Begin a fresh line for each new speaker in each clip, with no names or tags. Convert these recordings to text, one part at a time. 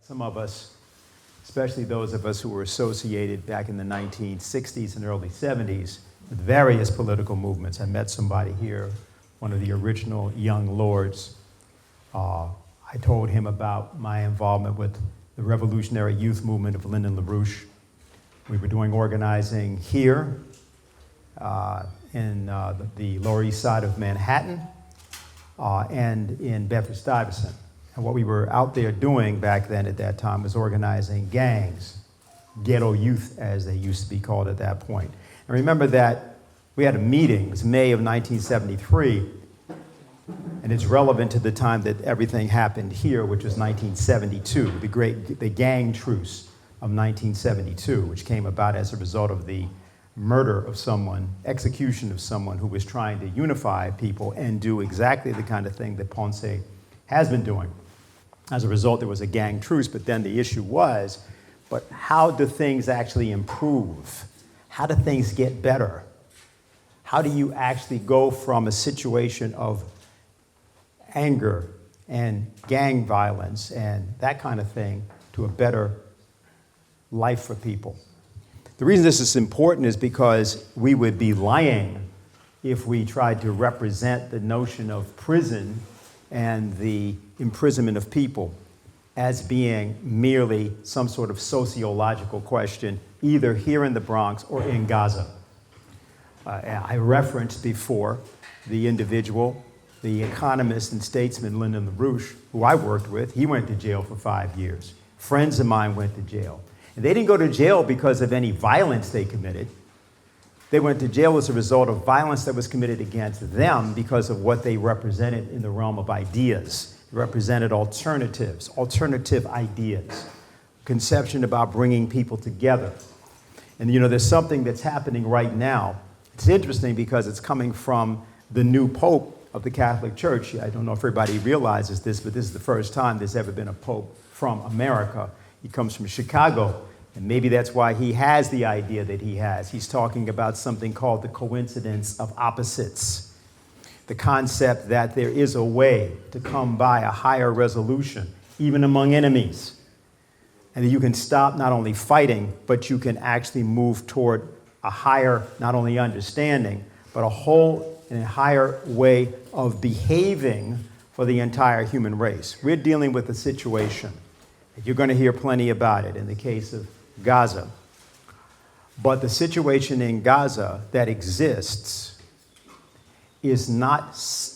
Some of us, especially those of us who were associated back in the 1960s and early 70s with various political movements. I met somebody here, one of the original young lords. I told him about my involvement with the revolutionary youth movement of Lyndon LaRouche. We were doing organizing here in the Lower East Side of Manhattan and in Bedford-Stuyvesant. And what we were out there doing back then at that time was organizing gangs, ghetto youth as they used to be called at that point. And remember that we had a meeting, it was May of 1973, and it's relevant to the time that everything happened here, which was 1972, the gang truce of 1972, which came about as a result of the murder of someone, execution of someone who was trying to unify people and do exactly the kind of thing that Ponce has been doing. As a result, there was a gang truce, but then the issue was, but how do things actually improve? How do things get better? How do you actually go from a situation of anger and gang violence and that kind of thing to a better life for people? The reason this is important is because we would be lying if we tried to represent the notion of prison and the imprisonment of people as being merely some sort of sociological question, either here in the Bronx or in Gaza. I referenced before the individual, the economist and statesman Lyndon LaRouche, who I worked with. He went to jail for 5 years. Friends of mine went to jail. And they didn't go to jail because of any violence they committed. They went to jail as a result of violence that was committed against them because of what they represented in the realm of ideas. They represented alternatives, alternative ideas, conception about bringing people together. And there's something that's happening right now. It's interesting because it's coming from the new Pope of the Catholic Church. I don't know if everybody realizes this, but this is the first time there's ever been a Pope from America. He comes from Chicago. And maybe that's why he has the idea that he has. He's talking about something called the coincidence of opposites. The concept that there is a way to come by a higher resolution, even among enemies. And that you can stop not only fighting, but you can actually move toward a higher, not only understanding, but a whole and a higher way of behaving for the entire human race. We're dealing with a situation. You're going to hear plenty about it in the case of Gaza. But the situation in Gaza that exists is not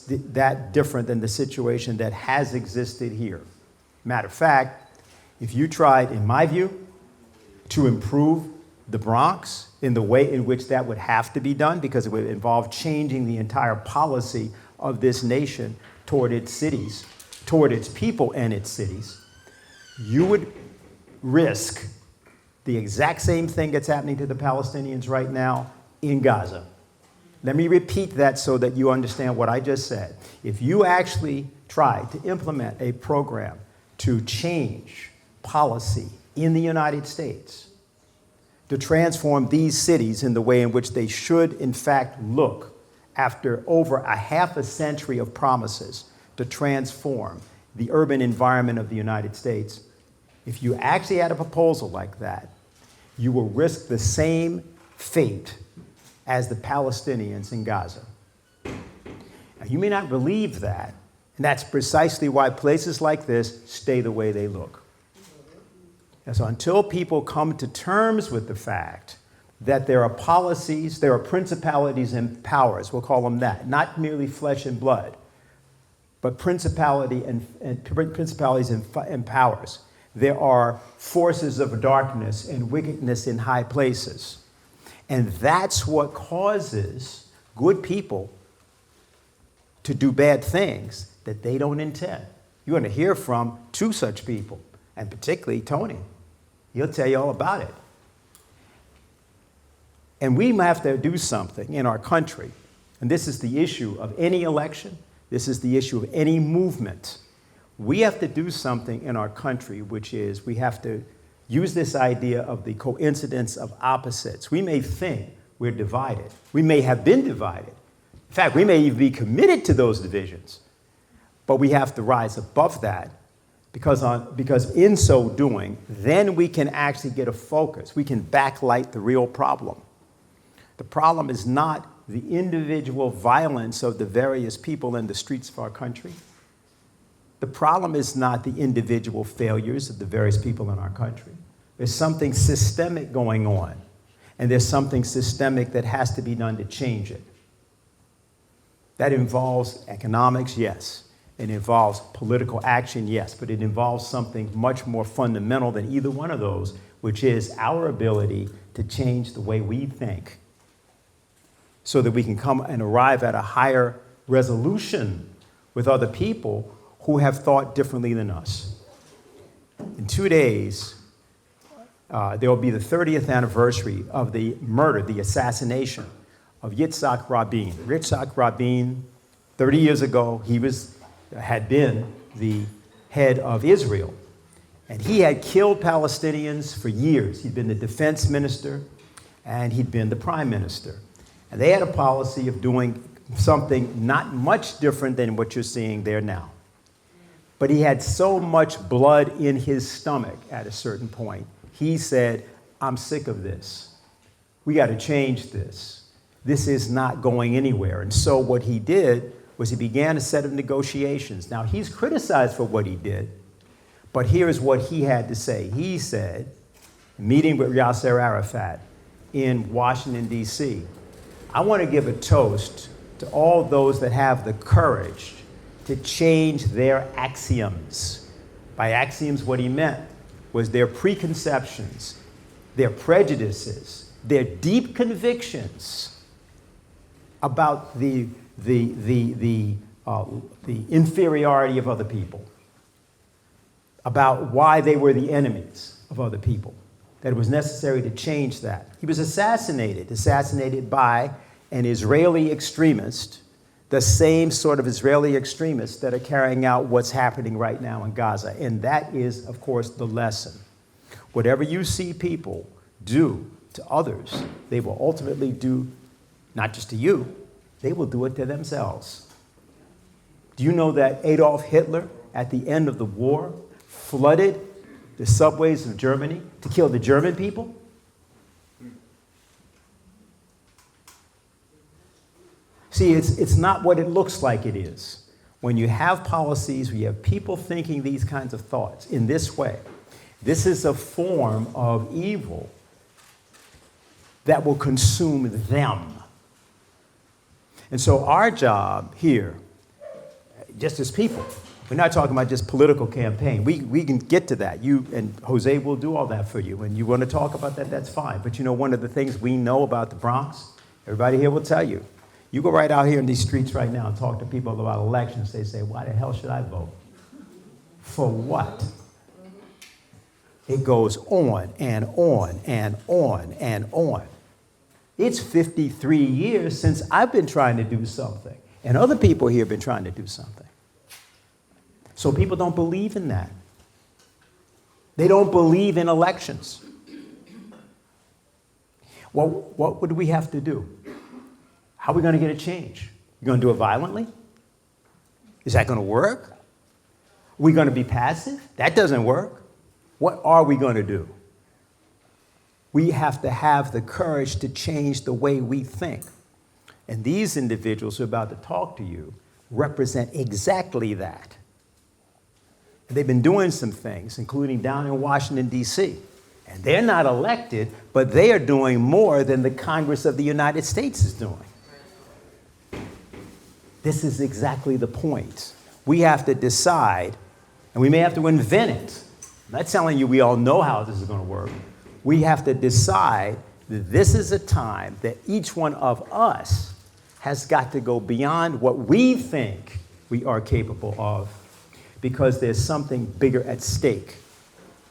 that different than the situation that has existed here. Matter of fact, if you tried, in my view, to improve the Bronx in the way in which that would have to be done, because it would involve changing the entire policy of this nation toward its cities, toward its people and its cities, you would risk the exact same thing that's happening to the Palestinians right now in Gaza. Let me repeat that so that you understand what I just said. If you actually try to implement a program to change policy in the United States, to transform these cities in the way in which they should, in fact, look after over a half a century of promises to transform the urban environment of the United States, if you actually had a proposal like that, you will risk the same fate as the Palestinians in Gaza. Now, you may not believe that, and that's precisely why places like this stay the way they look. And so until people come to terms with the fact that there are policies, there are principalities and powers, we'll call them that, not merely flesh and blood, but principalities and powers. There are forces of darkness and wickedness in high places. And that's what causes good people to do bad things that they don't intend. You're going to hear from two such people, and particularly Tony. He'll tell you all about it. And we have to do something in our country, and this is the issue of any election, this is the issue of any movement. We have to do something in our country, which is we have to use this idea of the coincidence of opposites. We may think we're divided. We may have been divided. In fact, we may even be committed to those divisions. But we have to rise above that Because in so doing, then we can actually get a focus. We can backlight the real problem. The problem is not the individual violence of the various people in the streets of our country. The problem is not the individual failures of the various people in our country. There's something systemic going on, and there's something systemic that has to be done to change it. That involves economics, yes. It involves political action, yes, but it involves something much more fundamental than either one of those, which is our ability to change the way we think so that we can come and arrive at a higher resolution with other people who have thought differently than us. In 2 days, there will be the 30th anniversary of the murder, the assassination of Yitzhak Rabin. Yitzhak Rabin, 30 years ago, had been the head of Israel. And he had killed Palestinians for years. He'd been the defense minister, and he'd been the prime minister. And they had a policy of doing something not much different than what you're seeing there now. But he had so much blood in his stomach at a certain point. He said, I'm sick of this. We got to change this. This is not going anywhere. And so what he did was he began a set of negotiations. Now, he's criticized for what he did, but here's what he had to say. He said, meeting with Yasser Arafat in Washington, D.C., I want to give a toast to all those that have the courage to change their axioms. By axioms, what he meant was their preconceptions, their prejudices, their deep convictions about the inferiority of other people, about why they were the enemies of other people, that it was necessary to change that. He was assassinated by an Israeli extremist, the same sort of Israeli extremists that are carrying out what's happening right now in Gaza. And that is, of course, the lesson. Whatever you see people do to others, they will ultimately do not just to you, they will do it to themselves. Do you know that Adolf Hitler, at the end of the war, flooded the subways of Germany to kill the German people? See, it's not what it looks like it is. When you have policies, where you have people thinking these kinds of thoughts in this way, this is a form of evil that will consume them. And so our job here, just as people, we're not talking about just political campaign. We can get to that. You and Jose will do all that for you. And you want to talk about that, that's fine. But you know, one of the things we know about the Bronx, everybody here will tell you. You go right out here in these streets right now and talk to people about elections. They say, why the hell should I vote? For what? It goes on and on and on and on. It's 53 years since I've been trying to do something, and other people here have been trying to do something. So people don't believe in that. They don't believe in elections. Well, what would we have to do? How are we going to get a change? You're going to do it violently? Is that going to work? Are we going to be passive? That doesn't work. What are we going to do? We have to have the courage to change the way we think. And these individuals who are about to talk to you represent exactly that. They've been doing some things, including down in Washington, D.C. And they're not elected, but they are doing more than the Congress of the United States is doing. This is exactly the point. We have to decide, and we may have to invent it. I'm not telling you we all know how this is going to work. We have to decide that this is a time that each one of us has got to go beyond what we think we are capable of, because there's something bigger at stake.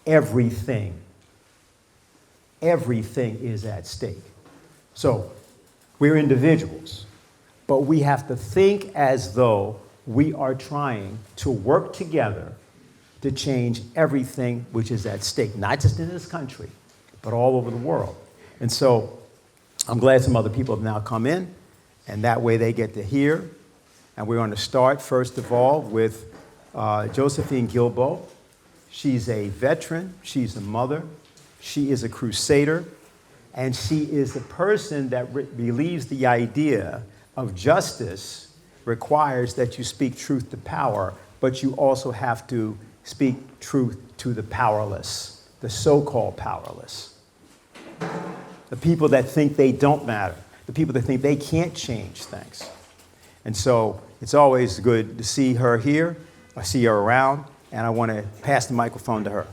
Everything is at stake. So we're individuals, but we have to think as though we are trying to work together to change everything which is at stake, not just in this country, but all over the world. And so I'm glad some other people have now come in, and that way they get to hear. And we're going to start, first of all, with Josephine Guilbeau, She's a veteran, she's a mother, she is a crusader, and she is a person that believes the idea of justice requires that you speak truth to power, but you also have to speak truth to the powerless, the so-called powerless. The people that think they don't matter, the people that think they can't change things. And so it's always good to see her here, I see her around, and I want to pass the microphone to her.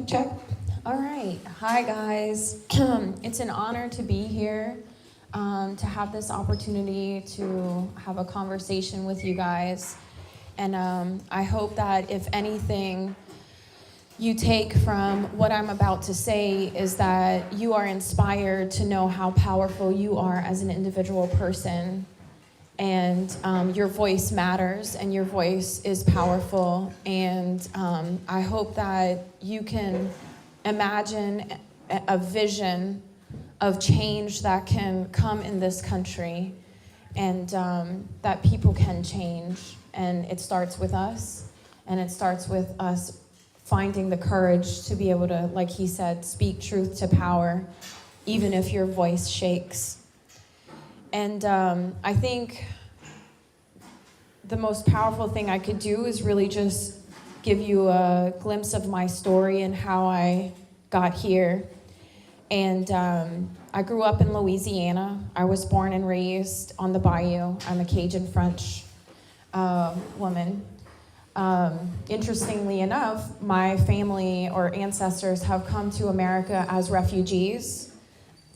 Check. All right. Hi, guys. It's an honor to be here, to have this opportunity to have a conversation with you guys. And I hope that if anything you take from what I'm about to say is that you are inspired to know how powerful you are as an individual person. And your voice matters, and your voice is powerful. And I hope that you can imagine a vision of change that can come in this country, and that people can change. And it starts with us, and it starts with us finding the courage to be able to, like he said, speak truth to power, even if your voice shakes. And I think the most powerful thing I could do is really just give you a glimpse of my story and how I got here. And I grew up in Louisiana. I was born and raised on the bayou. I'm a Cajun French woman. Interestingly enough, my family or ancestors have come to America as refugees.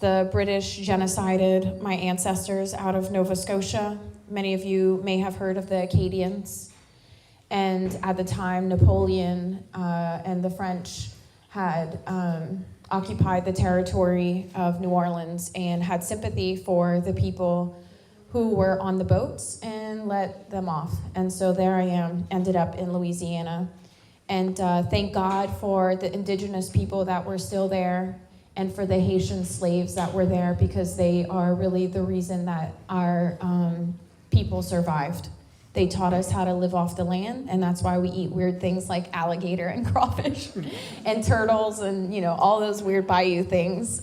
The British genocided my ancestors out of Nova Scotia. Many of you may have heard of the Acadians. And at the time, Napoleon and the French had occupied the territory of New Orleans and had sympathy for the people who were on the boats and let them off. And so there I am, ended up in Louisiana. And thank God for the indigenous people that were still there, and for the Haitian slaves that were there, because they are really the reason that our people survived. They taught us how to live off the land, and that's why we eat weird things like alligator and crawfish and turtles and, you know, all those weird bayou things.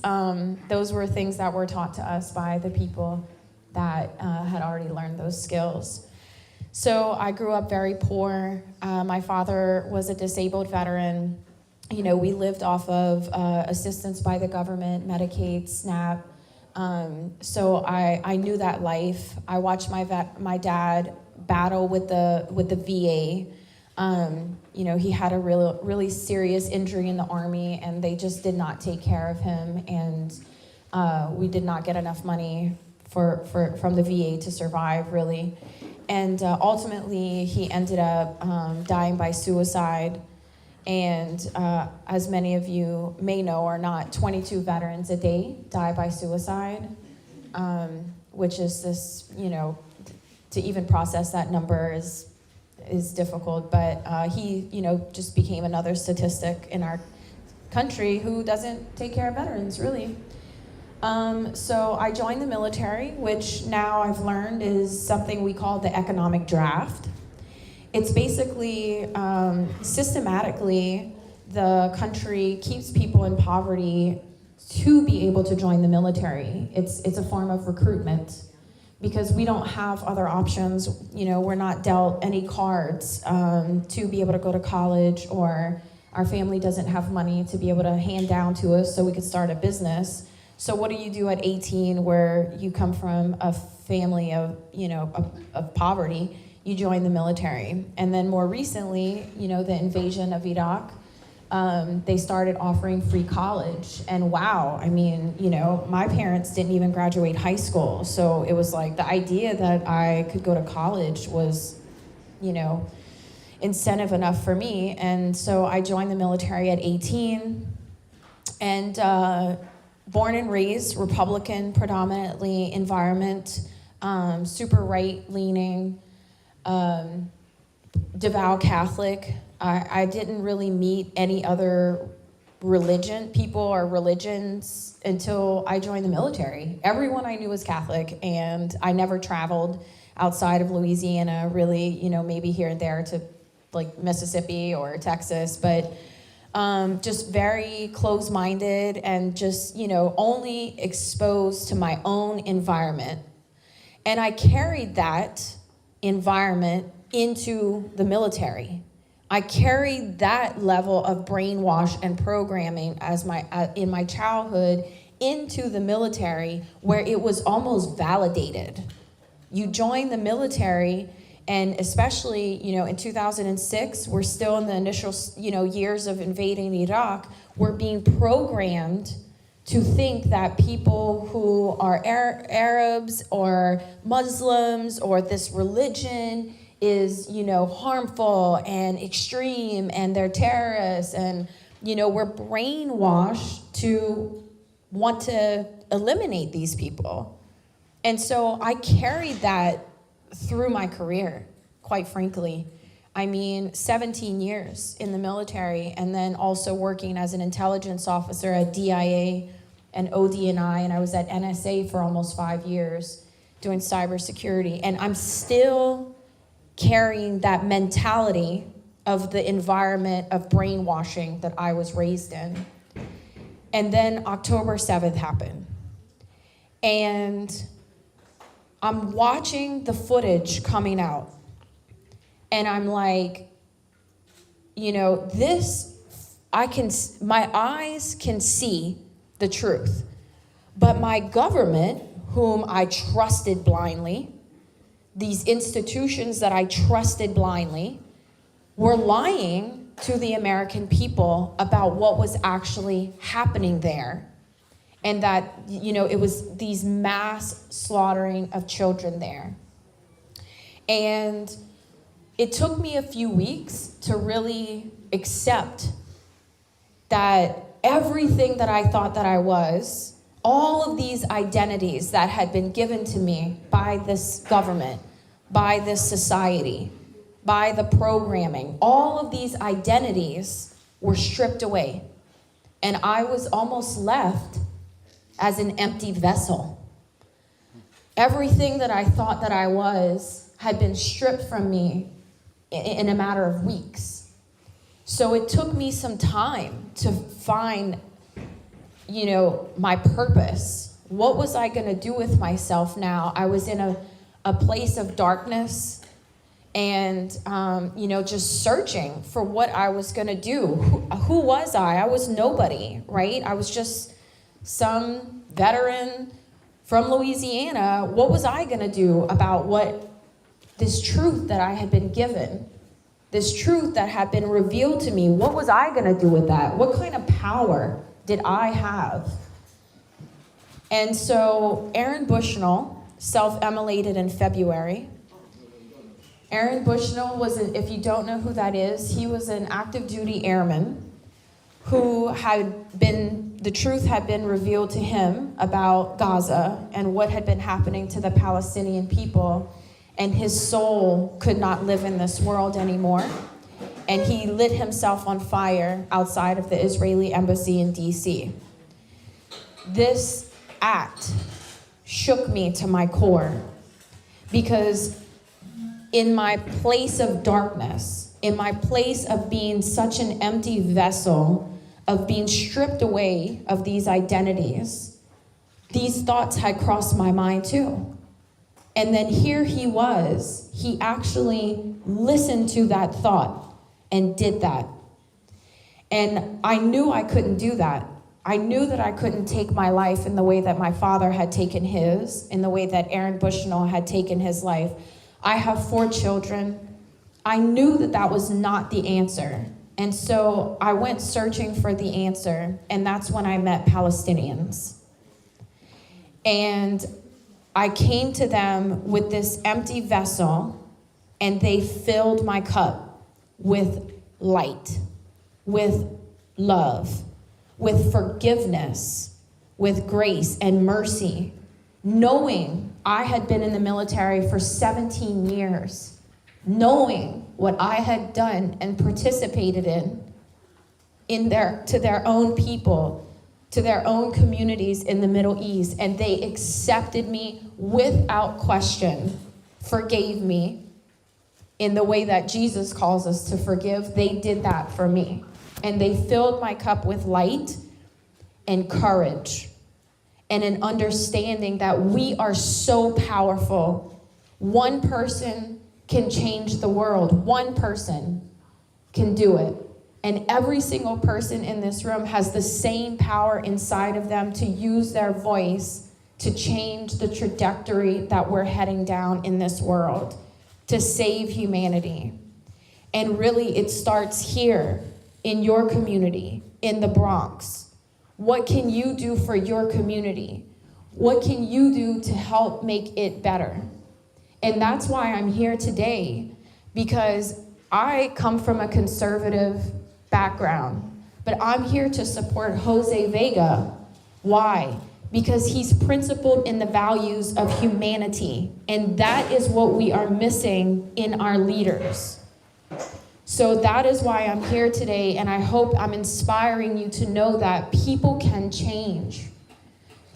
Those were things that were taught to us by the people that had already learned those skills. So I grew up very poor. My father was a disabled veteran. You know, we lived off of assistance by the government, Medicaid, SNAP. So I knew that life. I watched my dad battle with the VA. You know, he had a really serious injury in the Army, and they just did not take care of him, and we did not get enough money from the VA to survive, really. And ultimately, he ended up dying by suicide. And as many of you may know or not, 22 veterans a day die by suicide, which is this, you know, to even process that number is difficult. But he, you know, just became another statistic in our country who doesn't take care of veterans, really. So I joined the military, which now I've learned is something we call the economic draft. It's basically, systematically, the country keeps people in poverty to be able to join the military. It's a form of recruitment, because we don't have other options. You know, we're not dealt any cards to be able to go to college, or our family doesn't have money to be able to hand down to us so we could start a business. So what do you do at 18 where you come from a family of, you know, of poverty? You join the military. And then more recently, you know, the invasion of Iraq, they started offering free college. And wow, I mean, you know, my parents didn't even graduate high school. So it was like the idea that I could go to college was, you know, incentive enough for me. And so I joined the military at 18. And born and raised Republican, predominantly environment, super right-leaning, devout Catholic. I didn't really meet any other people or religions until I joined the military. Everyone I knew was Catholic, and I never traveled outside of Louisiana, really, maybe here and there to like Mississippi or Texas, but just very closed-minded and just, only exposed to my own environment. And I carried that environment into the military. I carried that level of brainwash and programming in my childhood into the military, where it was almost validated. You join the military, and especially, in 2006, we're still in the initial, years of invading Iraq. We're being programmed to think that people who are Arabs or Muslims or this religion is, harmful and extreme, and they're terrorists, and, we're brainwashed to want to eliminate these people. And so I carried that through my career, quite frankly. 17 years in the military, and then also working as an intelligence officer at DIA and ODNI, and I was at NSA for almost 5 years doing cybersecurity. And I'm still carrying that mentality of the environment of brainwashing that I was raised in. And then October 7th happened. And I'm watching the footage coming out. And I'm like, my eyes can see the truth. But my government, whom I trusted blindly, these institutions that I trusted blindly, were lying to the American people about what was actually happening there. And that, it was these mass slaughtering of children there. And it took me a few weeks to really accept that everything that I thought that I was, all of these identities that had been given to me by this government, by this society, by the programming, all of these identities were stripped away. And I was almost left as an empty vessel. Everything that I thought that I was had been stripped from me in a matter of weeks. So it took me some time to find, my purpose. What was I gonna do with myself now? I was in a place of darkness and, just searching for what I was gonna do. Who was I? I was nobody, right? I was just some veteran from Louisiana. What was I gonna do about this truth that I had been given, this truth that had been revealed to me? What was I gonna do with that? What kind of power did I have? And so Aaron Bushnell self-immolated in February. Aaron Bushnell if you don't know who that is, he was an active duty airman who the truth had been revealed to him about Gaza and what had been happening to the Palestinian people, and his soul could not live in this world anymore. And he lit himself on fire outside of the Israeli embassy in DC. This act shook me to my core, because in my place of darkness, in my place of being such an empty vessel, of being stripped away of these identities, these thoughts had crossed my mind too. And then here he actually listened to that thought and did that. And I knew I couldn't do that. I knew that I couldn't take my life in the way that my father had taken his, in the way that Aaron Bushnell had taken his life. I have 4 children. I knew that that was not the answer. And so I went searching for the answer, and that's when I met Palestinians. And I came to them with this empty vessel, and they filled my cup with light, with love, with forgiveness, with grace and mercy, knowing I had been in the military for 17 years, knowing what I had done and participated to their own people, to their own communities in the Middle East, and they accepted me without question, forgave me in the way that Jesus calls us to forgive. They did that for me, and they filled my cup with light and courage and an understanding that we are so powerful. One person can change the world. One person can do it. And every single person in this room has the same power inside of them to use their voice to change the trajectory that we're heading down in this world, to save humanity. And really, it starts here in your community, in the Bronx. What can you do for your community? What can you do to help make it better? And that's why I'm here today, because I come from a conservative background, but I'm here to support Jose Vega. Why? Because he's principled in the values of humanity, and that is what we are missing in our leaders. So that is why I'm here today, and I hope I'm inspiring you to know that people can change.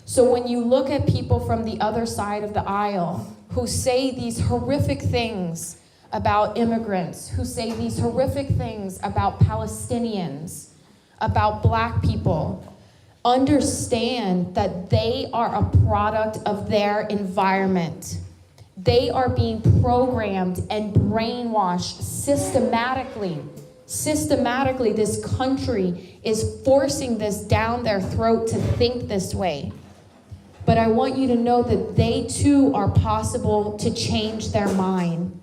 So when you look at people from the other side of the aisle who say these horrific things about immigrants, who say these horrific things about Palestinians, about Black people, understand that they are a product of their environment. They are being programmed and brainwashed systematically. Systematically, this country is forcing this down their throat to think this way. But I want you to know that they too are possible to change their mind.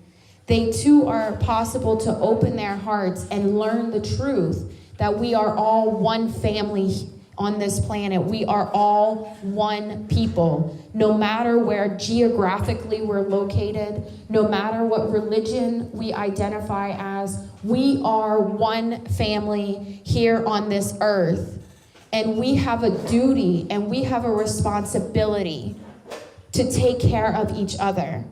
They too are possible to open their hearts and learn the truth that we are all one family on this planet. We are all one people. No matter where geographically we're located, no matter what religion we identify as, we are one family here on this earth. And we have a duty and we have a responsibility to take care of each other.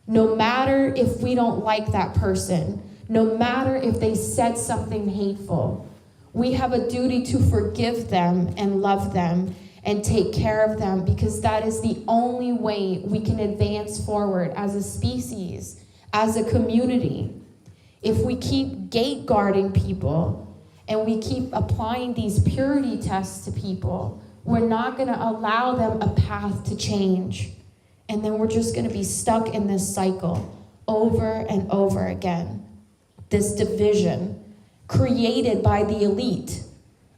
No matter if we don't like that person, no matter if they said something hateful, we have a duty to forgive them and love them and take care of them, because that is the only way we can advance forward as a species, as a community. If we keep gate guarding people and we keep applying these purity tests to people, we're not going to allow them a path to change. And then we're just going to be stuck in this cycle over and over again. This division created by the elite,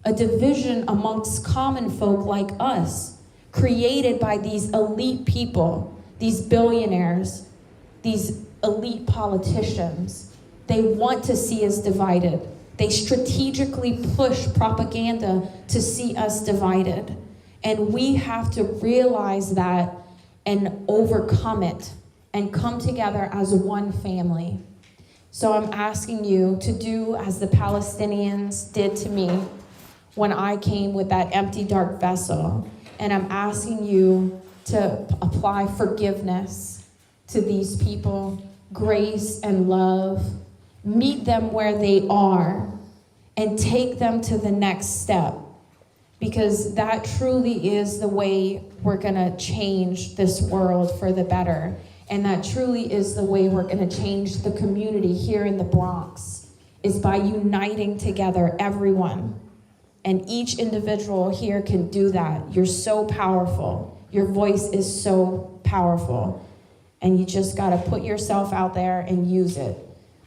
a division amongst common folk like us, created by these elite people, these billionaires, these elite politicians. They want to see us divided. They strategically push propaganda to see us divided. And we have to realize that and overcome it and come together as one family. So I'm asking you to do as the Palestinians did to me when I came with that empty, dark vessel. And I'm asking you to apply forgiveness to these people, grace and love. Meet them where they are and take them to the next step. Because that truly is the way we're gonna change this world for the better. And that truly is the way we're gonna change the community here in the Bronx, is by uniting together everyone. And each individual here can do that. You're so powerful. Your voice is so powerful. And you just gotta put yourself out there and use it.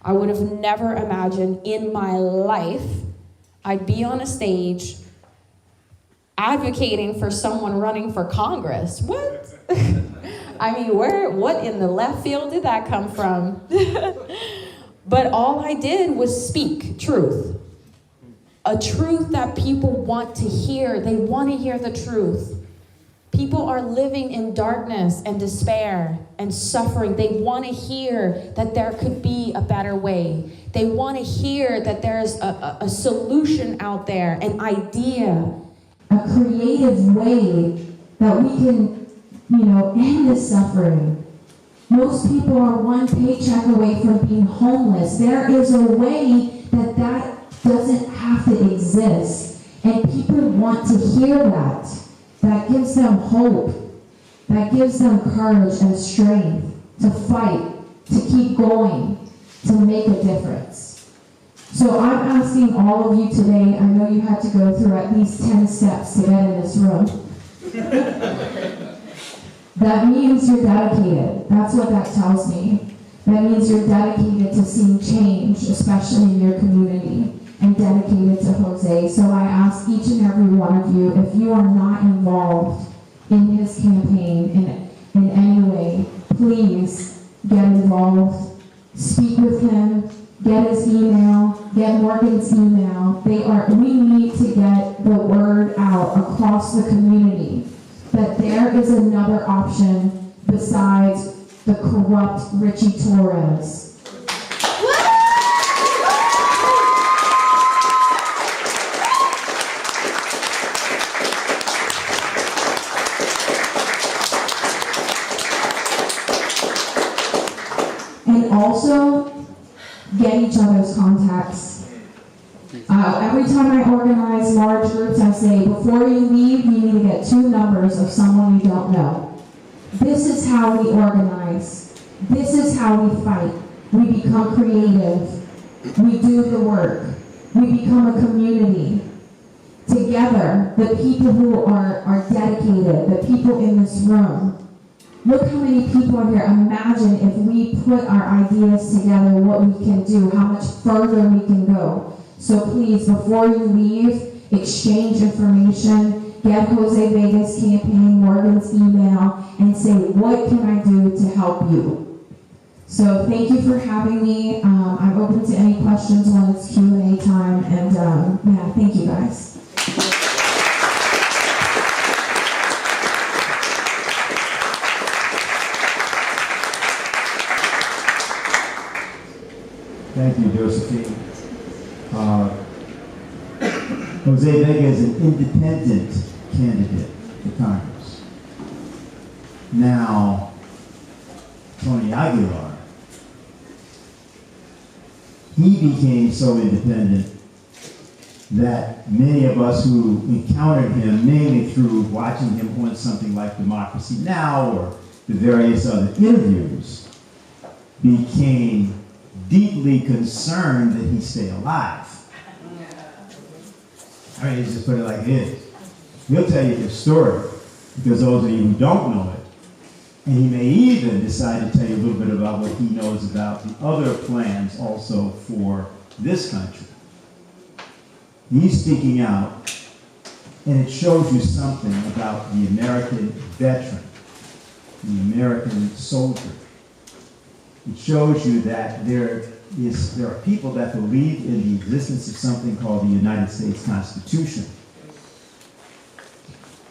I would have never imagined in my life I'd be on a stage advocating for someone running for Congress. What? I mean, what in the left field did that come from? But all I did was speak truth. A truth that people want to hear. They want to hear the truth. People are living in darkness and despair and suffering. They want to hear that there could be a better way. They want to hear that there's a solution out there, an idea.
a creative way that we can, end this suffering. Most people are one paycheck away from being homeless. There is a way that doesn't have to exist. And people want to hear that. That gives them hope. That gives them courage and strength to fight, to keep going, to make a difference. So I'm asking all of you today, I know you had to go through at least 10 steps to get in this room. That means you're dedicated. That's what that tells me. That means you're dedicated to seeing change, especially in your community, and dedicated to Jose. So I ask each and every one of you, if you are not involved in his campaign in any way, please get involved. Speak with him. Get his email. Get Morgan's email. We need to get the word out across the community that there is another option besides the corrupt Ritchie Torres. And also, get each other's contacts. Every time I organize large groups, I say, before you leave, you need to get 2 numbers of someone you don't know. This is how we organize. This is how we fight. We become creative. We do the work. We become a community. Together, the people who are dedicated, the people in this room. Look how many people are here. Imagine if we put our ideas together, what we can do, how much further we can go. So please, before you leave, exchange information, get Jose Vega's campaign, Morgan's email, and say, what can I do to help you? So thank you for having me. I'm open to any questions when it's Q&A time, and thank you guys.
Thank you, Josephine. Jose Vega is an independent candidate for Congress. Now, Tony Aguilar, he became so independent that many of us who encountered him, mainly through watching him on something like Democracy Now! Or the various other interviews, became deeply concerned that he stay alive. I mean, just put it like it is. He'll tell you his story, because those of you who don't know it, and he may even decide to tell you a little bit about what he knows about the other plans also for this country. He's speaking out, and it shows you something about the American veteran, the American soldier. It shows you that there are people that believe in the existence of something called the United States Constitution.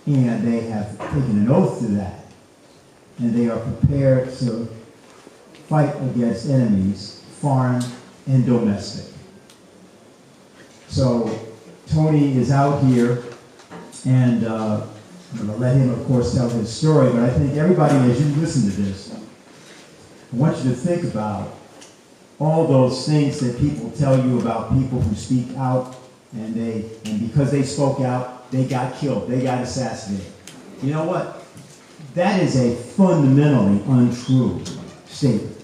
And they have taken an oath to that. And they are prepared to fight against enemies, foreign and domestic. So Tony is out here, and I'm going to let him, of course, tell his story, but I think everybody, as you listen to this, I want you to think about all those things that people tell you about people who speak out, and because they spoke out, they got killed, they got assassinated. You know what? That is a fundamentally untrue statement.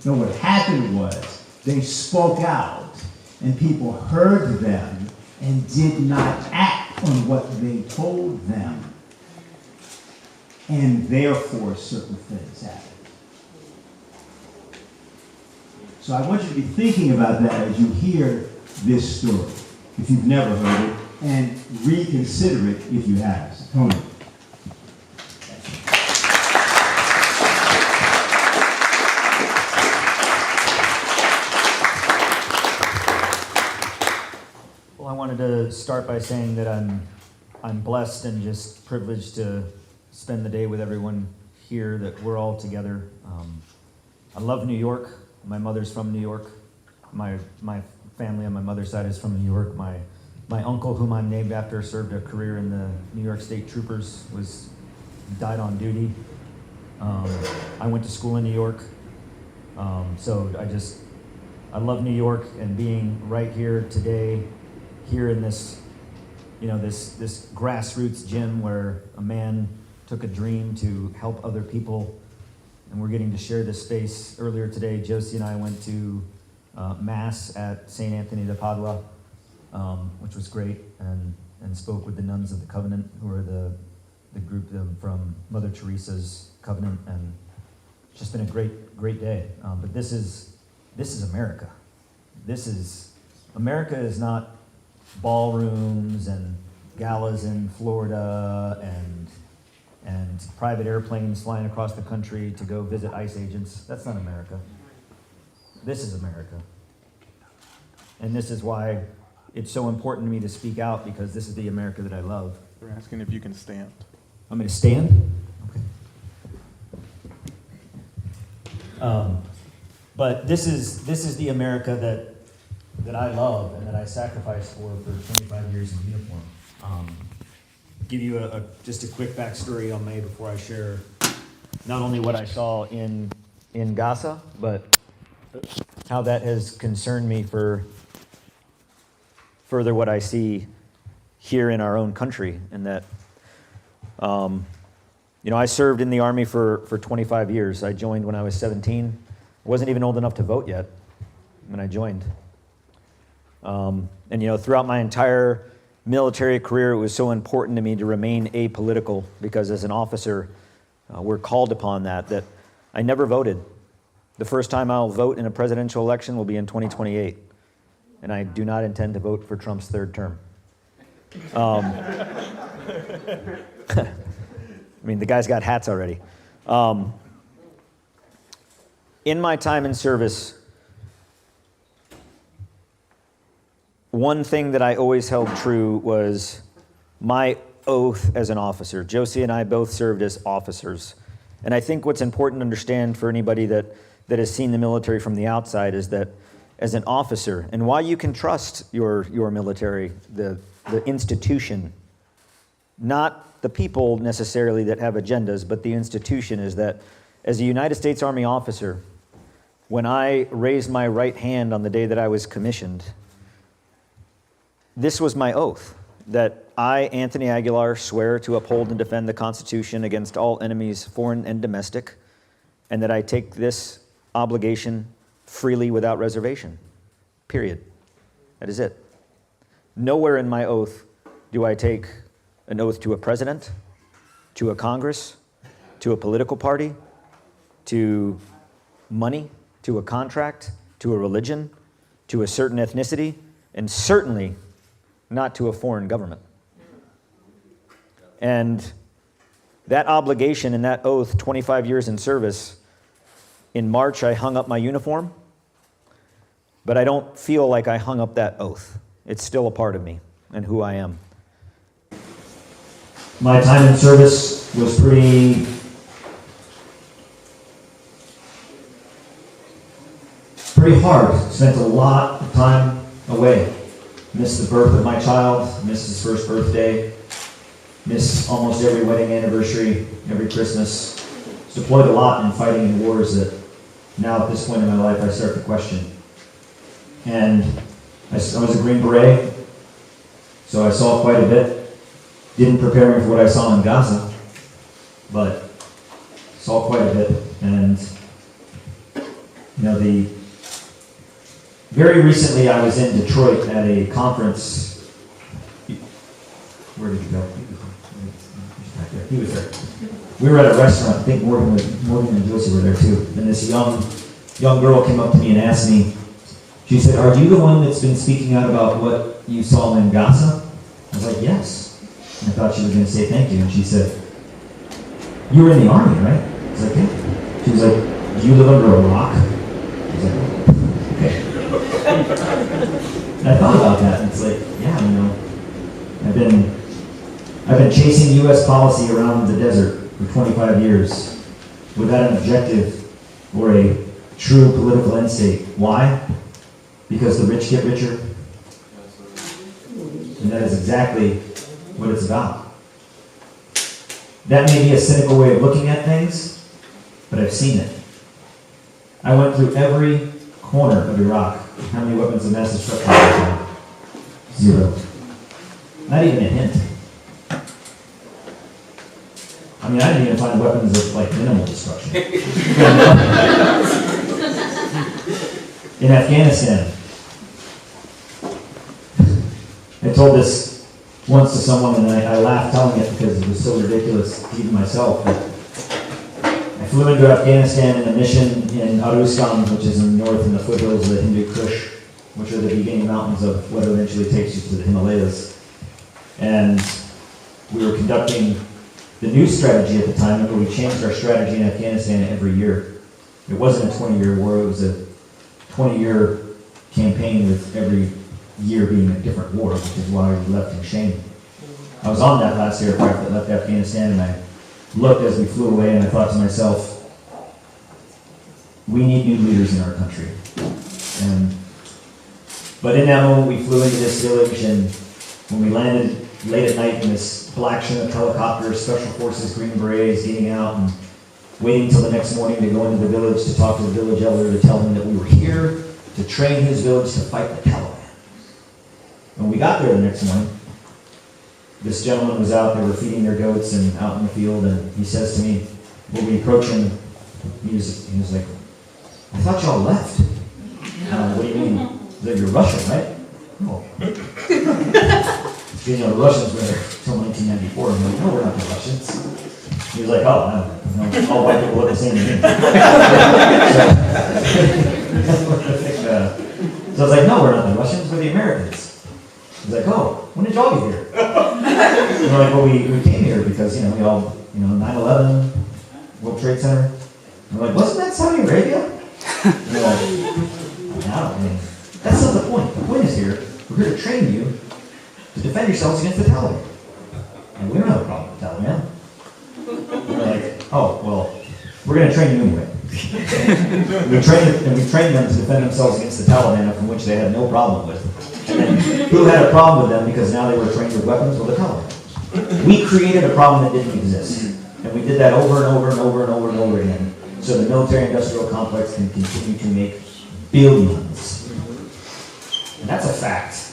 No, what happened was they spoke out, and people heard them and did not act on what they told them, and therefore certain things happened. So I want you to be thinking about that as you hear this story, if you've never heard it, and reconsider it if you have. So, Tony.
Well, I wanted to start by saying that I'm blessed and just privileged to spend the day with everyone here, that we're all together. I love New York. My mother's from New York. My family on my mother's side is from New York. My My uncle, whom I'm named after, served a career in the New York State Troopers, died on duty. I went to school in New York. So I love New York, and being right here today, here in this, this grassroots gym where a man took a dream to help other people, and we're getting to share this space. Earlier today, Josie and I went to Mass at St. Anthony de Padua, which was great, and spoke with the nuns of the Covenant, who are the group from Mother Teresa's Covenant, and it's just been a great day. But this is America. America is not ballrooms and galas in Florida and private airplanes flying across the country to go visit ICE agents. That's not America. This is America. And this is why it's so important to me to speak out, because this is the America that I love.
They're asking if you can stand.
I'm going to stand? Okay. But this is the America that I love and that I sacrificed for 25 years in uniform. Give you just a quick backstory on May before I share not only what I saw in Gaza, but how that has concerned me for further what I see here in our own country. And that, I served in the Army for 25 years. I joined when I was 17. I wasn't even old enough to vote yet when I joined. Throughout my entire military career, it was so important to me to remain apolitical, because as an officer, we're called upon that I never voted. The first time I'll vote in a presidential election will be in 2028, and I do not intend to vote for Trump's third term. The guy's got hats already. In my time in service, one thing that I always held true was my oath as an officer. Josie and I both served as officers. And I think what's important to understand for anybody that has seen the military from the outside is that as an officer, and why you can trust your military, the institution, not the people necessarily that have agendas, but the institution, is that as a United States Army officer, when I raised my right hand on the day that I was commissioned, this was my oath, that I, Anthony Aguilar, swear to uphold and defend the Constitution against all enemies, foreign and domestic, and that I take this obligation freely without reservation. Period. That is it. Nowhere in my oath do I take an oath to a president, to a Congress, to a political party, to money, to a contract, to a religion, to a certain ethnicity, and certainly not to a foreign government. And that obligation and that oath, 25 years in service, in March I hung up my uniform, but I don't feel like I hung up that oath. It's still a part of me and who I am. My time in service was pretty hard. Spent a lot of time away. Missed the birth of my child, missed his first birthday, missed almost every wedding anniversary, every Christmas. Deployed a lot in fighting in wars that now at this point in my life I start to question. And I was a Green Beret, so I saw quite a bit. Didn't prepare me for what I saw in Gaza, but saw quite a bit. And very recently I was in Detroit at a conference. Where did he go? He was there. We were at a restaurant. I think Morgan and Josie were there too. And this young girl came up to me and asked me, she said, "Are you the one that's been speaking out about what you saw in Gaza?" I was like, "Yes." And I thought she was going to say thank you. And she said, "You were in the Army, right?" I was like, "Yeah." She was like, "Do you live under a rock?" I was like, "Okay." And I thought about that, and it's like, yeah, I've been chasing U.S. policy around the desert for 25 years without an objective or a true political end state. Why? Because the rich get richer. And that is exactly what it's about. That may be a cynical way of looking at things, but I've seen it. I went through every corner of Iraq. How many weapons of mass destruction did I find? 0. Not even a hint. I mean, I didn't even find weapons of like minimal destruction. In Afghanistan, I told this once to someone, and I laughed telling it because it was so ridiculous, even myself. But I flew into Afghanistan in a mission in Aruskan, which is in the north in the foothills of the Hindu Kush, which are the beginning mountains of what eventually takes you to the Himalayas. And we were conducting the new strategy at the time. Remember, we changed our strategy in Afghanistan every year. It wasn't a 20-year war, it was a 20-year campaign with every year being a different war, which is why we left in shame. I was on that last aircraft that left Afghanistan, and I looked as we flew away, and I thought to myself, we need new leaders in our country. But in that moment, we flew into this village, and when we landed late at night in this black Chinook helicopter, Special Forces, Green Berets, getting out and waiting until the next morning to go into the village to talk to the village elder to tell him that we were here to train his village to fight the Taliban. When we got there the next morning, this gentleman was out, they were feeding their goats and out in the field, and he says to me, when we approach him, he was like, I thought y'all left. What do you mean? He's like, you're Russian, right? Oh. You know, the Russians were there until 1994. I'm like, no, we're not the Russians. He was like, oh, no, all white people look the same to me. So I was like, no, we're not the Russians, we're the Americans. He's like, oh, when did y'all get here? And we're like, well, we came here because, we all, 9/11, World Trade Center. And we're like, wasn't that Saudi Arabia? And we're like, no, that's not the point. The point is here, we're here to train you to defend yourselves against the Taliban. And we don't have a problem with the Taliban. We're like, oh, well, we're going to train you anyway. we trained them to defend themselves against the Taliban, from which they had no problem with. And then who had a problem with them because now they were trained with weapons? Well, the Taliban. We created a problem that didn't exist. And we did that over and over and over and over and over again. So the military-industrial complex can continue to make billions. And that's a fact.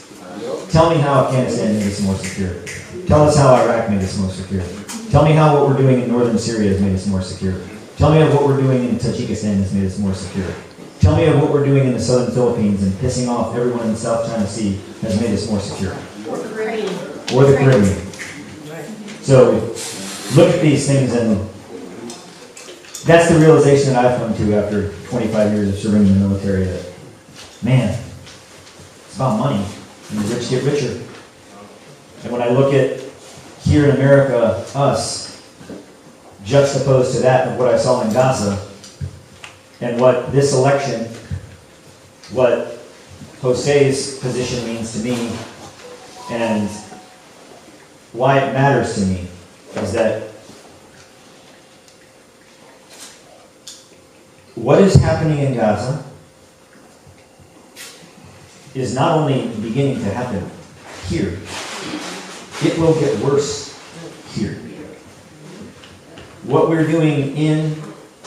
Tell me how Afghanistan made us more secure. Tell us how Iraq made us more secure. Tell me how what we're doing in northern Syria has made us more secure. Tell me of what we're doing in Tajikistan has made us more secure. Tell me of what we're doing in the southern Philippines and pissing off everyone in the South China Sea has made us more secure.
Or the Caribbean.
Or the Caribbean. So look at these things, and that's the realization that I've come to after 25 years of serving in the military, that, man, it's about money, and the rich get richer. And when I look at here in America, us, juxtaposed to that of what I saw in Gaza, and what this election, what Jose's position means to me, and why it matters to me, is that what is happening in Gaza is not only beginning to happen here, it will get worse here. What we're doing in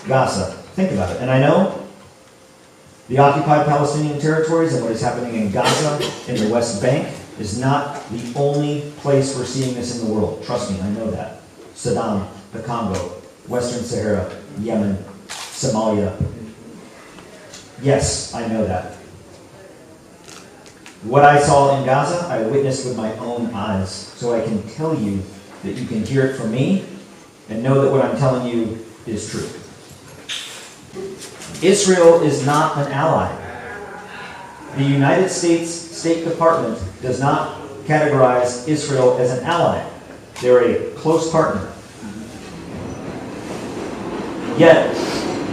Gaza, think about it. And I know the occupied Palestinian territories and what is happening in Gaza, in the West Bank, is not the only place we're seeing this in the world. Trust me, I know that. Sudan, the Congo, Western Sahara, Yemen, Somalia. Yes, I know that. What I saw in Gaza, I witnessed with my own eyes. So I can tell you that you can hear it from me and know that what I'm telling you is true. Israel is not an ally. The United States State Department does not categorize Israel as an ally. They're a close partner. Yet,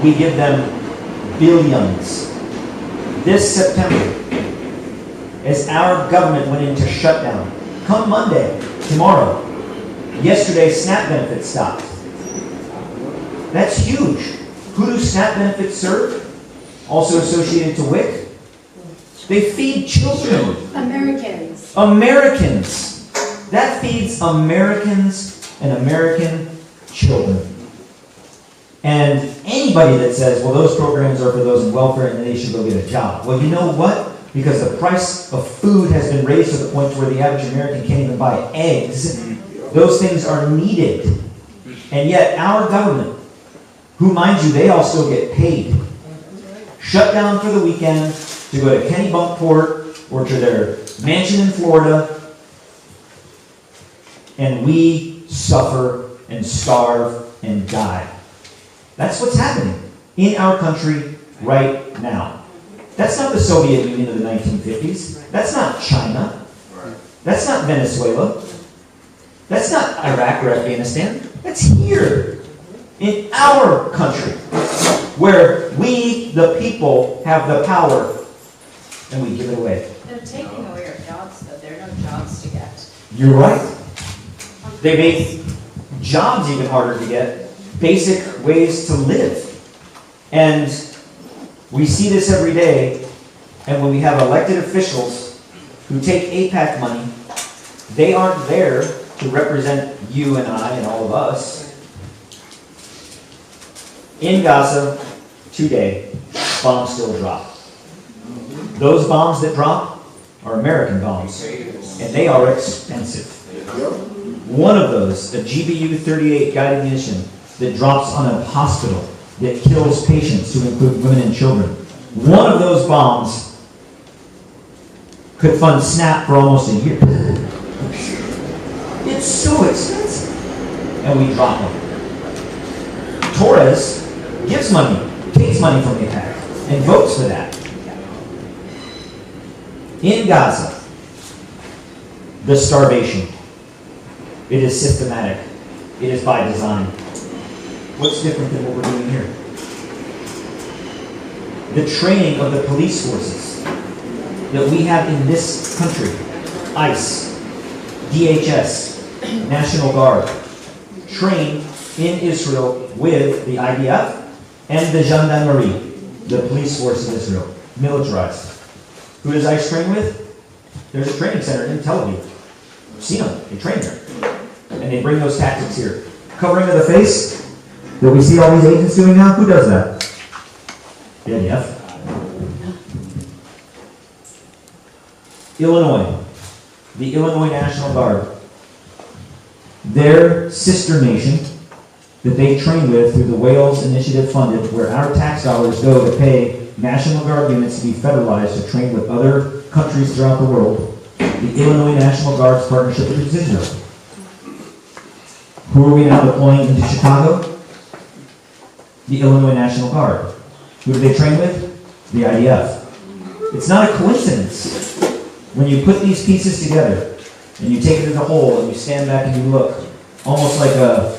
we give them billions. This September, as our government went into shutdown, come Monday, tomorrow, yesterday SNAP benefits stopped. That's huge. Who do SNAP benefits serve? Also associated to WIC? They feed children.
Americans.
Americans. That feeds Americans and American children. And anybody that says, well, those programs are for those in welfare and they should go get a job. Well, you know what? Because the price of food has been raised to the point where the average American can't even buy eggs. Those things are needed. And yet our government, who, mind you, they all still get paid, shut down for the weekend to go to Kennebunkport or to their mansion in Florida, and we suffer and starve and die. That's what's happening in our country right now. That's not the Soviet Union of the 1950s. That's not China. That's not Venezuela. That's not Iraq or Afghanistan. That's here, in our country, where we, the people, have the power, and we give it away.
They're taking away our jobs, though. There are no jobs to get.
You're right. They make jobs even harder to get, basic ways to live. And we see this every day, and when we have elected officials who take AIPAC money, they aren't there to represent you and I and all of us. In Gaza, today, bombs still drop. Those bombs that drop are American bombs, and they are expensive. One of those, a GBU-38 guided munition that drops on a hospital that kills patients, to include women and children. One of those bombs could fund SNAP for almost a year. It's so expensive. And we drop them. Torres gives money, takes money from AIPAC, and votes for that. In Gaza, the starvation, it is systematic. It is by design. What's different than what we're doing here? The training of the police forces that we have in this country, ICE, DHS, National Guard, train in Israel with the IDF and the Gendarmerie, the police force of Israel, militarized. Who does ICE train with? There's a training center in Tel Aviv. I've seen them. They train there. And they bring those tactics here. Covering of the face that we see all these agents doing now, who does that? The IDF. Illinois, the Illinois National Guard, their sister nation that they train with through the Wales Initiative funded, where our tax dollars go to pay National Guard units to be federalized to train with other countries throughout the world, the Illinois National Guard's partnership with Israel. Who are we now deploying into Chicago? The Illinois National Guard. Who do they train with? The IDF. It's not a coincidence. When you put these pieces together, and you take it as a whole, and you stand back and you look, almost like a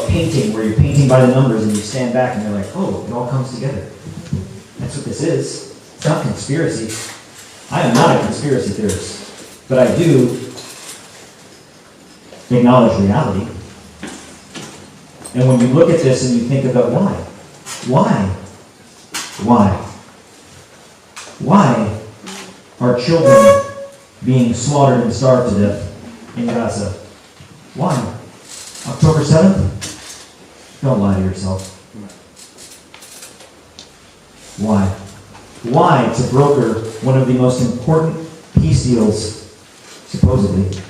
painting where you're painting by the numbers, and you stand back and you're like, oh, it all comes together. That's what this is. It's not conspiracy. I am not a conspiracy theorist, but I do acknowledge reality. And when you look at this and you think about why are children being slaughtered and starved to death in Gaza? Why? October 7th? Don't lie to yourself. Why? Why to broker one of the most important peace deals, supposedly,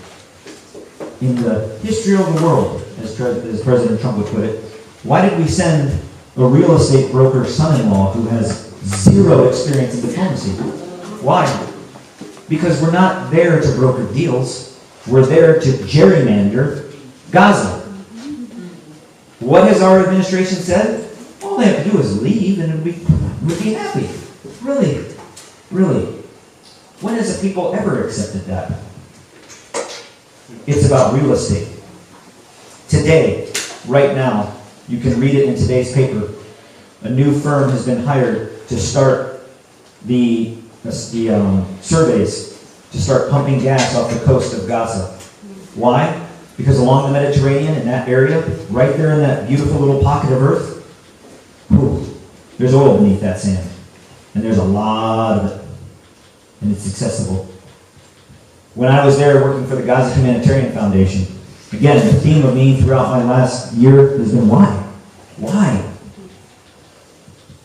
in the history of the world, as President Trump would put it? Why did we send a real estate broker's son-in-law who has zero experience in diplomacy? Why? Because we're not there to broker deals. We're there to gerrymander Gaza. What has our administration said? All they have to do is leave and we'd be happy. Really? Really? When has the people ever accepted that? It's about real estate. Today, right now, you can read it in today's paper. A new firm has been hired to start the surveys to start pumping gas off the coast of Gaza. Why? Because along the Mediterranean, in that area, right there in that beautiful little pocket of earth, there's oil beneath that sand. And there's a lot of it. and it's accessible. When I was there working for the Gaza Humanitarian Foundation, again, the theme of me throughout my last year has been why? Why?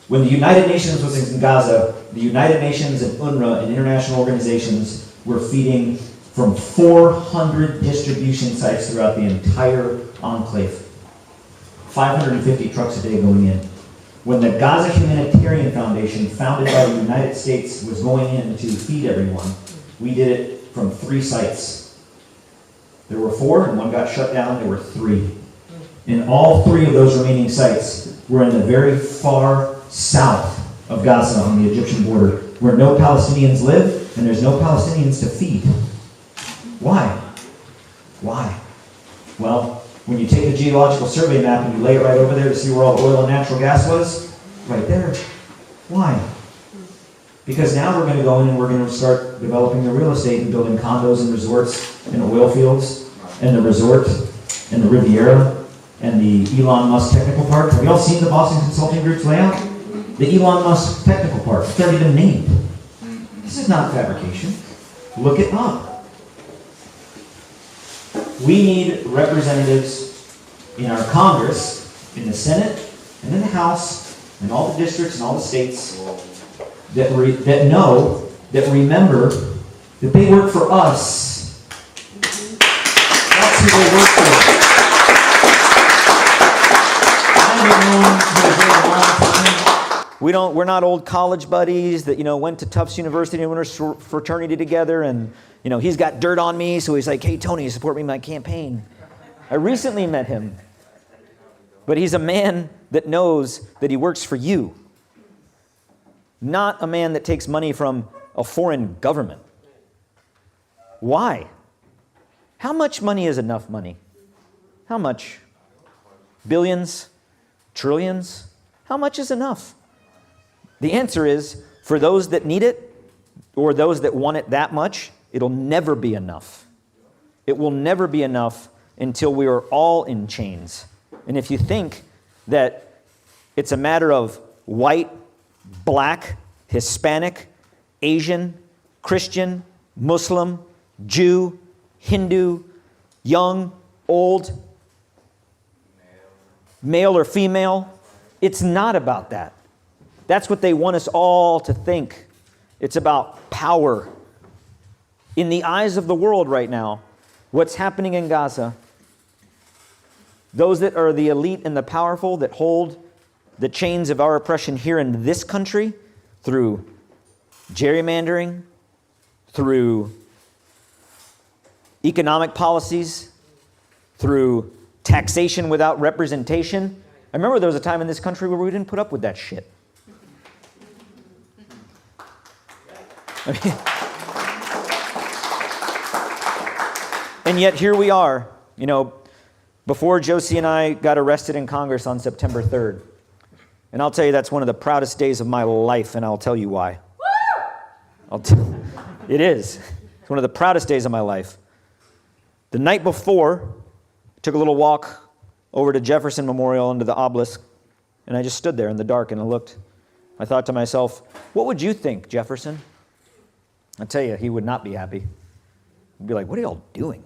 When the United Nations was in Gaza, the United Nations and UNRWA and international organizations were feeding from 400 distribution sites throughout the entire enclave. 550 trucks a day going in. When the Gaza Humanitarian Foundation, founded by the United States, was going in to feed everyone, we did it from 3 sites. There were 4 and one got shut down, there were 3. And all 3 of those remaining sites were in the very far south of Gaza on the Egyptian border, where no Palestinians live and there's no Palestinians to feed. Why? Why? Well, when you take a geological survey map and you lay it right over there to see where all the oil and natural gas was, right there. Why? Because now we're going to go in and we're going to start developing the real estate and building condos and resorts and oil fields and the resort and the Riviera and the Elon Musk Technical Park. Have you all seen the Boston Consulting Group's layout? The Elon Musk Technical Park. It's already been named. This is not fabrication. Look it up. We need representatives in our Congress, in the Senate, and in the House, and all the districts and all the states that know, that remember that they work for us. That's who they work for. We're not old college buddies that, went to Tufts University and went to a fraternity together, and, he's got dirt on me, so he's like, hey, Tony, support me in my campaign. I recently met him, but he's a man that knows that he works for you, not a man that takes money from a foreign government. Why? How much money is enough money? How much? Billions? Trillions? How much is enough? The answer is, for those that need it, or those that want it that much, it'll never be enough. It will never be enough until we are all in chains. And if you think that it's a matter of white, black, Hispanic, Asian, Christian, Muslim, Jew, Hindu, young, old, male or female, it's not about that. That's what they want us all to think. It's about power. In the eyes of the world right now, what's happening in Gaza, those that are the elite and the powerful that hold the chains of our oppression here in this country through gerrymandering, through economic policies, through taxation without representation. I remember there was a time in this country where we didn't put up with that shit. And yet here we are, before Josie and I got arrested in Congress on September 3rd. And I'll tell you, that's one of the proudest days of my life, and I'll tell you why. It is. It's one of the proudest days of my life. The night before, I took a little walk over to Jefferson Memorial into the obelisk, and I just stood there in the dark and I looked. I thought to myself, what would you think, Jefferson? I'll tell you, he would not be happy. He'd be like, what are y'all doing?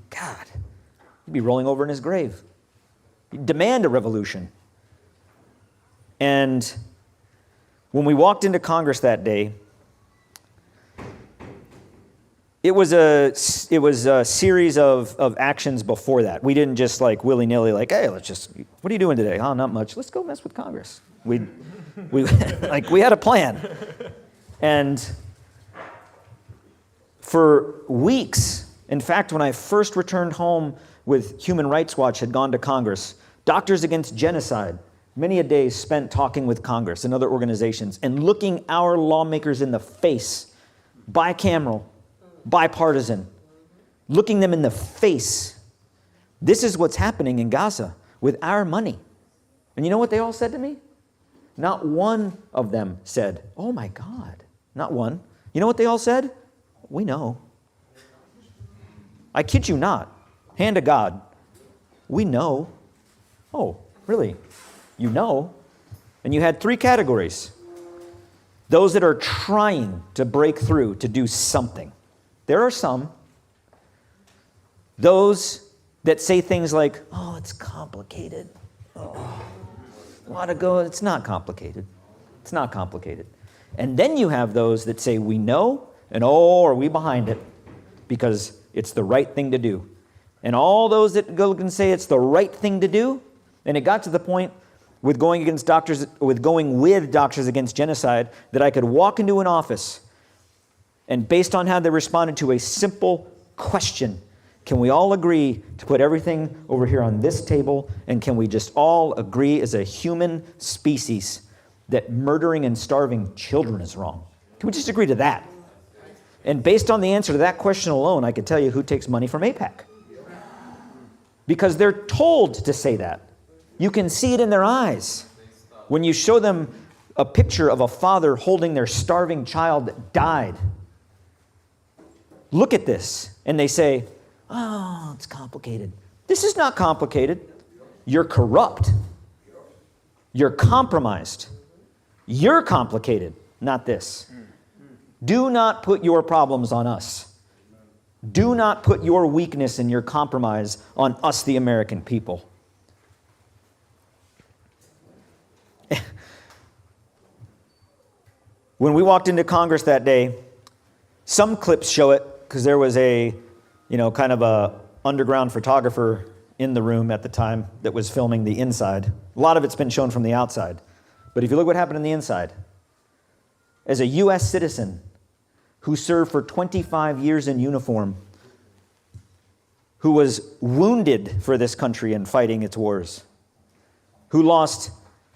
God. He'd be rolling over in his grave. He'd demand a revolution. And when we walked into Congress that day, it was a series of actions before that. We didn't just willy-nilly hey, what are you doing today? Oh, not much. Let's go mess with Congress. We had a plan. And for weeks, in fact, when I first returned home with Human Rights Watch had gone to Congress, Doctors Against Genocide, many a day spent talking with Congress and other organizations and looking our lawmakers in the face, bicameral, bipartisan, looking them in the face. This is what's happening in Gaza with our money. And you know what they all said to me? Not one of them said, oh my God. Not one. You know what they all said? We know. I kid you not. Hand to God. We know. Oh, really? You know? And you had 3 categories.
those that are trying to break through to do something. There are some. Those that say things like, oh, it's complicated. Oh, a lot of go, it's not complicated. It's not complicated. And then you have those that say, we know, and oh, are we behind it? Because it's the right thing to do. And all those that go and say it's the right thing to do, and it got to the point with going with Doctors Against Genocide that I could walk into an office and based on how they responded to a simple question, can we all agree to put everything over here on this table, and can we just all agree as a human species that murdering and starving children is wrong? Can we just agree to that? And based on the answer to that question alone, I could tell you who takes money from AIPAC. Because they're told to say that. You can see it in their eyes. When you show them a picture of a father holding their starving child that died. Look at this. And they say, oh, it's complicated. This is not complicated. You're corrupt. You're compromised. You're complicated, not this. Do not put your problems on us. Do not put your weakness and your compromise on us, the American people. When we walked into Congress that day, some clips show it because there was a, kind of a underground photographer in the room at the time that was filming the inside. A lot of it's been shown from the outside. But if you look what happened on the inside, as a U.S. citizen who served for 25 years in uniform, who was wounded for this country in fighting its wars, who lost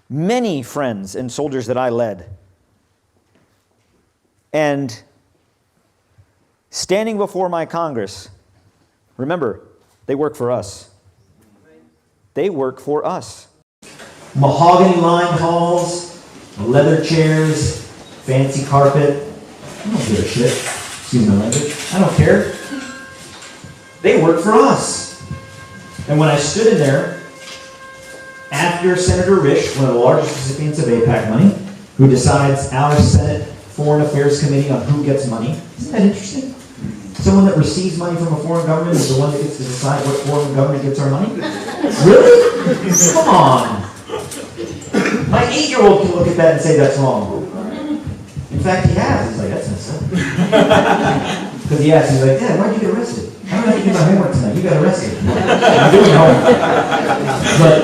many friends and soldiers that I led, and standing before my Congress, remember, they work for us. They work for us. Mahogany lined halls, leather chairs, fancy carpet. I don't give a shit. Excuse my language. I don't care. They work for us. And when I stood in there, after Senator Risch, one of the largest recipients of AIPAC money, who decides our Senate Foreign Affairs Committee on who gets money. Isn't that interesting? Someone that receives money from a foreign government is the one that gets to decide what foreign government gets our money? Really? Come on. My 8-year-old can look at that and say that's wrong. In fact, he has. He's like, that's messed up. Because he asked, he's like, Dad, why'd you get arrested? I don't have to do my homework tonight. You got arrested. I'm doing homework. But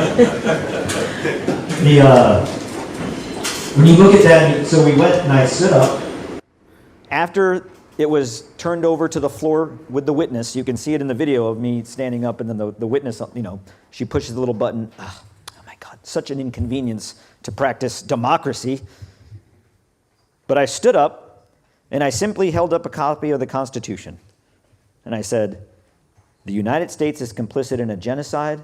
when you look at that, so we went and I stood up. After it was turned over to the floor with the witness, you can see it in the video of me standing up and then the witness, she pushes the little button. Oh my God, such an inconvenience to practice democracy. But I stood up and I simply held up a copy of the Constitution. And I said, the United States is complicit in a genocide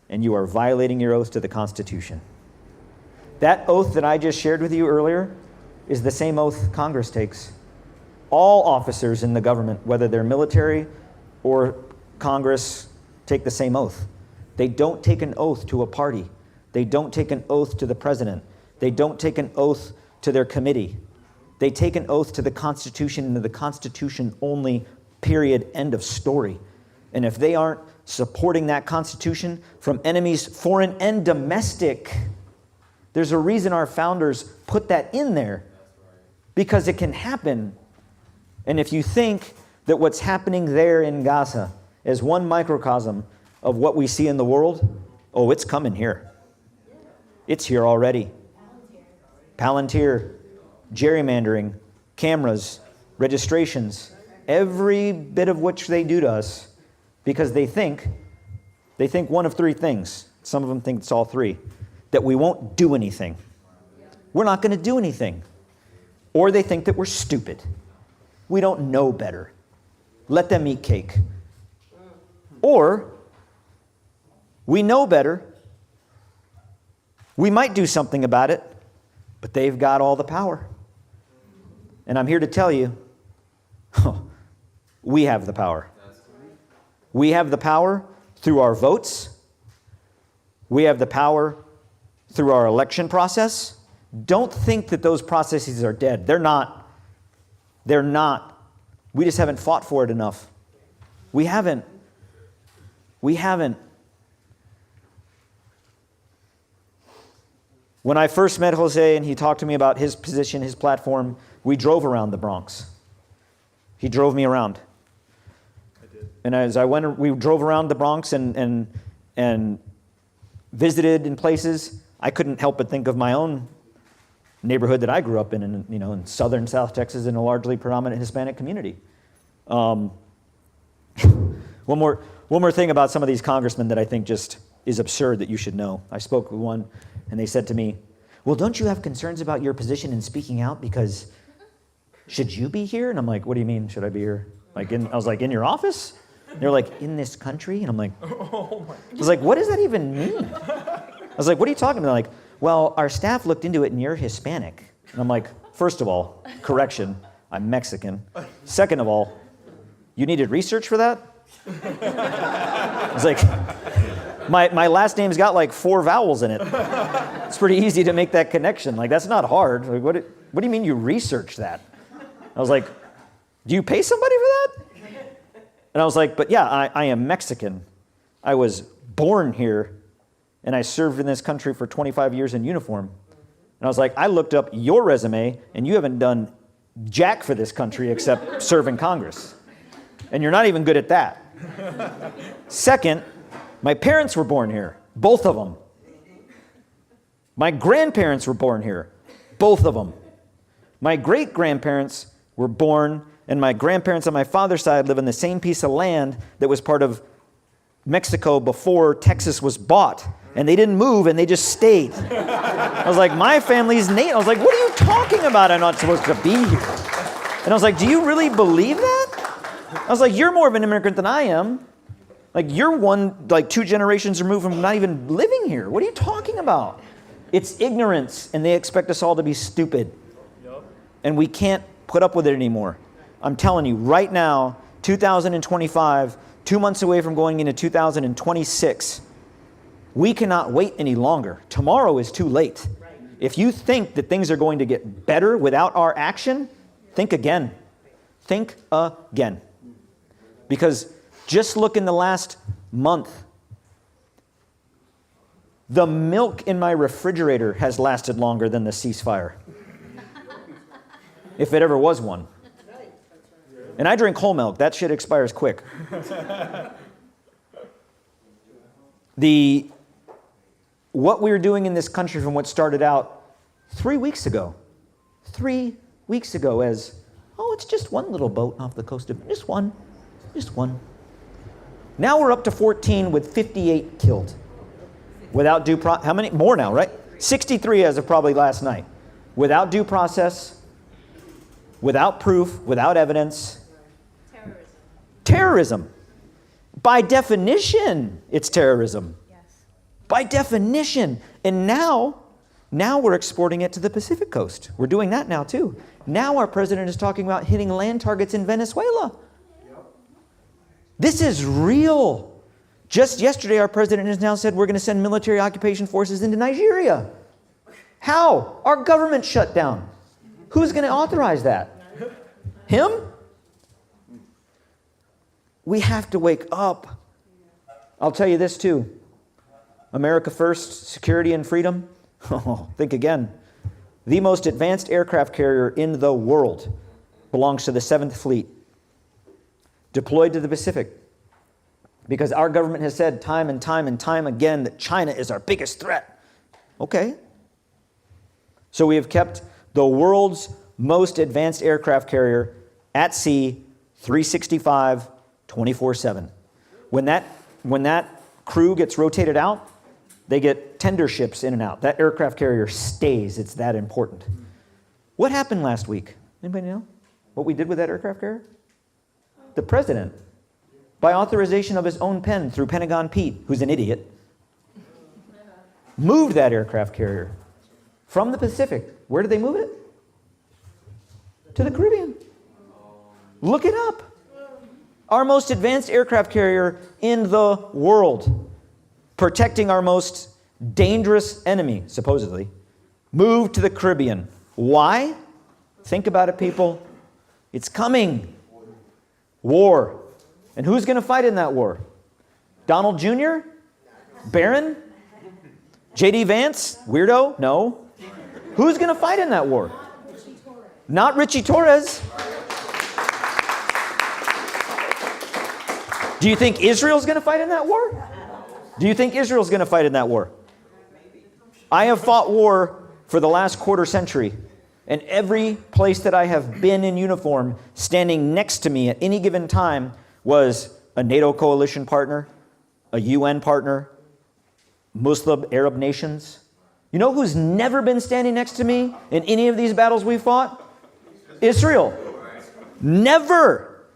and you are violating your oath to the Constitution. That oath that I just shared with you earlier is the same oath Congress takes. All officers in the government, whether they're military or Congress, take the same oath. They don't take an oath to a party. They don't take an oath to the president. They don't take an oath to their committee. They take an oath to the Constitution and to the Constitution only, period, end of story. And if they aren't supporting that Constitution from enemies, foreign and domestic, there's a reason our founders put that in there, because it can happen. And if you think that what's happening there in Gaza is one microcosm of what we see in the world, oh, it's coming here. It's here already. Palantir, gerrymandering, cameras, registrations, every bit of which they do to us, because they think one of three things. Some of them think it's all three. That we won't do anything. We're not going to do anything. Or they think that we're stupid. We don't know better. Let them eat cake. Or we know better. We might do something about it, but they've got all the power. And I'm here to tell you, we have the power. We have the power through our votes. We have the power through our election process. Don't think that those processes are dead. They're not. They're not. We just haven't fought for it enough. We haven't. We haven't. When I first met Jose and he talked to me about his position, his platform, we drove around the Bronx. He drove me around.
I did.
And as I went, we drove around the Bronx and visited in places. I couldn't help but think of my own neighborhood that I grew up in southern South Texas, in a largely predominant Hispanic community. One more thing about some of these congressmen that I think just is absurd that you should know. I spoke with one, and they said to me, well, don't you have concerns about your position in speaking out because should you be here? And I'm like, what do you mean, should I be here? I was like, in your office? And they're like, in this country? And I'm like, I was like, what does that even mean? I was like, what are you talking about? They're like, well, our staff looked into it and you're Hispanic. And I'm like, first of all, correction, I'm Mexican. Second of all, you needed research for that? I was like, my last name's got like 4 vowels in it. It's pretty easy to make that connection. Like, that's not hard. Like, what do you mean you researched that? I was like, do you pay somebody for that? And I was like, but yeah, I am Mexican. I was born here, and I served in this country for 25 years in uniform. And I was like, I looked up your resume, and you haven't done jack for this country except serve in Congress. And you're not even good at that. Second, my parents were born here, both of them. My grandparents were born here, both of them. My great-grandparents were born, and my grandparents on my father's side live in the same piece of land that was part of Mexico before Texas was bought. And they didn't move, and they just stayed. I was like, my family's Nate. I was like, what are you talking about? I'm not supposed to be here. And I was like, do you really believe that? I was like, you're more of an immigrant than I am. Like, you're 2 generations removed from not even living here. What are you talking about? It's ignorance, and they expect us all to be stupid.
Yep.
And we can't put up with it anymore. I'm telling you, right now, 2025, 2 months away from going into 2026, we cannot wait any longer. Tomorrow is too late.
Right.
If you think that things are going to get better without our action, think again. Think again. Because just look in the last month. The milk in my refrigerator has lasted longer than the ceasefire. If it ever was one. And I drink whole milk. That shit expires quick. What we were doing in this country from what started out 3 weeks ago. 3 weeks ago as, oh, it's just one little boat off the coast of, just one. Now we're up to 14 with 58 killed. Without due process. How many? More now, right? 63 as of probably last night. Without due process, without proof, without evidence. Terrorism. By definition, it's terrorism.
Yes.
By definition. And now we're exporting it to the Pacific coast. We're doing that now too. Now our president is talking about hitting land targets in Venezuela. This is real. Just yesterday, our president has now said we're going to send military occupation forces into Nigeria. How? Our government shut down. Who's going to authorize that? Him? We have to wake up. I'll tell you this too. America first, security and freedom. Oh, think again. The most advanced aircraft carrier in the world belongs to the 7th Fleet, deployed to the Pacific. Because our government has said time and time again that China is our biggest threat. Okay. So we have kept the world's most advanced aircraft carrier at sea 365, 24/7. When that crew gets rotated out, they get tender ships in and out. That aircraft carrier stays. It's that important. What happened last week? Anybody know what we did with that aircraft carrier? The president, by authorization of his own pen through Pentagon Pete, who's an idiot, moved that aircraft carrier from the Pacific. Where did they move it? To the Caribbean. Look it up. Our most advanced aircraft carrier in the world, protecting our most dangerous enemy, supposedly, Move to the Caribbean. Why? Think about it, people. It's coming. War. And who's going to fight in that war? Donald Jr.? Barron? J.D. Vance? Weirdo? No. Who's going to fight in that war? Not Ritchie Torres. Do you think Israel's going to fight in that war? Do you think Israel's going to fight in that war? I have fought war for the last quarter century, and every place that I have been in uniform, standing next to me at any given time was a NATO coalition partner, a UN partner, Muslim Arab nations. You know who's never been standing next to me in any of these battles we fought? Israel. Never.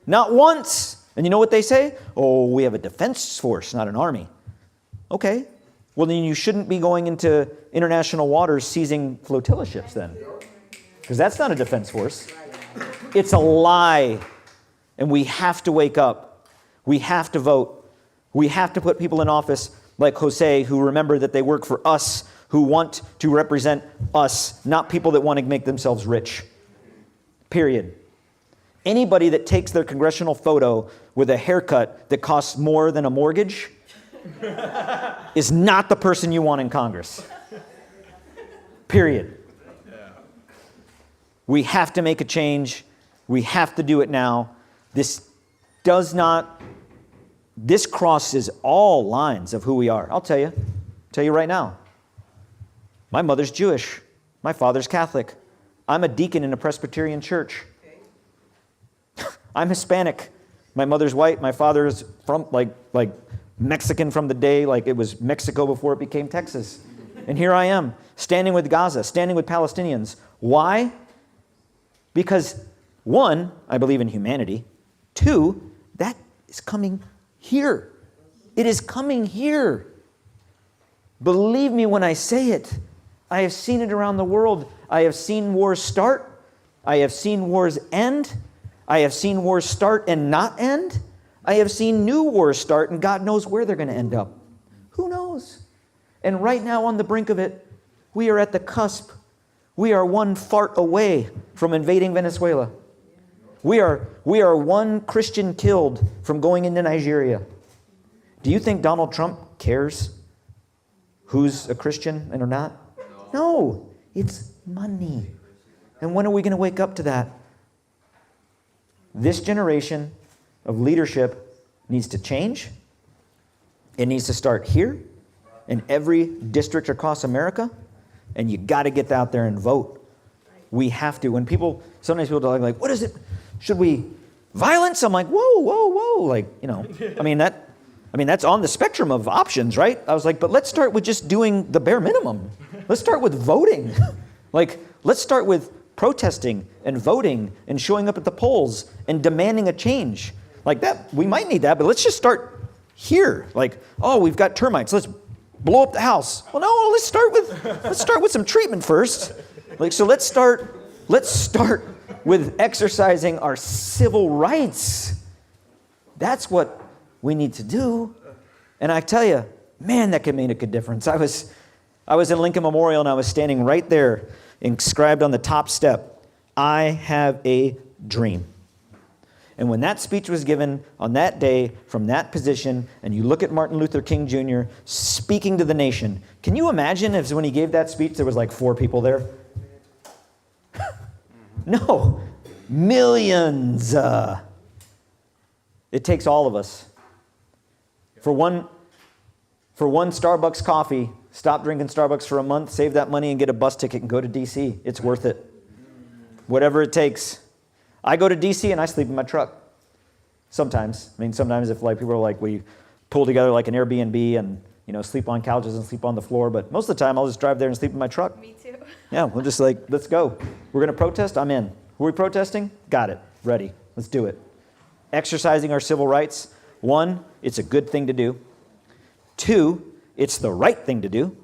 Not once. And you know what they say? Oh, we have a defense force, not an army. Okay. Well, then you shouldn't be going into international waters seizing flotilla ships then. Because that's not a defense force. It's a lie. And we have to wake up. We have to vote. We have to put people in office like Jose who remember that they work for us, who want to represent us, not people that want to make themselves rich. Period. Anybody that takes their congressional photo with a haircut that costs more than a mortgage is not the person you want in Congress. Period. We have to make a change. We have to do it now. This crosses all lines of who we are. I'll tell you right now. My mother's Jewish. My father's Catholic. I'm a deacon in a Presbyterian church. I'm Hispanic. My mother's white. My father's from like Mexican from the day, like it was Mexico before it became Texas. And here I am, standing with Gaza, standing with Palestinians. Why? Because one, I believe in humanity. Two, that is coming here. It is coming here. Believe me when I say it. I have seen it around the world. I have seen wars start. I have seen wars end. I have seen wars start and not end. I have seen new wars start, and God knows where they're going to end up. Who knows? And right now on the brink of it, we are at the cusp. We are one fart away from invading Venezuela. We are one Christian killed from going into Nigeria. Do you think Donald Trump cares who's a Christian and or not? No, it's money. And when are we going to wake up to that? This generation of leadership needs to change. It needs to start here in every district across America. And you got to get out there and vote. We have to. When sometimes people are like, what is it? Should we violence? I'm like, whoa. Like, that's on the spectrum of options, right? I was like, but let's start with just doing the bare minimum. Let's start with voting. Let's start with protesting and voting and showing up at the polls and demanding a change. Like that, we might need that, but let's just start here. We've got termites. Let's blow up the house. Well, no, let's start with some treatment first. So let's start with exercising our civil rights. That's what we need to do. And I tell you, man, that could make a difference. I was in Lincoln Memorial and I was standing right there, inscribed on the top step, I have a dream. And when that speech was given on that day from that position, and you look at Martin Luther King Jr. speaking to the nation, can you imagine if when he gave that speech there was like 4 people there? No, millions. It takes all of us. For one Starbucks coffee, stop drinking Starbucks for a month, save that money and get a bus ticket and go to D.C. It's worth it. Whatever it takes. I go to D.C. and I sleep in my truck. Sometimes. Sometimes if people are like, we pull together like an Airbnb and, sleep on couches and sleep on the floor. But most of the time I'll just drive there and sleep in my truck.
Me too.
Yeah, we'll just let's go. We're going to protest? I'm in. Who are we protesting? Got it. Ready. Let's do it. Exercising our civil rights. 1, it's a good thing to do. 2, it's the right thing to do.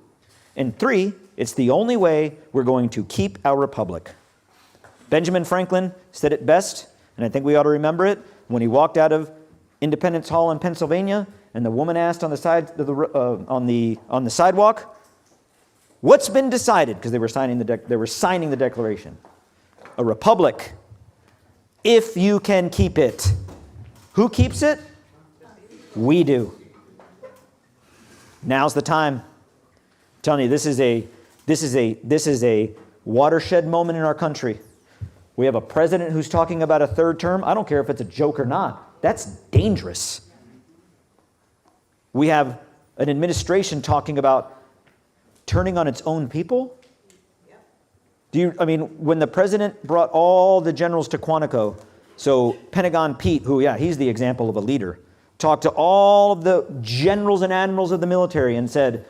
And 3, it's the only way we're going to keep our republic. Benjamin Franklin said it best, and I think we ought to remember it, when he walked out of Independence Hall in Pennsylvania, and the woman asked on the side of on the sidewalk, What's been decided? Because they were signing the declaration. A republic, if you can keep it. Who keeps it? We do. Now's the time. I'm telling you, this is a watershed moment in our country. We have a president who's talking about a third term. I don't care if it's a joke or not. That's dangerous. We have an administration talking about turning on its own people. When the president brought all the generals to Quantico, so Pentagon Pete, he's the example of a leader, talked to all of the generals and admirals of the military and said,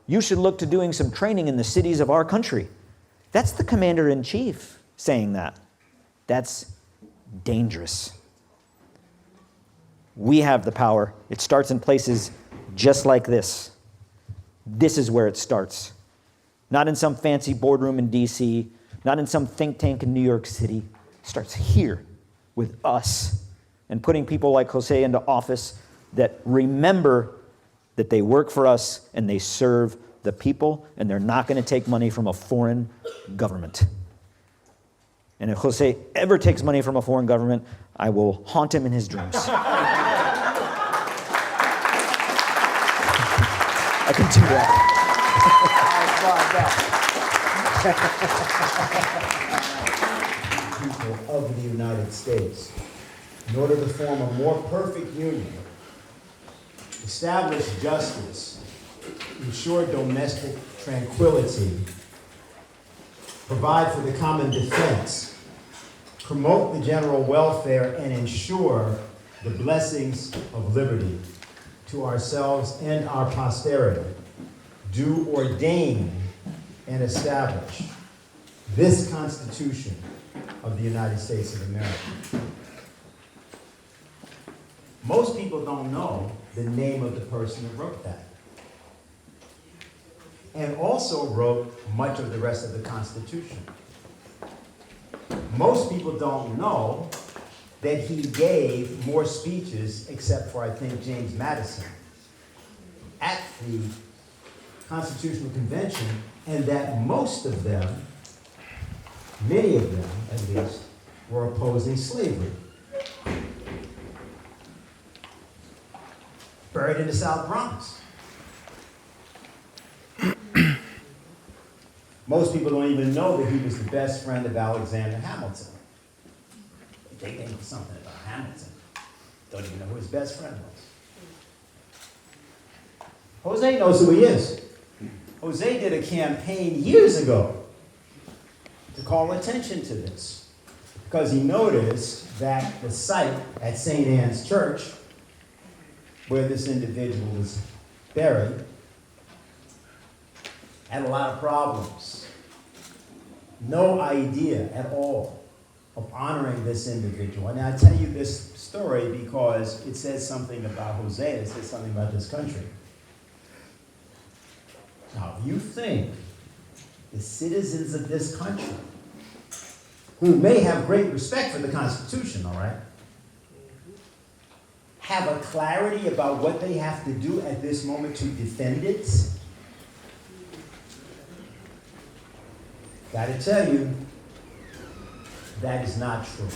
you should look to doing some training in the cities of our country. That's the commander-in-chief saying that. That's dangerous. We have the power. It starts in places just like this. This is where it starts. Not in some fancy boardroom in D.C., not in some think tank in New York City. It starts here with us and putting people like Jose into office that remember that they work for us and they serve the people and they're not going to take money from a foreign government. And if Jose ever takes money from a foreign government, I will haunt him in his dreams. I can do that.
People of the United States, in order to form a more perfect union, establish justice, ensure domestic tranquility, provide for the common defense, promote the general welfare, and ensure the blessings of liberty to ourselves and our posterity, do ordain and establish this Constitution of the United States of America. Most people don't know the name of the person that wrote that, and also wrote much of the rest of the Constitution. Most people don't know that he gave more speeches, except for, I think, James Madison, at the Constitutional Convention, and that most of them, many of them at least, were opposing slavery. Buried in the South Bronx. Most people don't even know that he was the best friend of Alexander Hamilton. They think something about Hamilton. Don't even know who his best friend was. Jose knows who he is. Jose did a campaign years ago to call attention to this, because he noticed that the site at St. Anne's Church, where this individual was buried, had a lot of problems. No idea at all of honoring this individual. And I tell you this story because it says something about Jose, it says something about this country. Now, if you think the citizens of this country, who may have great respect for the Constitution, all right, have a clarity about what they have to do at this moment to defend it, gotta tell you, that is not true.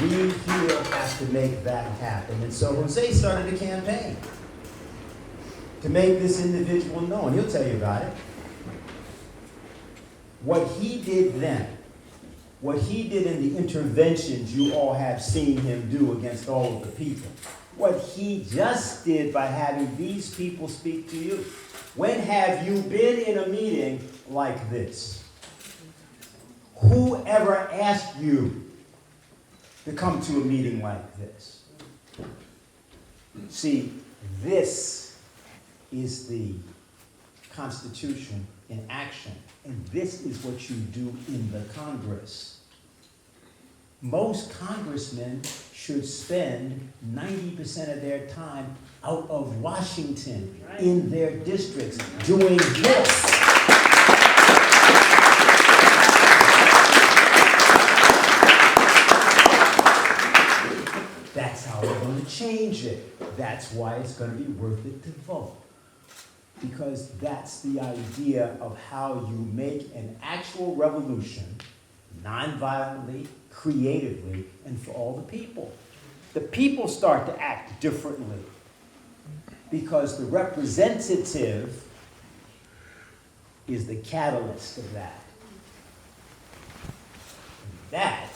We here have to make that happen. And so Jose started a campaign to make this individual known. He'll tell you about it. What he did then, what he did in the interventions you all have seen him do against all of the people, what he just did by having these people speak to you. When have you been in a meeting like this? Who ever asked you to come to a meeting like this? See, this is the Constitution in action, and this is what you do in the Congress. Most congressmen should spend 90% of their time out of Washington, in their districts, doing this. That's how we're going to change it. That's why it's going to be worth it to vote. because that's the idea of how you make an actual revolution, non-violently, creatively, and for all the people. The people start to act differently because the representative is the catalyst of that. And that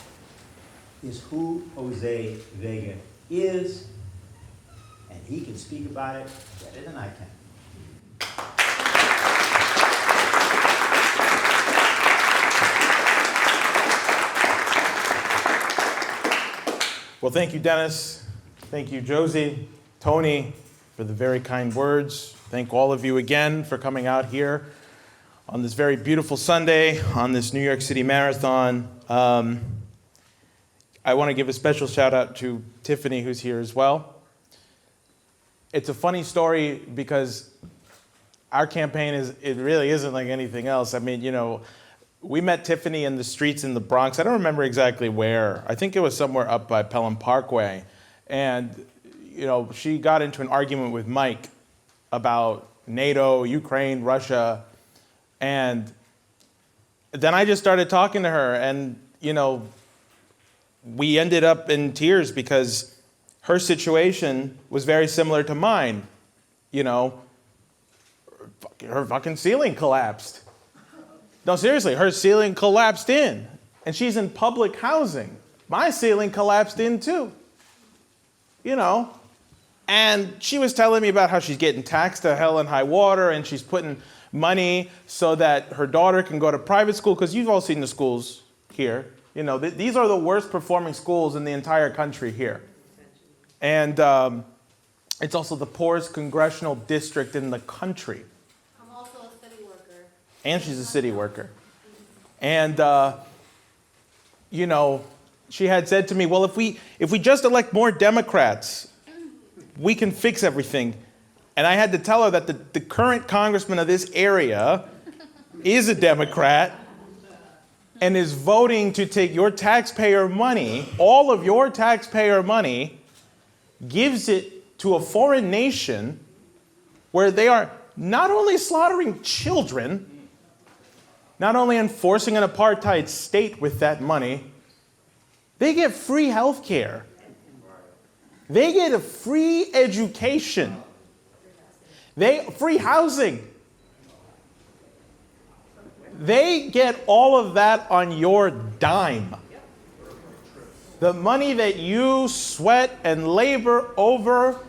is who Jose Vega is, and he can speak about it better than I can.
Well, thank you, Dennis. Thank you, Josie, Tony, for the very kind words. Thank all of you again for coming out here on this very beautiful Sunday on this New York City Marathon. I want to give a special shout out to Tiffany, who's here as well. It's a funny story because our campaign it really isn't like anything else. I mean, you know, we met Tiffany in the streets in the Bronx. I don't remember exactly where. I think it was somewhere up by Pelham Parkway. And, you know, she got into an argument with Mike about NATO, Ukraine, Russia. And then I just started talking to her, and, you know, we ended up in tears because her situation was very similar to mine. You know, her fucking ceiling collapsed. No, seriously, her ceiling collapsed in, and she's in public housing. My ceiling collapsed in too, you know. And she was telling me about how she's getting taxed to hell and high water, and she's putting money so that her daughter can go to private school, because you've all seen the schools here. You know, these are the worst performing schools in the entire country here. And it's also the poorest congressional district in the country.
I'm also a city worker.
And she's a city worker. And, you know, she had said to me, well, if we just elect more Democrats, we can fix everything. And I had to tell her that the current congressman of this area is a Democrat and is voting to take your taxpayer money, all of your taxpayer money, gives it to a foreign nation where they are not only slaughtering children, not only enforcing an apartheid state with that money, they get free health care. They get a free education. Free housing. They get all of that on your dime. The money that you sweat and labor over,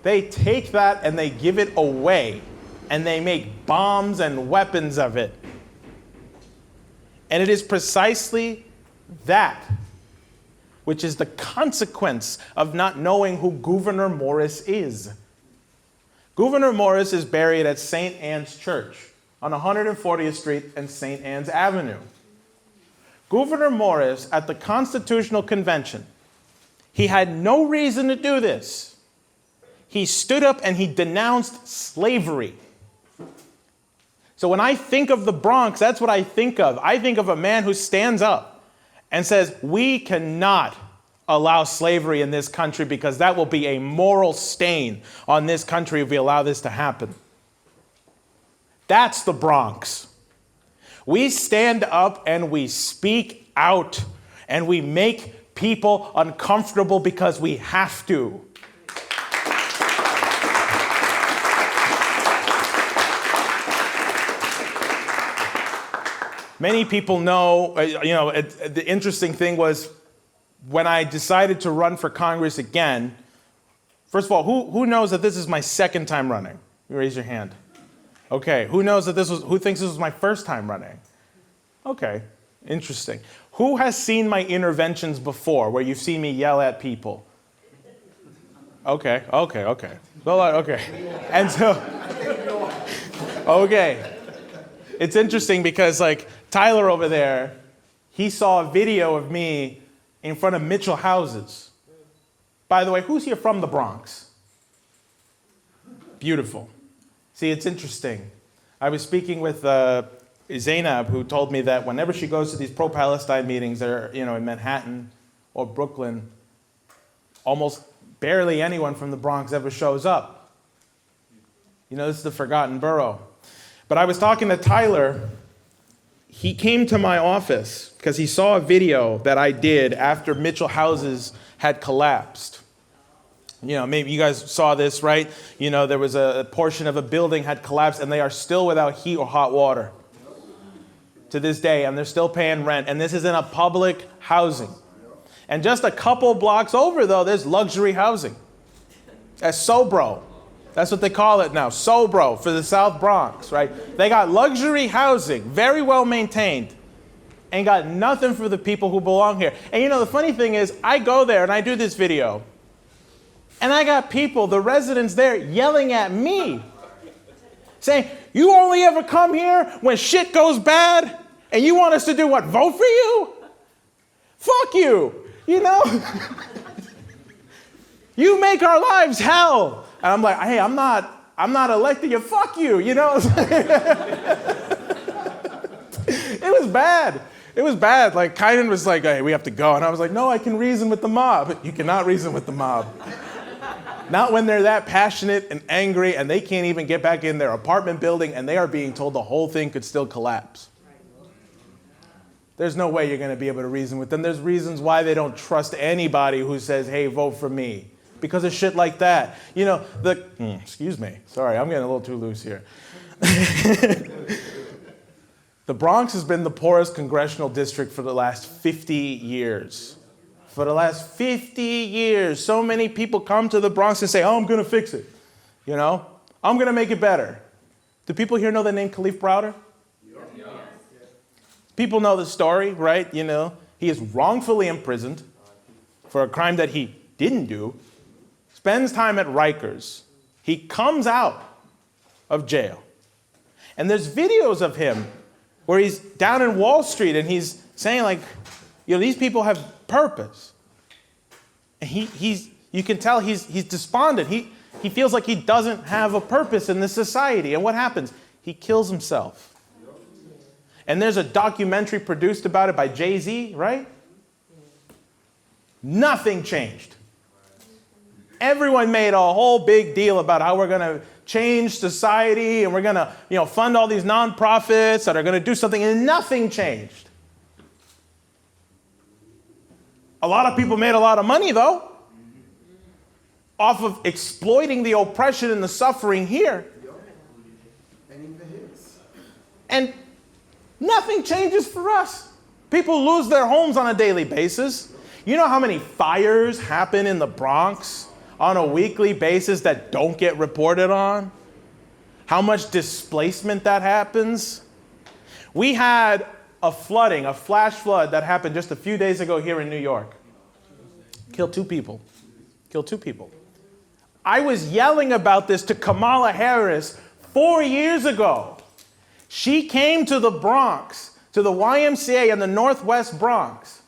they take that and they give it away. And they make bombs and weapons of it. And it is precisely that which is the consequence of not knowing who Gouverneur Morris is. Gouverneur Morris is buried at St. Anne's Church on 140th Street and St. Anne's Avenue. Gouverneur Morris, at the Constitutional Convention, he had no reason to do this. He stood up and he denounced slavery. So when I think of the Bronx, that's what I think of. I think of a man who stands up and says, we cannot allow slavery in this country because that will be a moral stain on this country if we allow this to happen. That's the Bronx. We stand up and we speak out and we make people uncomfortable because we have to. Many people know, the interesting thing was when I decided to run for Congress again, first of all, who knows that this is my second time running? Raise your hand. Okay, who thinks this was my first time running? Okay, interesting. Who has seen my interventions before where you've seen me yell at people? Okay. Well, okay. And so, okay. It's interesting because Tyler over there, he saw a video of me in front of Mitchel Houses. By the way, who's here from the Bronx? Beautiful. See, it's interesting. I was speaking with Zainab, who told me that whenever she goes to these pro-Palestine meetings that are, in Manhattan or Brooklyn, almost barely anyone from the Bronx ever shows up. You know, this is the forgotten borough. But I was talking to Tyler. He came to my office because he saw a video that I did after Mitchel Houses had collapsed. You know, maybe you guys saw this, right? You know, there was a portion of a building had collapsed and they are still without heat or hot water to this day, and they're still paying rent. And this is in a public housing. And just a couple blocks over, though, there's luxury housing. That's Sobro. That's what they call it now, Sobro, for the South Bronx, right? They got luxury housing, very well maintained, and got nothing for the people who belong here. And you know, the funny thing is, I go there and I do this video, and I got people, the residents there, yelling at me, saying, you only ever come here when shit goes bad, and you want us to do what, vote for you? Fuck you, you know? You make our lives hell. And I'm like, hey, I'm not electing you, fuck you, you know? It was bad. It was bad. Like, Kynan was like, hey, we have to go. And I was like, no, I can reason with the mob. You cannot reason with the mob. Not when they're that passionate and angry and they can't even get back in their apartment building and they are being told the whole thing could still collapse. There's no way you're going to be able to reason with them. There's reasons why they don't trust anybody who says, hey, vote for me. Because of shit like that. You know, excuse me. Sorry, I'm getting a little too loose here. The Bronx has been the poorest congressional district for the last 50 years. For the last 50 years, so many people come to the Bronx and say, oh, I'm going to fix it. You know, I'm going to make it better. Do people here know the name Khalif Browder? Yeah. People know the story, right? You know, he is wrongfully imprisoned for a crime that he didn't do. Spends time at Rikers. He comes out of jail. And there's videos of him where he's down in Wall Street and he's saying, like, you know, these people have purpose. And you can tell he's despondent. He feels like he doesn't have a purpose in this society. And what happens? He kills himself. And there's a documentary produced about it by Jay-Z, right? Nothing changed. Everyone made a whole big deal about how we're going to change society and we're going to, you know, fund all these nonprofits that are going to do something, and nothing changed. A lot of people made a lot of money, though, off of exploiting the oppression and the suffering here. And nothing changes for us. People lose their homes on a daily basis. You know how many fires happen in the Bronx on a weekly basis that don't get reported on? How much displacement that happens? We had a flooding, a flash flood that happened just a few days ago here in New York. Killed 2 people. Killed 2 people. I was yelling about this to Kamala Harris 4 years ago. She came to the Bronx, to the YMCA in the Northwest Bronx.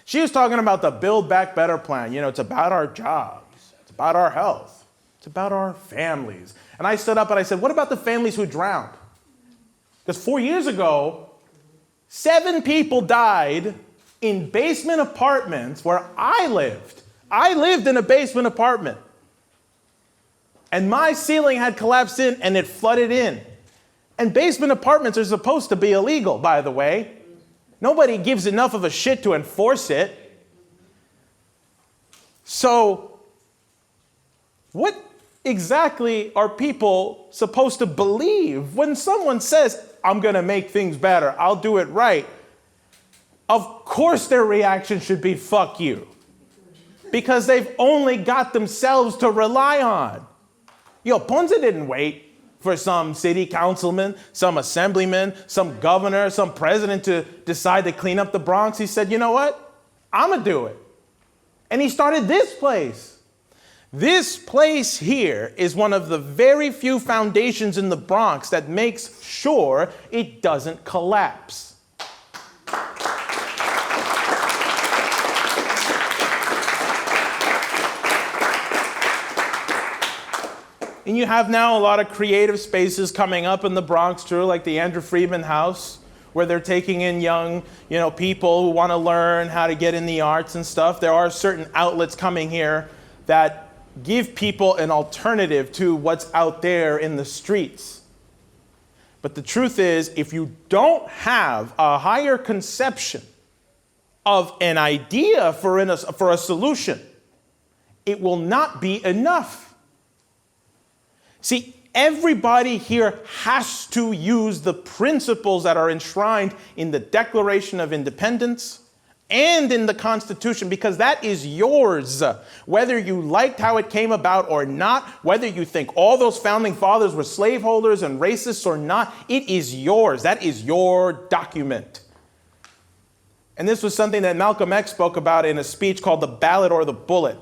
She was talking about the Build Back Better plan. You know, it's about our jobs. It's about our health. It's about our families. And I stood up and I said, what about the families who drowned? Because 4 years ago, 7 people died in basement apartments where I lived. I lived in a basement apartment. And my ceiling had collapsed in and it flooded in. And basement apartments are supposed to be illegal, by the way. Nobody gives enough of a shit to enforce it. So, what exactly are people supposed to believe when someone says, I'm going to make things better, I'll do it right? Of course their reaction should be, fuck you. Because they've only got themselves to rely on. Yo, Ponce didn't wait for some city councilman, some assemblyman, some governor, some president to decide to clean up the Bronx. He said, you know what? I'm going to do it. And he started this place. This place here is one of the very few foundations in the Bronx that makes sure it doesn't collapse. And you have now a lot of creative spaces coming up in the Bronx too, like the Andrew Friedman House, where they're taking in young, people who want to learn how to get in the arts and stuff. There are certain outlets coming here that give people an alternative to what's out there in the streets. But the truth is, if you don't have a higher conception of an idea for a solution, it will not be enough. See, everybody here has to use the principles that are enshrined in the Declaration of Independence and in the Constitution, because that is yours. Whether you liked how it came about or not, whether you think all those founding fathers were slaveholders and racists or not, it is yours. That is your document. And this was something that Malcolm X spoke about in a speech called The Ballot or the Bullet.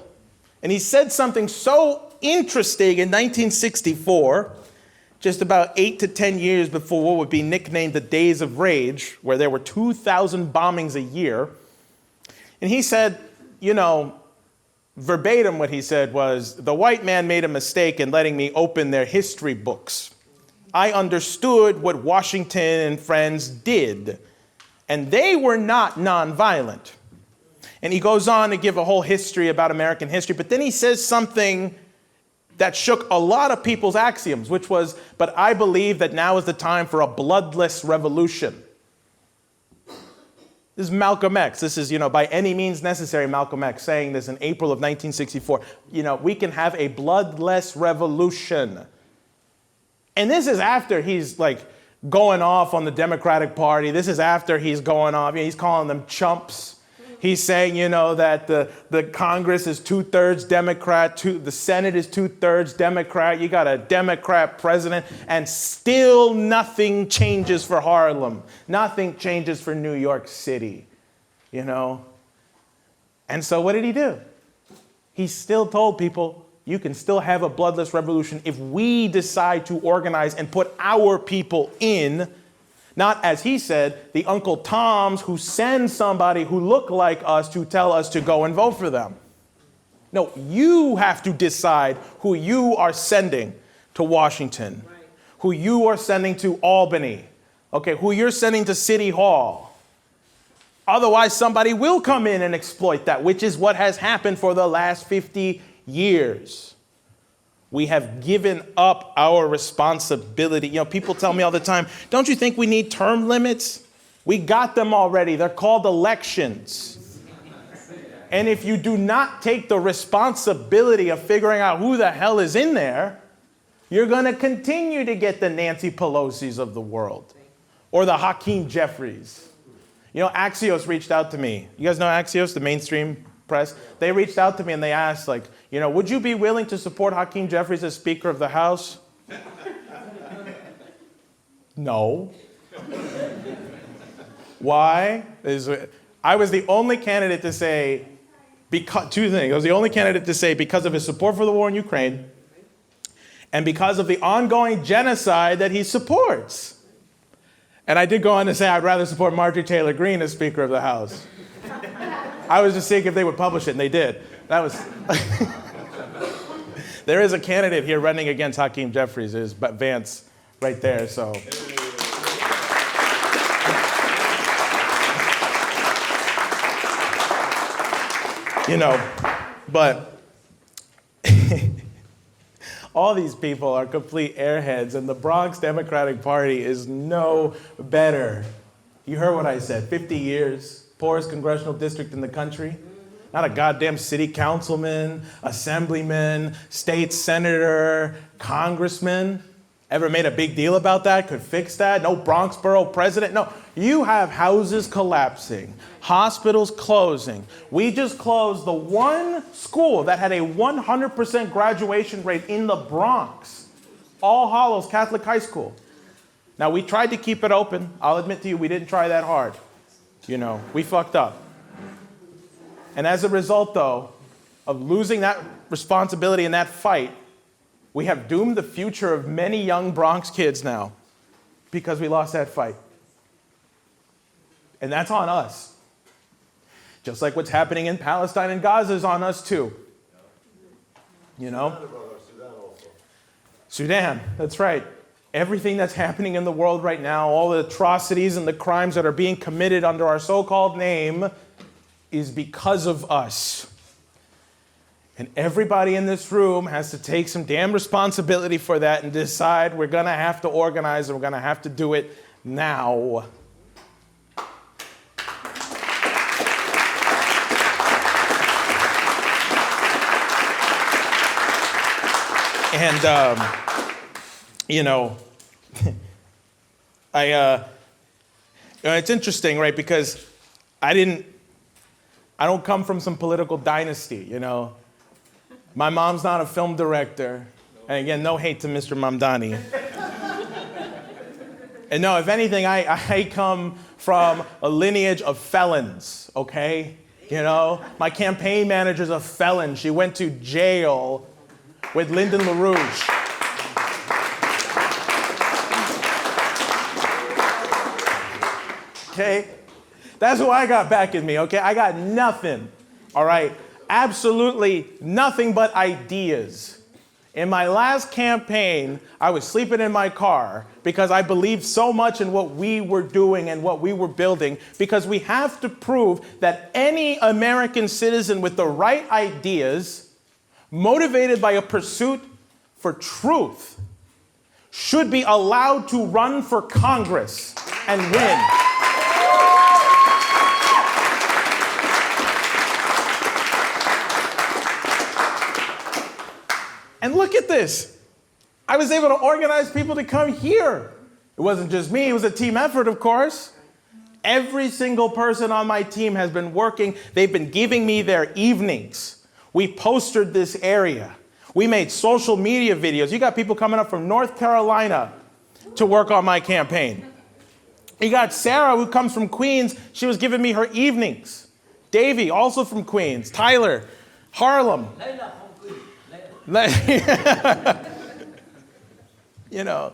And he said something so interesting in 1964, just about 8 to 10 years before what would be nicknamed the Days of Rage, where there were 2,000 bombings a year. And he said, verbatim what he said was, the white man made a mistake in letting me open their history books. I understood what Washington and friends did, and they were not nonviolent. And he goes on to give a whole history about American history, but then he says something that shook a lot of people's axioms, which was, but I believe that now is the time for a bloodless revolution. This is Malcolm X. This is, by any means necessary, Malcolm X saying this in April of 1964. We can have a bloodless revolution. And this is after he's going off on the Democratic Party. This is after he's going off. He's calling them chumps. He's saying, that the Congress is 2/3 Democrat, the Senate is 2/3 Democrat. You got a Democrat president, and still nothing changes for Harlem. Nothing changes for New York City, And so what did he do? He still told people, you can still have a bloodless revolution if we decide to organize and put our people in. Not, as he said, the Uncle Toms who send somebody who look like us to tell us to go and vote for them. No, you have to decide who you are sending to Washington, who you are sending to Albany, who you're sending to City Hall. Otherwise, somebody will come in and exploit that, which is what has happened for the last 50 years. We have given up our responsibility. People tell me all the time, don't you think we need term limits? We got them already. They're called elections. And if you do not take the responsibility of figuring out who the hell is in there, you're going to continue to get the Nancy Pelosi's of the world or the Hakeem Jeffries. Axios reached out to me. You guys know Axios, the mainstream press? They reached out to me and they asked, would you be willing to support Hakeem Jeffries as Speaker of the House? No. Why? I was the only candidate to say, two things. I was the only candidate to say because of his support for the war in Ukraine and because of the ongoing genocide that he supports. And I did go on to say I'd rather support Marjorie Taylor Greene as Speaker of the House. I was just seeing if they would publish it, and they did. That was... There is a candidate here running against Hakeem Jeffries. There's Vance right there, so... But all these people are complete airheads, and the Bronx Democratic Party is no better. You heard what I said, 50 years, poorest congressional district in the country. Not a goddamn city councilman, assemblyman, state senator, congressman ever made a big deal about that, could fix that. No Bronx borough president. No, you have houses collapsing, hospitals closing. We just closed the one school that had a 100% graduation rate in the Bronx, All Hallows Catholic High School. Now, we tried to keep it open. I'll admit to you, we didn't try that hard. We fucked up. And as a result, though, of losing that responsibility in that fight, we have doomed the future of many young Bronx kids now because we lost that fight. And that's on us. Just like what's happening in Palestine and Gaza is on us too. Sudan, that's right. Everything that's happening in the world right now, all the atrocities and the crimes that are being committed under our so-called name is because of us. And everybody in this room has to take some damn responsibility for that and decide we're going to have to organize and we're going to have to do it now. And, you know, it's interesting, right? Because I don't come from some political dynasty, you know. My mom's not a film director. And again, no hate to Mr. Mamdani. And no, if anything, I come from a lineage of felons, okay? You know, my campaign manager's a felon. She went to jail with Lyndon LaRouche. Okay? That's who I got backing me, okay? I got nothing, all right? Absolutely nothing but ideas. In my last campaign, I was sleeping in my car because I believed so much in what we were doing and what we were building, because we have to prove that any American citizen with the right ideas, motivated by a pursuit for truth, should be allowed to run for Congress and win. And look at this. I was able to organize people to come here. It wasn't just me, it was a team effort, of course. Every single person on my team has been working. They've been giving me their evenings. We postered this area. We made social media videos. You got people coming up from North Carolina to work on my campaign. You got Sarah, who comes from Queens. She was giving me her evenings. Davey, also from Queens. Tyler, Harlem. You know,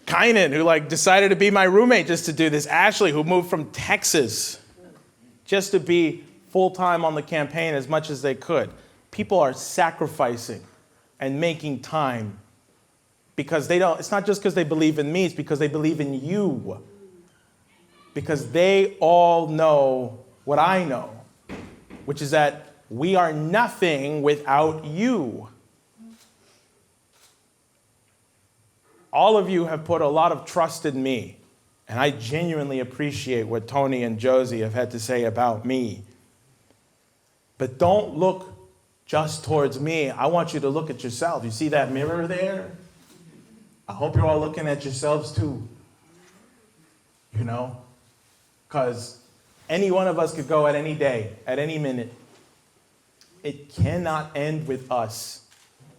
Kynan, who decided to be my roommate just to do this. Ashley, who moved from Texas just to be full-time on the campaign as much as they could. People are sacrificing and making time because it's not just because they believe in me, it's because they believe in you. Because they all know what I know, which is that we are nothing without you. All of you have put a lot of trust in me, and I genuinely appreciate what Tony and Josie have had to say about me. But don't look just towards me. I want you to look at yourself. You see that mirror there? I hope you're all looking at yourselves too. You know? Because any one of us could go at any day, at any minute. It cannot end with us.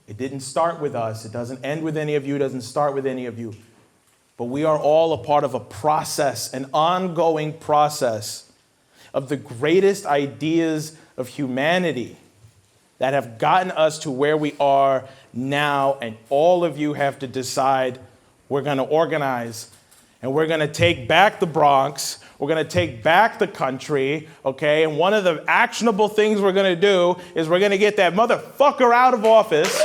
It didn't start with us. It doesn't end with any of you. It doesn't start with any of you. But we are all a part of a process, an ongoing process of the greatest ideas of humanity that have gotten us to where we are now. And all of you have to decide we're going to organize and we're going to take back the Bronx. We're going to take back the country, okay? And one of the actionable things we're going to do is we're going to get that motherfucker out of office.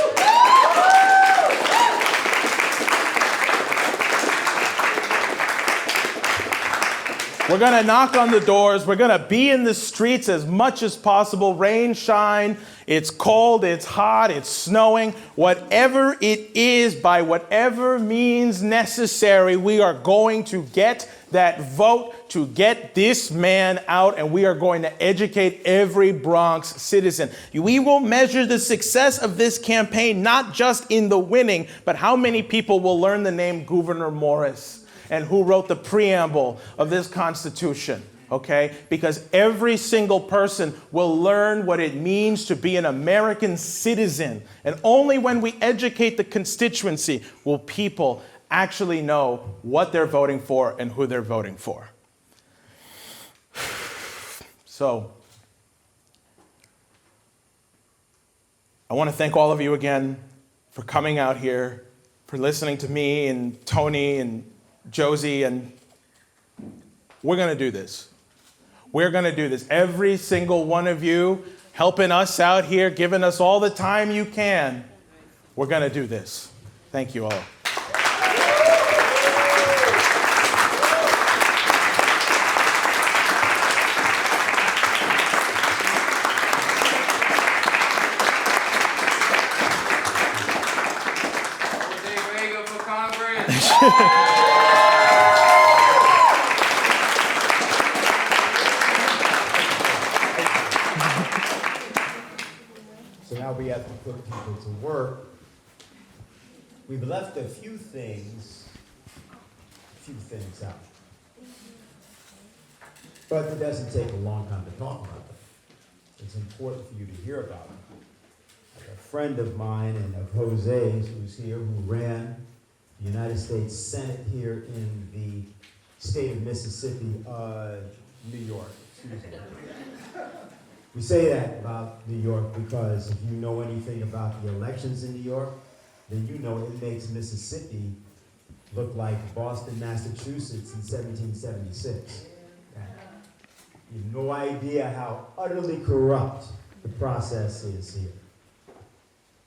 We're going to knock on the doors. We're going to be in the streets as much as possible. Rain, shine. It's cold. It's hot. It's snowing. Whatever it is, by whatever means necessary, we are going to get that vote to get this man out, and we are going to educate every Bronx citizen. We will measure the success of this campaign not just in the winning, but how many people will learn the name Gouverneur Morris and who wrote the preamble of this Constitution, okay? Because every single person will learn what it means to be an American citizen. And only when we educate the constituency will people actually know what they're voting for and who they're voting for. So, I want to thank all of you again for coming out here, for listening to me and Tony and Josie, and we're going to do this. We're going to do this. Every single one of you helping us out here, giving us all the time you can. We're going to do this. Thank you all.
put people to work, we've left a few things out. But it doesn't take a long time to talk about them. It's important for you to hear about them. Like a friend of mine and of Jose's, who's here, who ran the United States Senate here in the state of Mississippi, New York, excuse me. We say that about New York because if you know anything about the elections in New York, then you know it makes Mississippi look like Boston, Massachusetts in 1776. You have no idea how utterly corrupt the process is here.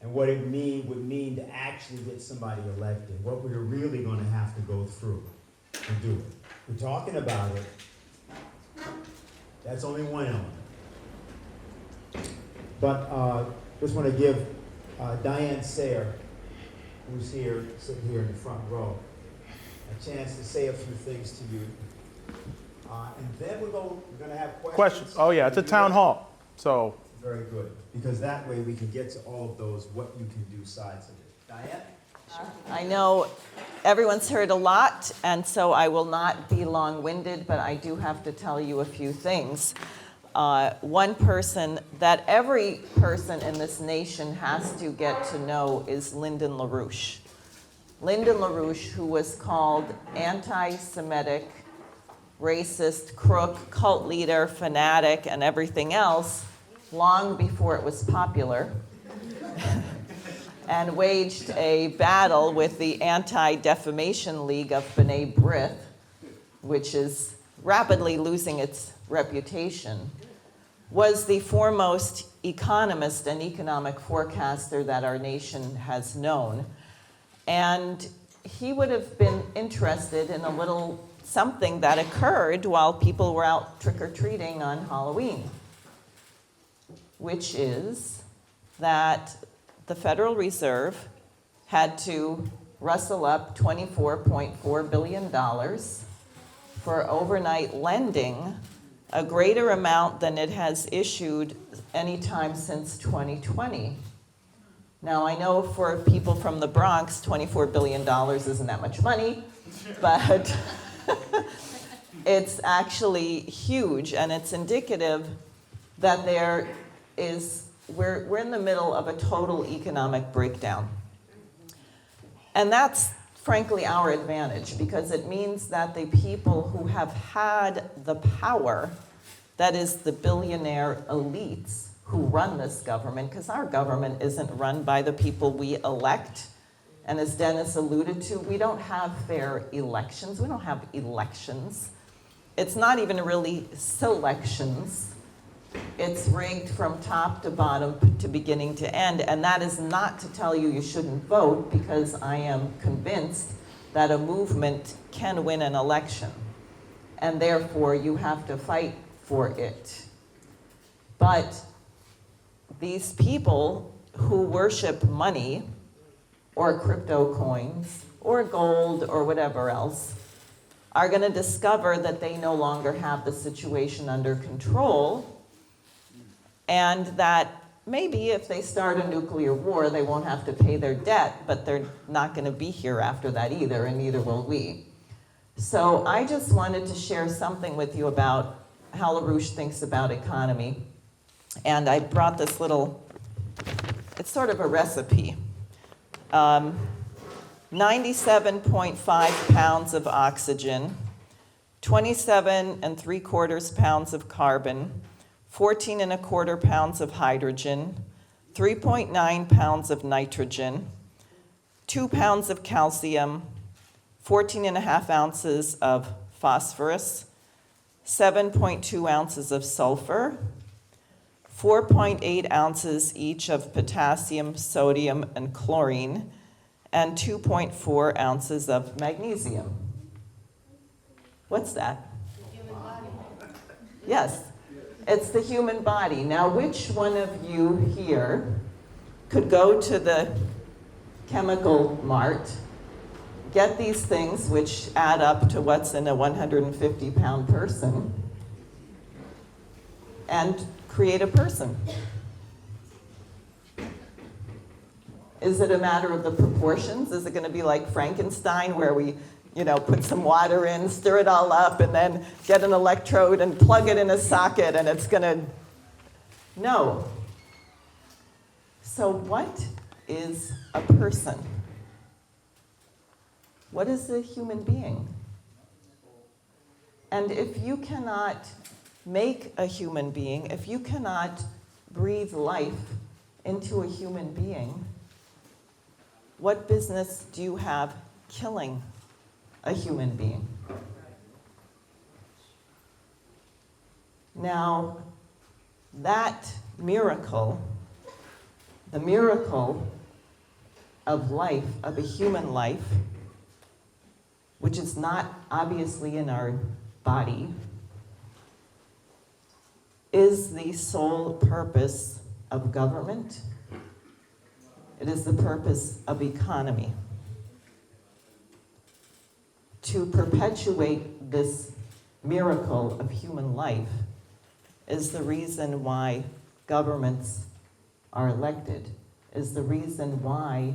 And what it would mean to actually get somebody elected, what we're really going to have to go through to do it. We're talking about it. That's only one element. But just want to give Diane Sare, who's here, sitting here in the front row, a chance to say a few things to you. And then we're going to have questions.
Questions? Oh yeah, it's a town hall, so.
Very good, because that way we can get to all of those what you can do sides of it. Diane?
I know everyone's heard a lot, and so I will not be long-winded, but I do have to tell you a few things. One person that every person in this nation has to get to know is Lyndon LaRouche. Lyndon LaRouche, who was called anti-Semitic, racist, crook, cult leader, fanatic, and everything else, long before it was popular, and waged a battle with the Anti-Defamation League of B'nai B'rith, which is rapidly losing its reputation, was the foremost economist and economic forecaster that our nation has known. And he would have been interested in a little something that occurred while people were out trick-or-treating on Halloween, which is that the Federal Reserve had to rustle up $24.4 billion for overnight lending, a greater amount than it has issued any time since 2020. Now, I know for people from the Bronx, $24 billion isn't that much money, but it's actually huge, and it's indicative that we're in the middle of a total economic breakdown. And that's frankly our advantage, because it means that the people who have had the power, that is the billionaire elites who run this government, because our government isn't run by the people we elect. And as Dennis alluded to, we don't have fair elections. We don't have elections. It's not even really selections. It's rigged from top to bottom to beginning to end. And that is not to tell you you shouldn't vote, because I am convinced that a movement can win an election. And therefore, you have to fight for it. But these people who worship money or crypto coins or gold or whatever else are going to discover that they no longer have the situation under control, and that maybe if they start a nuclear war, they won't have to pay their debt, but they're not going to be here after that either, and neither will we. So I just wanted to share something with you about how LaRouche thinks about economy. And I brought this little, it's sort of a recipe. 97.5 pounds of oxygen, 27 3/4 pounds of carbon, 14 1/4 pounds of hydrogen, 3.9 pounds of nitrogen, 2 pounds of calcium, 14 1/2 ounces of phosphorus, 7.2 ounces of sulfur, 4.8 ounces each of potassium, sodium, and chlorine, and 2.4 ounces of magnesium. What's that?
The human body.
Yes, it's the human body. Now, which one of you here could go to the chemical mart, get these things, which add up to what's in a 150-pound person, and create a person? Is it a matter of the proportions? Is it going to be like Frankenstein where we, put some water in, stir it all up, and then get an electrode and plug it in a socket and it's going to... No. So what is a person? What is a human being? And if you cannot make a human being, if you cannot breathe life into a human being, what business do you have killing a human being? Now, that miracle, the miracle of life, of a human life, which is not obviously in our body, is the sole purpose of government. It is the purpose of economy. To perpetuate this miracle of human life is the reason why governments are elected, is the reason why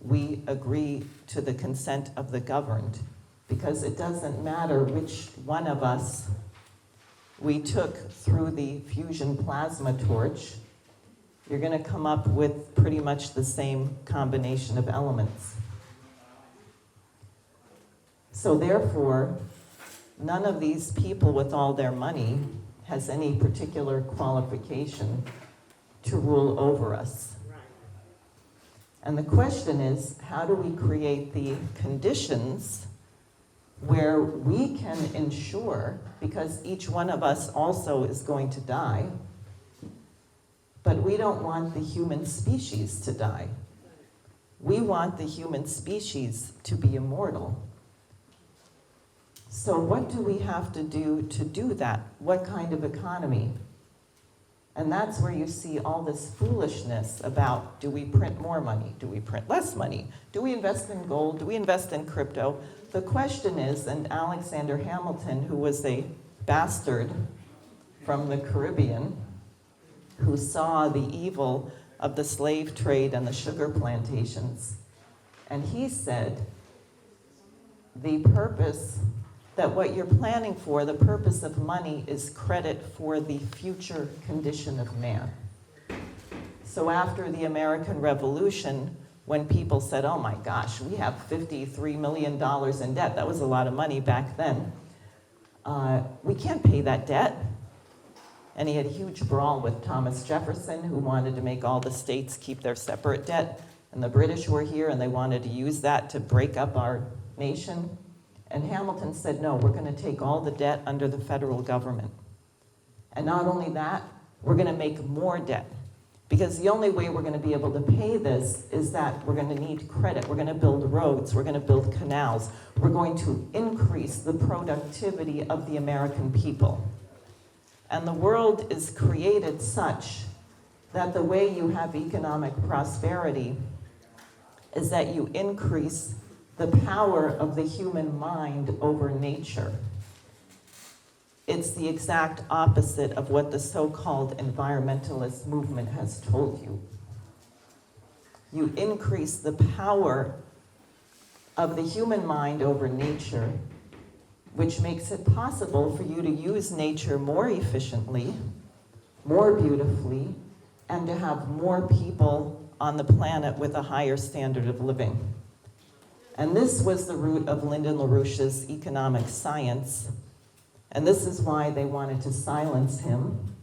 we agree to the consent of the governed, because it doesn't matter which one of us we took through the fusion plasma torch, you're going to come up with pretty much the same combination of elements. So therefore, none of these people with all their money has any particular qualification to rule over us. And the question is, how do we create the conditions where we can ensure, because each one of us also is going to die, but we don't want the human species to die. We want the human species to be immortal. So what do we have to do that? What kind of economy? And that's where you see all this foolishness about, do we print more money? Do we print less money? Do we invest in gold? Do we invest in crypto? The question is, and Alexander Hamilton, who was a bastard from the Caribbean, who saw the evil of the slave trade and the sugar plantations, and he said, the purpose that what you're planning for, the purpose of money, is credit for the future condition of man. So after the American Revolution, when people said, oh my gosh, we have $53 million in debt, that was a lot of money back then, we can't pay that debt. And he had a huge brawl with Thomas Jefferson, who wanted to make all the states keep their separate debt, and the British were here and they wanted to use that to break up our nation. And Hamilton said, no, we're going to take all the debt under the federal government. And not only that, we're going to make more debt. Because the only way we're going to be able to pay this is that we're going to need credit. We're going to build roads. We're going to build canals. We're going to increase the productivity of the American people. And the world is created such that the way you have economic prosperity is that you increase the power of the human mind over nature. It's the exact opposite of what the so-called environmentalist movement has told you. You increase the power of the human mind over nature, which makes it possible for you to use nature more efficiently, more beautifully, and to have more people on the planet with a higher standard of living. And this was the root of Lyndon LaRouche's economic science. And this is why they wanted to silence him,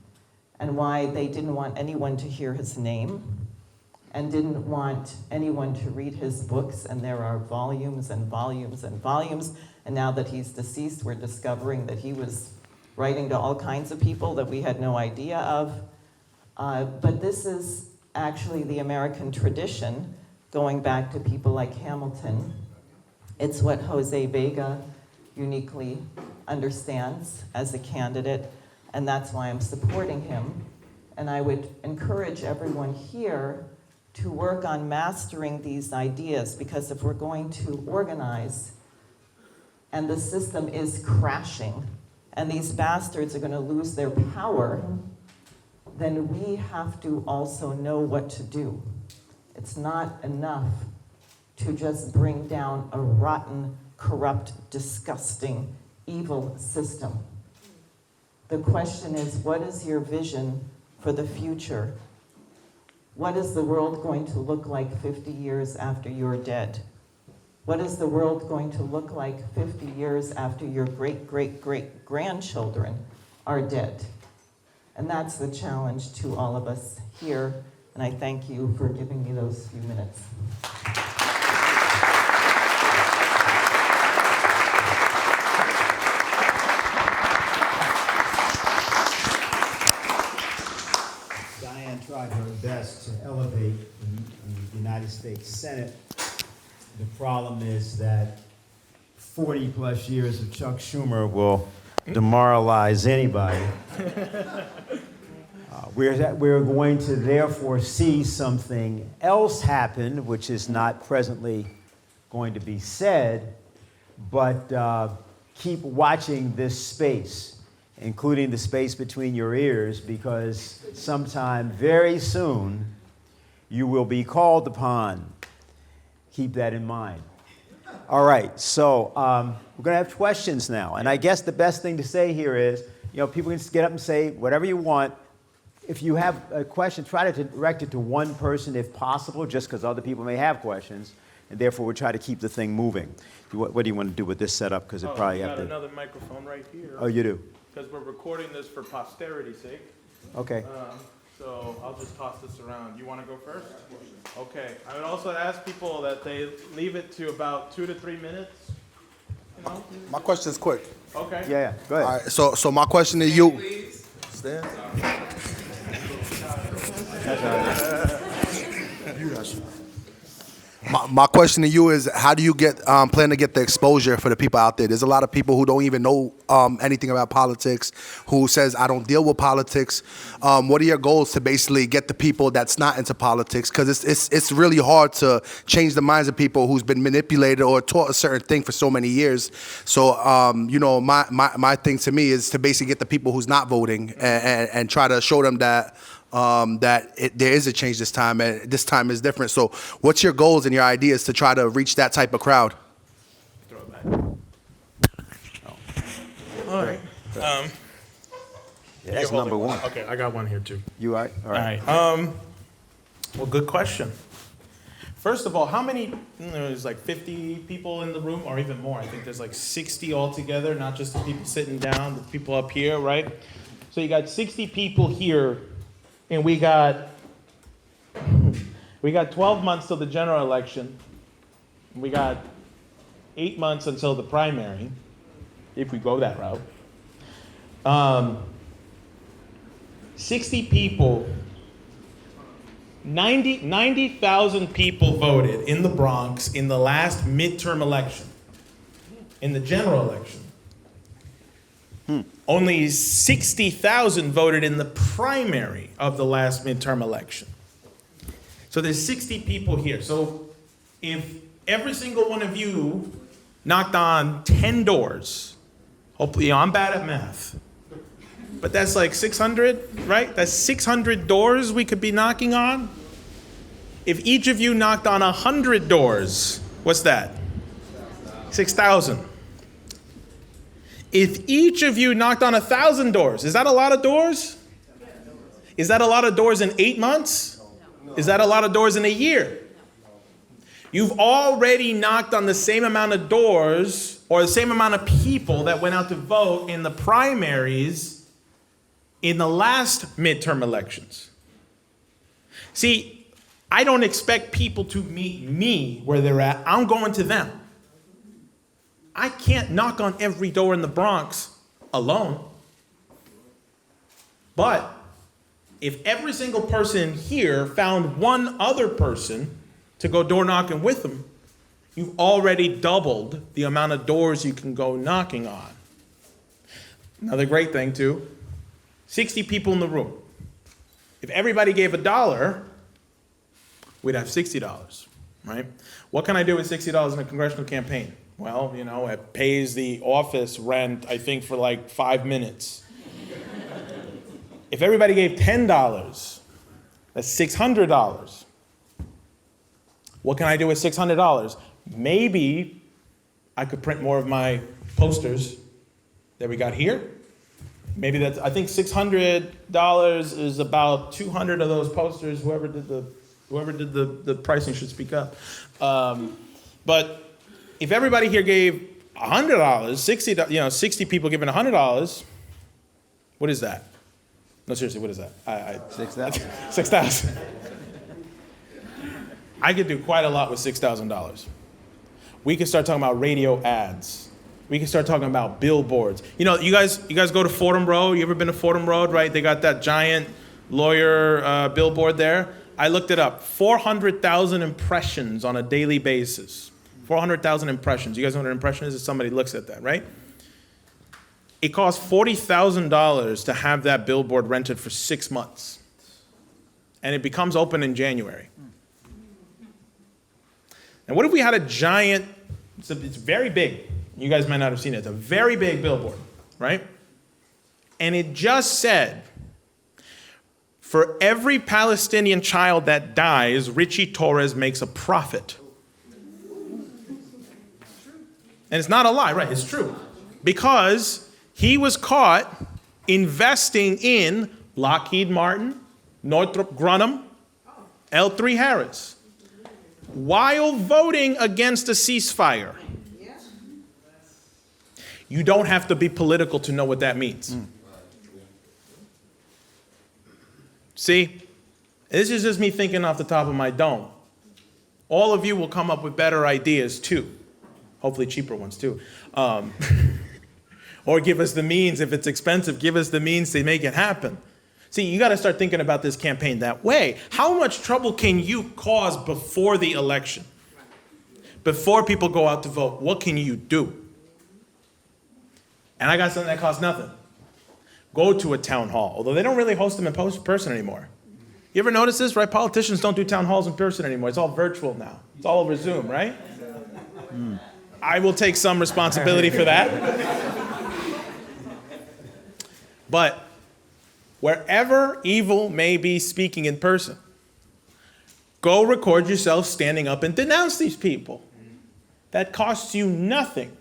and why they didn't want anyone to hear his name, and didn't want anyone to read his books. And there are volumes and volumes and volumes. And now that he's deceased, we're discovering that he was writing to all kinds of people that we had no idea of. But this is actually the American tradition, going back to people like Hamilton. It's what Jose Vega uniquely understands as a candidate, and that's why I'm supporting him. And I would encourage everyone here to work on mastering these ideas, because if we're going to organize and the system is crashing and these bastards are going to lose their power, then we have to also know what to do. It's not enough to just bring down a rotten, corrupt, disgusting, evil system. The question is, what is your vision for the future? What is the world going to look like 50 years after you're dead? What is the world going to look like 50 years after your great-great-great-grandchildren are dead? And that's the challenge to all of us here, and I thank you for giving me those few minutes.
Diane tried her best to elevate the United States Senate. The problem is that 40 plus years of Chuck Schumer will demoralize anybody. We're going to therefore see something else happen, which is not presently going to be said, but keep watching this space, including the space between your ears, because sometime very soon you will be called upon. Keep that in mind. All right, so we're going to have questions now. And I guess the best thing to say here is, people can just get up and say whatever you want. If you have a question, try to direct it to one person if possible, just because other people may have questions. And therefore, we'll try to keep the thing moving. What do you want to do with this setup? Because it probably have to...
another microphone right here.
Oh, you do?
Because we're recording this for posterity's sake.
Okay.
So I'll just toss this around. You want to go first? Okay. I would also ask people that they leave it to about 2 to 3 minutes.
My question is quick.
Okay.
Yeah, go ahead.
All right, so my question to you. Stand. My question to you is, how do you plan to get the exposure for the people out there? There's a lot of people who don't even know anything about politics, who says, I don't deal with politics. What are your goals to basically get the people that's not into politics? Because it's really hard to change the minds of people who's been manipulated or taught a certain thing for so many years. So, my thing to me is to basically get the people who's not voting and try to show them that there is a change this time, and this time is different. So what's your goals and your ideas to try to reach that type of crowd?
Throw it back. All right.
Yeah, that's number one.
Okay, I got one here too.
You all right? All right.
All right. Well, good question. First of all, how many, there's like 50 people in the room, or even more. I think there's like 60 altogether, not just the people sitting down, the people up here, right? So you got 60 people here. And we got 12 months till the general election. We got 8 months until the primary, if we go that route. 60 people, 90,000 people voted in the Bronx in the last midterm election, in the general election. Only 60,000 voted in the primary of the last midterm election. So there's 60 people here. So if every single one of you knocked on 10 doors, hopefully, I'm bad at math, but that's like 600, right? That's 600 doors we could be knocking on. If each of you knocked on 100 doors, what's that? 6,000. If each of you knocked on 1,000 doors, is that a lot of doors? Is that a lot of doors in 8 months? Is that a lot of doors in a year? You've already knocked on the same amount of doors or the same amount of people that went out to vote in the primaries in the last midterm elections. See, I don't expect people to meet me where they're at. I'm going to them. I can't knock on every door in the Bronx alone. But if every single person here found one other person to go door knocking with them, you've already doubled the amount of doors you can go knocking on. Another great thing too, 60 people in the room. If everybody gave $1, we'd have $60, right? What can I do with $60 in a congressional campaign? Well, it pays the office rent, I think, for like 5 minutes. If everybody gave $10, that's $600. What can I do with $600? Maybe I could print more of my posters that we got here. Maybe that's, I think $600 is about 200 of those posters. Whoever did the pricing should speak up. But if everybody here gave $100, 60 people giving $100, what is that? No, seriously, what is that?
6,000.
6,000. I could do quite a lot with $6,000. We could start talking about radio ads. We can start talking about billboards. You know, you guys go to Fordham Road. You ever been to Fordham Road, right? They got that giant lawyer billboard there. I looked it up. 400,000 impressions on a daily basis. 400,000 impressions. You guys know what an impression is? If somebody looks at that, right? It costs $40,000 to have that billboard rented for 6 months. And it becomes open in January. And what if we had a giant, it's very big. You guys might not have seen it. It's a very big billboard, right? And it just said, for every Palestinian child that dies, Ritchie Torres makes a profit. And it's not a lie, right? It's true. Because he was caught investing in Lockheed Martin, Northrop Grumman, L3 Harris, while voting against a ceasefire. You don't have to be political to know what that means. See, this is just me thinking off the top of my dome. All of you will come up with better ideas too. Hopefully cheaper ones too. Or give us the means. If it's expensive, give us the means to make it happen. See, you got to start thinking about this campaign that way. How much trouble can you cause before the election? Before people go out to vote, what can you do? And I got something that costs nothing. Go to a town hall, although they don't really host them in person anymore. You ever notice this, right? Politicians don't do town halls in person anymore. It's all virtual now. It's all over Zoom, right? I will take some responsibility for that. But wherever evil may be speaking in person, go record yourself standing up and denounce these people. That costs you nothing.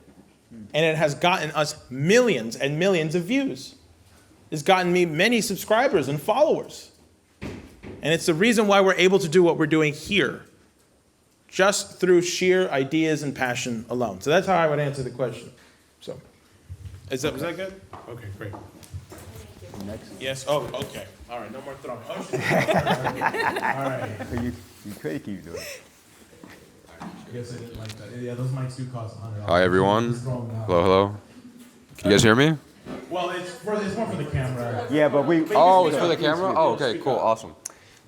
And it has gotten us millions and millions of views. It's gotten me many subscribers and followers. And it's the reason why we're able to do what we're doing here, just through sheer ideas and passion alone. So that's how I would answer the question. So, was that good? Okay, great.
Next.
Yes. Oh, okay. All right. No more throwing. Oh, all right.
You could keep doing it.
I guess I didn't like that. Yeah, those mics do cost $100.
Hi, everyone. Hello. Can you guys hear me?
Well, it's more for the camera.
Yeah, but we.
Oh, it's for the camera? Oh, okay, cool, awesome.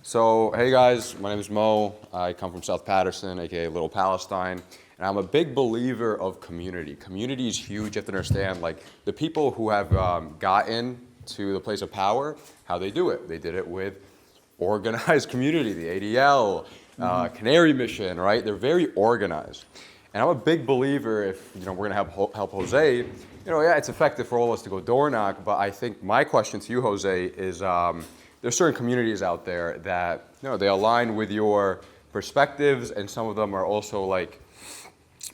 So, hey guys, my name is Mo. I come from South Patterson, aka Little Palestine, and I'm a big believer of community. Community is huge. You have to understand, like, the people who have gotten to the place of power, how they do it. They did it with organized community, the ADL, Canary Mission, right? They're very organized. And I'm a big believer if, we're gonna help Jose, yeah, it's effective for all of us to go door knock, but I think my question to you, Jose, is there's certain communities out there that, they align with your perspectives, and some of them are also like,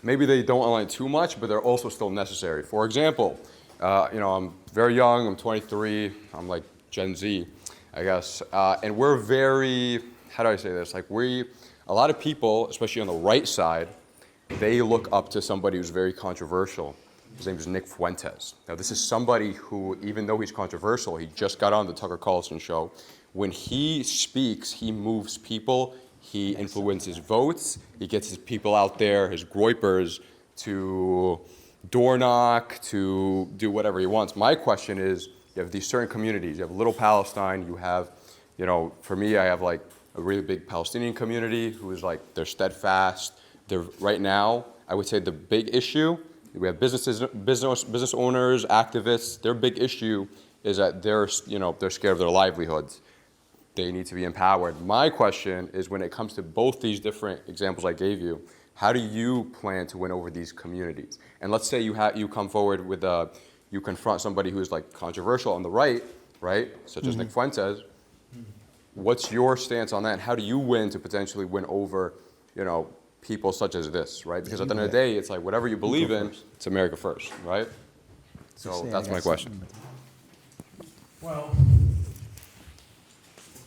maybe they don't align too much, but they're also still necessary. For example, I'm very young, I'm 23, I'm like Gen Z, I guess, and we're very, how do I say this? Like a lot of people, especially on the right side, they look up to somebody who's very controversial. His name is Nick Fuentes. Now, this is somebody who, even though he's controversial, he just got on the Tucker Carlson show. When he speaks, he moves people, he influences votes, he gets his people out there, his groypers, to door knock, to do whatever he wants. My question is, you have these certain communities. You have Little Palestine, you have, for me, I have like a really big Palestinian community who is like, they're steadfast. They're, right now, I would say the big issue, we have business owners, activists. Their big issue is that they're scared of their livelihoods. They need to be empowered. My question is, when it comes to both these different examples I gave you, how do you plan to win over these communities? And let's say you come forward with you confront somebody who's like controversial on the right, such as Nick Fuentes. What's your stance on that? And how do you win to potentially win over, people such as this, right? Because at the end of the day, it's like whatever you believe in, it's America first, right? So that's my question.
Well,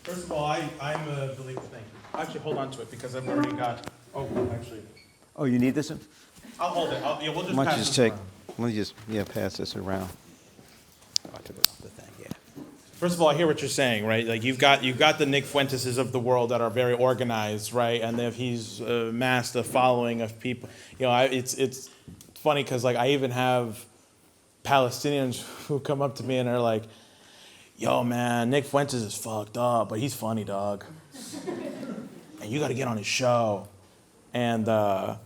first of all, I'm a believer. Thank you. Actually, hold on to it because I've already got. Oh, actually,
Oh, you need this one?
I'll hold it. Yeah, we'll just
Why don't
pass
you just
this
take,
around.
let me just, pass this around. Oh, I took it off the thing, yeah.
First of all, I hear what you're saying, right? Like you've got the Nick Fuenteses of the world that are very organized, right? And if he's amassed a following of people, it's funny because like I even have Palestinians who come up to me and are like, "Yo, man, Nick Fuentes is fucked up, but he's funny, dog, and you got to get on his show." And the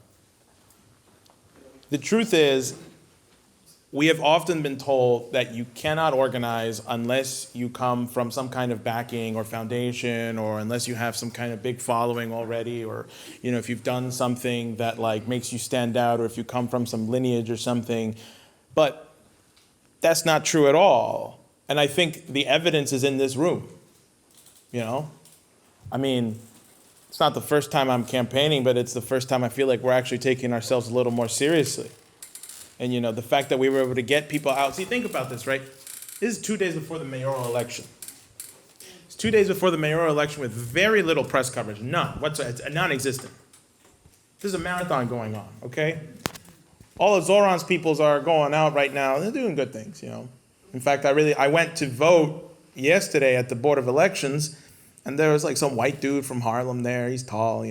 truth is, we have often been told that you cannot organize unless you come from some kind of backing or foundation, or unless you have some kind of big following already, or if you've done something that like makes you stand out, or if you come from some lineage or something. But that's not true at all. And I think the evidence is in this room. I mean, it's not the first time I'm campaigning, but it's the first time I feel like we're actually taking ourselves a little more seriously. And, the fact that we were able to get people out. See, think about this, right? This is 2 days before the mayoral election. It's 2 days before the mayoral election with very little press coverage. None whatsoever. It's non-existent. There's a marathon going on, okay? All of Zoran's peoples are going out right now. They're doing good things, In fact, I went to vote yesterday at the Board of Elections, and there was like some white dude from Harlem there. He's tall,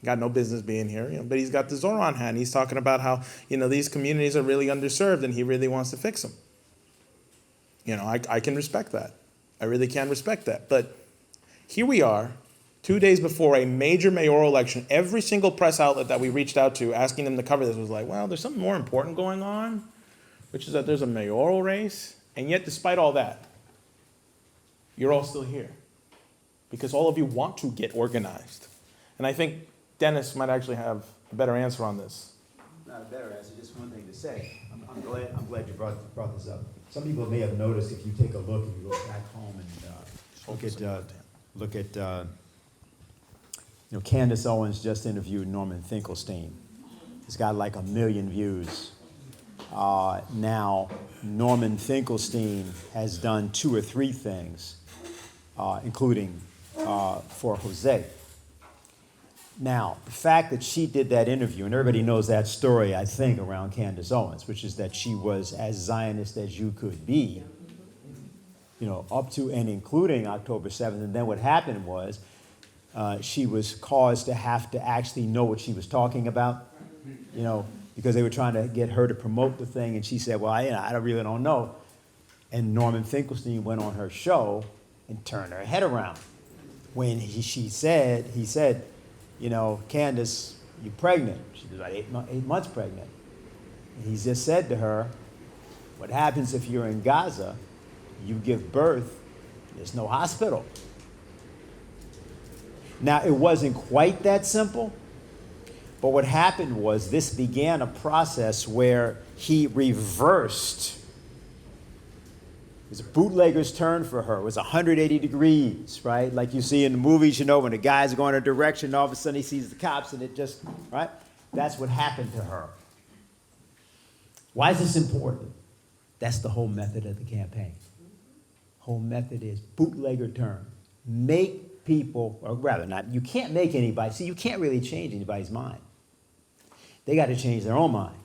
got no business being here, but he's got the Zoran hat, and he's talking about how, these communities are really underserved, and he really wants to fix them. I can respect that. I really can respect that. But here we are, 2 days before a major mayoral election. Every single press outlet that we reached out to asking them to cover this was like, well, there's something more important going on, which is that there's a mayoral race. And yet, despite all that, you're all still here because all of you want to get organized. And I think Dennis might actually have a better answer on this.
Not a better answer, just one thing to say. I'm glad you brought this up. Some people may have noticed if you take a look and you go back home and look at Candace Owens just interviewed Norman Finkelstein. It's got like 1 million views. Now, Norman Finkelstein has done 2 or 3 things, including for Jose. Now, the fact that she did that interview, and everybody knows that story, I think, around Candace Owens, which is that she was as Zionist as you could be, up to and including October 7th. And then what happened was she was caused to have to actually know what she was talking about, because they were trying to get her to promote the thing. And she said, well, I really don't know. And Norman Finkelstein went on her show and turned her head around. When he said, Candace, you're pregnant. She was about 8 months pregnant. And he just said to her, what happens if you're in Gaza, you give birth, there's no hospital. Now, it wasn't quite that simple, but what happened was this began a process where he reversed. It was a bootlegger's turn for her. It was 180 degrees, right? Like you see in the movies, when the guys are going a direction, all of a sudden he sees the cops and it just, right? That's what happened to her. Why is this important? That's the whole method of the campaign. Whole method is bootlegger turn. Make people, or rather not, you can't make anybody, see, you can't really change anybody's mind. They got to change their own mind.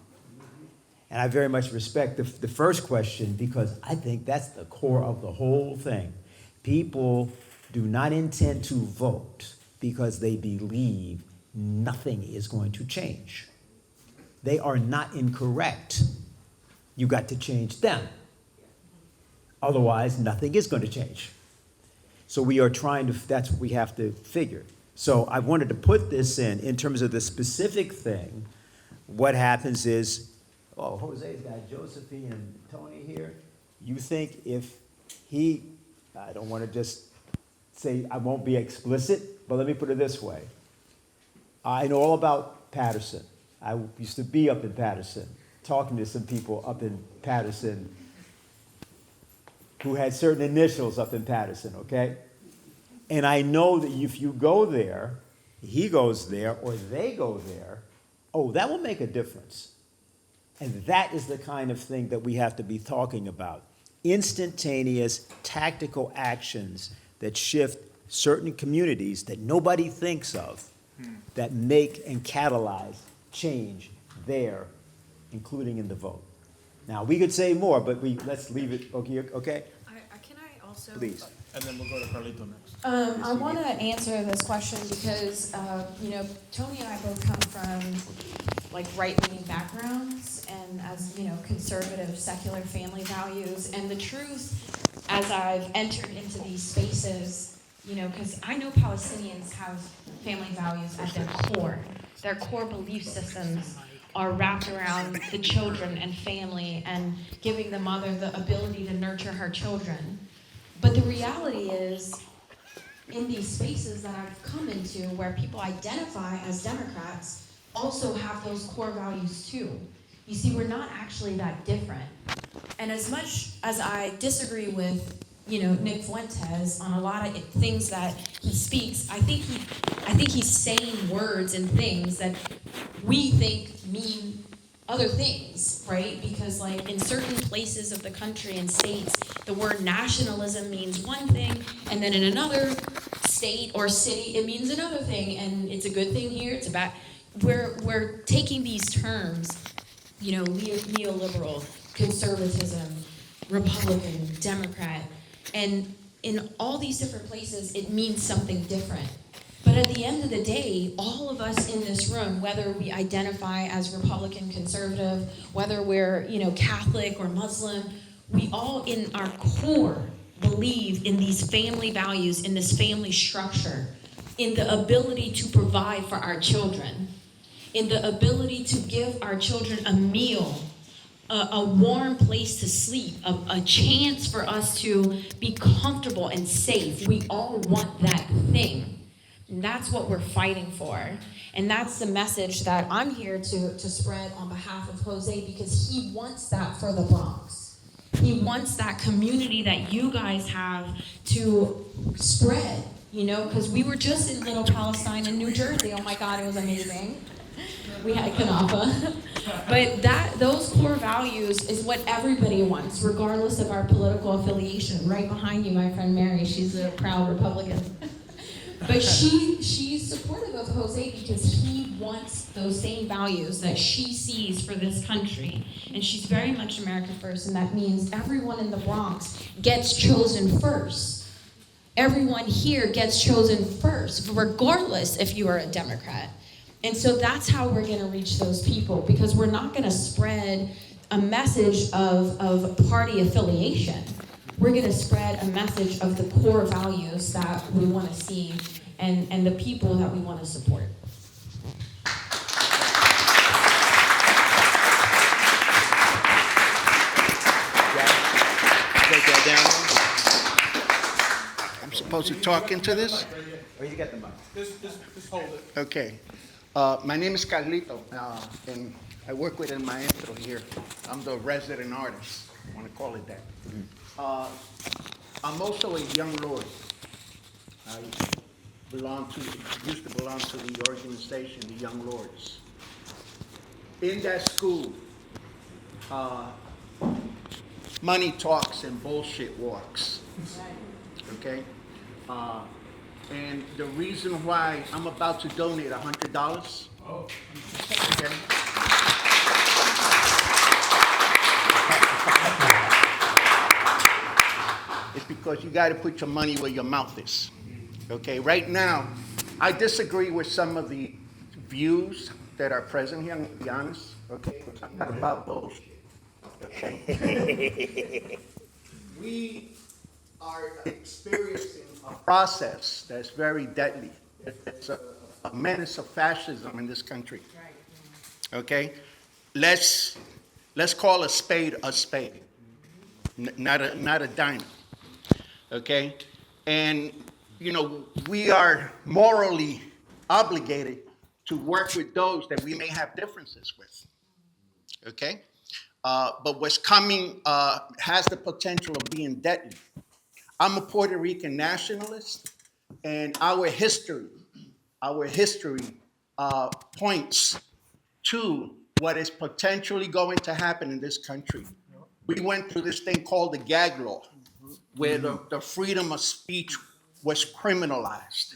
And I very much respect the first question because I think that's the core of the whole thing. People do not intend to vote because they believe nothing is going to change. They are not incorrect. You got to change them. Otherwise, nothing is going to change. So we are trying to, that's what we have to figure. So I wanted to put this in terms of the specific thing. What happens is, Jose's got Josephine and Tony here. You think if he, I don't want to just say, I won't be explicit, but let me put it this way. I know all about Patterson. I used to be up in Patterson, talking to some people up in Patterson who had certain initials up in Patterson, okay? And I know that if you go there, he goes there or they go there, oh, that will make a difference. And that is the kind of thing that we have to be talking about. Instantaneous, tactical actions that shift certain communities that nobody thinks of, that make and catalyze change there, including in the vote. Now, we could say more, but let's leave it, okay?
Can I also?
Please.
And then we'll go to Carlito next.
I want to answer this question because, Tony and I both come from like right-leaning backgrounds and as, conservative, secular family values. And the truth, as I've entered into these spaces, because I know Palestinians have family values at their core. Their core belief systems are wrapped around the children and family and giving the mother the ability to nurture her children. But the reality is, in these spaces that I've come into where people identify as Democrats also have those core values too. You see, we're not actually that different. And as much as I disagree with, Nick Fuentes on a lot of things that he speaks, I think he's saying words and things that we think mean other things, right? Because like in certain places of the country and states, the word nationalism means one thing, and then in another state or city, it means another thing, and it's a good thing here, it's a bad. We're taking these terms, neoliberal, conservatism, Republican, Democrat, and in all these different places, it means something different. But at the end of the day, all of us in this room, whether we identify as Republican, conservative, whether we're, Catholic or Muslim, we all in our core believe in these family values, in this family structure, in the ability to provide for our children, in the ability to give our children a meal, a warm place to sleep, a chance for us to be comfortable and safe. We all want that thing. And that's what we're fighting for. And that's the message that I'm here to spread on behalf of Jose, because he wants that for the Bronx. He wants that community that you guys have to spread, because we were just in Little Palestine in New Jersey. Oh my God, it was amazing. We had Kanafa. But those core values is what everybody wants, regardless of our political affiliation. Right behind you, my friend Mary, she's a proud Republican. But she's supportive of Jose because he wants those same values that she sees for this country. And she's very much America first, and that means everyone in the Bronx gets chosen first. Everyone here gets chosen first, regardless if you are a Democrat. And so that's how we're going to reach those people, because we're not going to spread a message of party affiliation. We're going to spread a message of the core values that we want to see and the people that we want to support.
Take that down. I'm supposed to talk into this?
Or you get the mic.
Just hold it.
Okay. My name is Carlito, and I work with El Maestro here. I'm the resident artist, I want to call it that. I'm also a young lord. I used to belong to the organization, the Young Lords. In that school, money talks and bullshit walks, okay? And the reason why I'm about to donate $100, okay? It's because you got to put your money where your mouth is. Okay, right now, I disagree with some of the views that are present here, I'm going to be honest. Okay, I'm not about bullshit. Okay. We are experiencing a process that's very deadly. It's a menace of fascism in this country. Okay, let's call a spade, not a diamond. Okay, and we are morally obligated to work with those that we may have differences with. Okay, but what's coming has the potential of being deadly. I'm a Puerto Rican nationalist, and our history our history points to what is potentially going to happen in this country. We went through this thing called the gag law, where the freedom of speech was criminalized,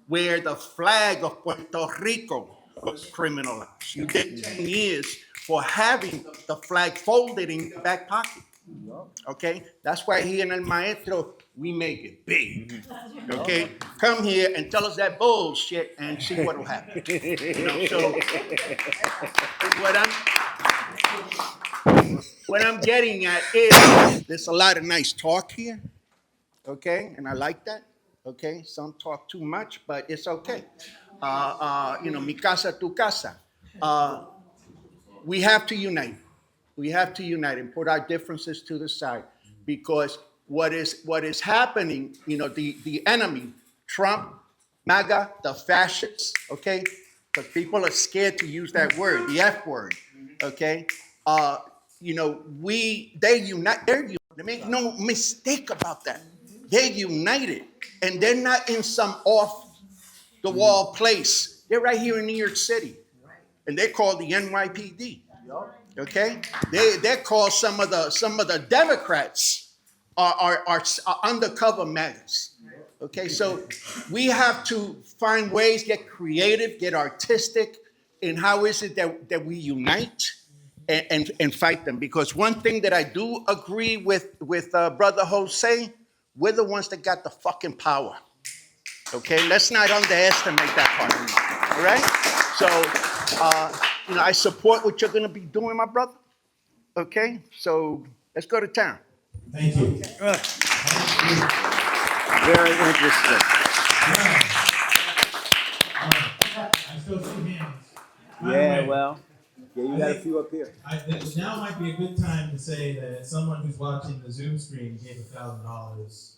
where the flag of Puerto Rico was criminalized. You get 10 years for having the flag folded in your back pocket. Okay? That's why here in El Maestro, we make it big. Okay? Come here and tell us that bullshit and see what will happen. You know, so what I'm getting at is there's a lot of nice talk here. Okay? And I like that. Okay? Some talk too much, but it's okay. Mi casa, tu casa. We have to unite. We have to unite and put our differences to the side, because what is happening, the enemy, Trump, MAGA, the fascists, okay? Because people are scared to use that word, the F word, okay? They unite. Make no mistake about that. They're united, and they're not in some off the wall place. They're right here in New York City, and they're called the NYPD. Okay, they call some of the Democrats are undercover MAGAs. Okay, so we have to find ways, get creative, get artistic in how is it that we unite and fight them. Because one thing that I do agree with Brother Jose, we're the ones that got the fucking power. Okay, let's not underestimate that part. All right, so. I support what you're going to be doing, my brother. Okay? So let's go to town.
Thank you.
Very interesting.
I still see hands.
Yeah, well, you got a few up here.
Now might be a good time to say that someone who's watching the Zoom stream gave $1,000.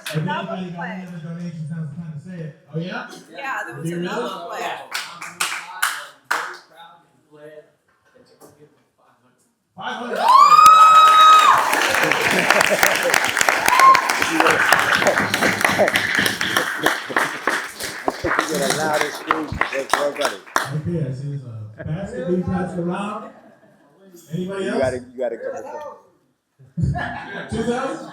If anybody got any other donations, now's the time to say it. Oh yeah?
Yeah, there was another pledge.
$500.
You get a louder scream for everybody.
Okay, I see there's a basket being passed around. Anybody else?
You gotta go.
2,000?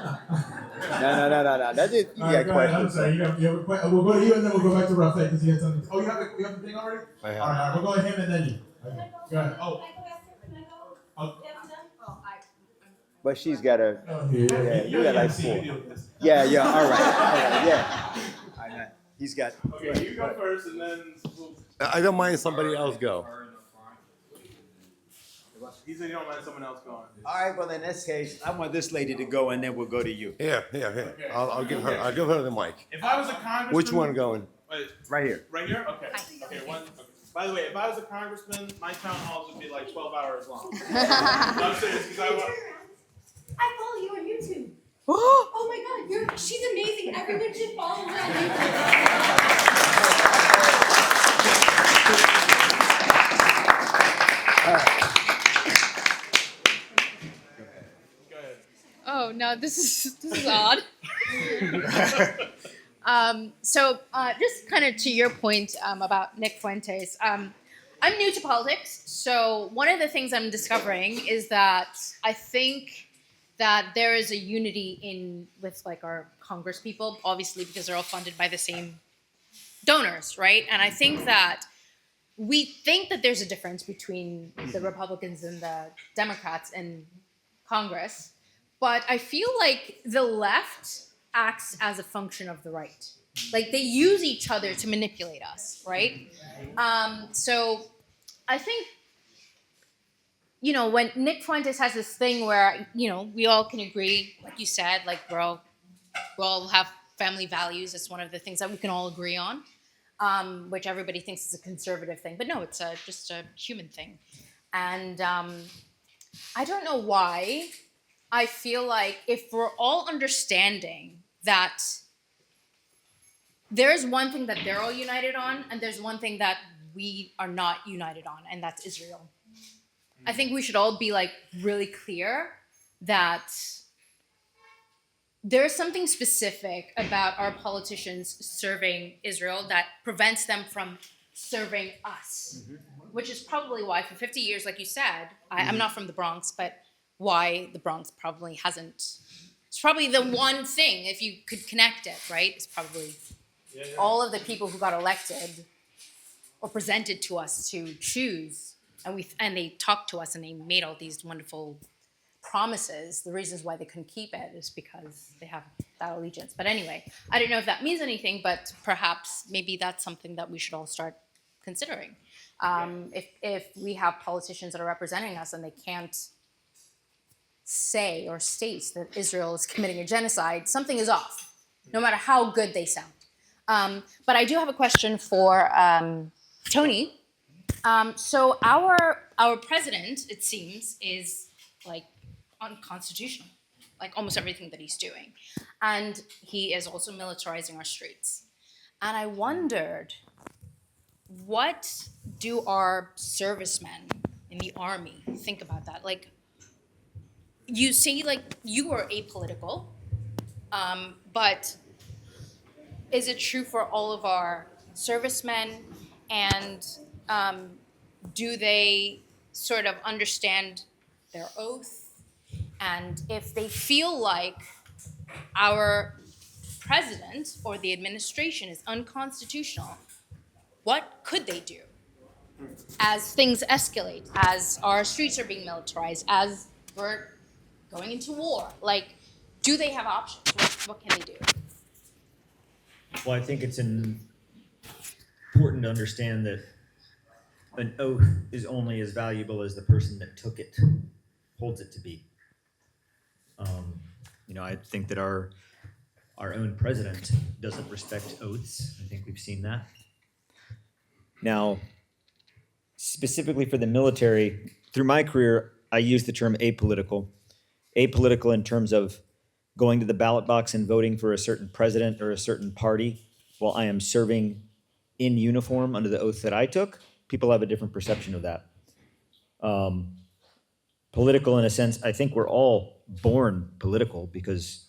No. That's it. You got questions.
I'm sorry. You have a question. We'll go to you and then we'll go back to Rafael because he had something. Oh, you have the thing already?
I have.
All right. We'll go to him and then you. Okay. Go ahead. Oh.
But she's got a.
Yeah,
you got like 4. Yeah. All right. Yeah. He's got.
Okay, you go first, and then.
I don't mind somebody else go.
He said you don't mind someone else going.
All right, well, in this case, I want this lady to go, and then we'll go to you.
Yeah.
Okay.
I'll give her the mic.
If I was a congressman.
Which one going?
Wait,
Right here.
right here? Okay. Okay. One. Okay. By the way, if I was a congressman, my town halls would be like 12 hours long. No, I'm serious, because
I follow you on YouTube. Oh my God, she's amazing. Everyone should follow her on YouTube.
Oh no, this is odd. Just kind of to your point about Nick Fuentes, I'm new to politics, so one of the things I'm discovering is that I think that there is a unity with like our Congress people, obviously because they're all funded by the same donors, right? And I think that we think that there's a difference between the Republicans and the Democrats in Congress, but I feel like the left acts as a function of the right. Like they use each other to manipulate us, right? So I think, when Nick Fuentes has this thing where, we all can agree, like you said, like we all have family values. It's one of the things that we can all agree on, which everybody thinks is a conservative thing. But no, it's just a human thing. And I don't know why. I feel like if we're all understanding that there's one thing that they're all united on, and there's one thing that we are not united on, and that's Israel. I think we should all be like really clear that there's something specific about our politicians serving Israel that prevents them from serving us, which is probably why for 50 years, like you said, I'm not from the Bronx, but why the Bronx probably hasn't. It's probably the one thing, if you could connect it, right? It's probably all of the people who got elected or presented to us to choose, and they talked to us and they made all these wonderful promises. The reasons why they couldn't keep it is because they have that allegiance. But anyway, I don't know if that means anything, but perhaps maybe that's something that we should all start considering. If we have politicians that are representing us and they can't say or state that Israel is committing a genocide, something is off, no matter how good they sound. But I do have a question for Tony. So our president, it seems, is like unconstitutional, like almost everything that he's doing. And he is also militarizing our streets. And I wondered, what do our servicemen in the army think about that? Like, you say like you are apolitical, but is it true for all of our servicemen? And do they sort of understand their oath? And if they feel like our president or the administration is unconstitutional, what could they do as things escalate, as our streets are being militarized, as we're going into war? Like, do they have options? What can they do?
Well, I think it's important to understand that an oath is only as valuable as the person that took it holds it to be. I think that our own president doesn't respect oaths. I think we've seen that. Now, specifically for the military, through my career, I use the term apolitical. Apolitical in terms of going to the ballot box and voting for a certain president or a certain party while I am serving in uniform under the oath that I took. People have a different perception of that. Political in a sense, I think we're all born political because,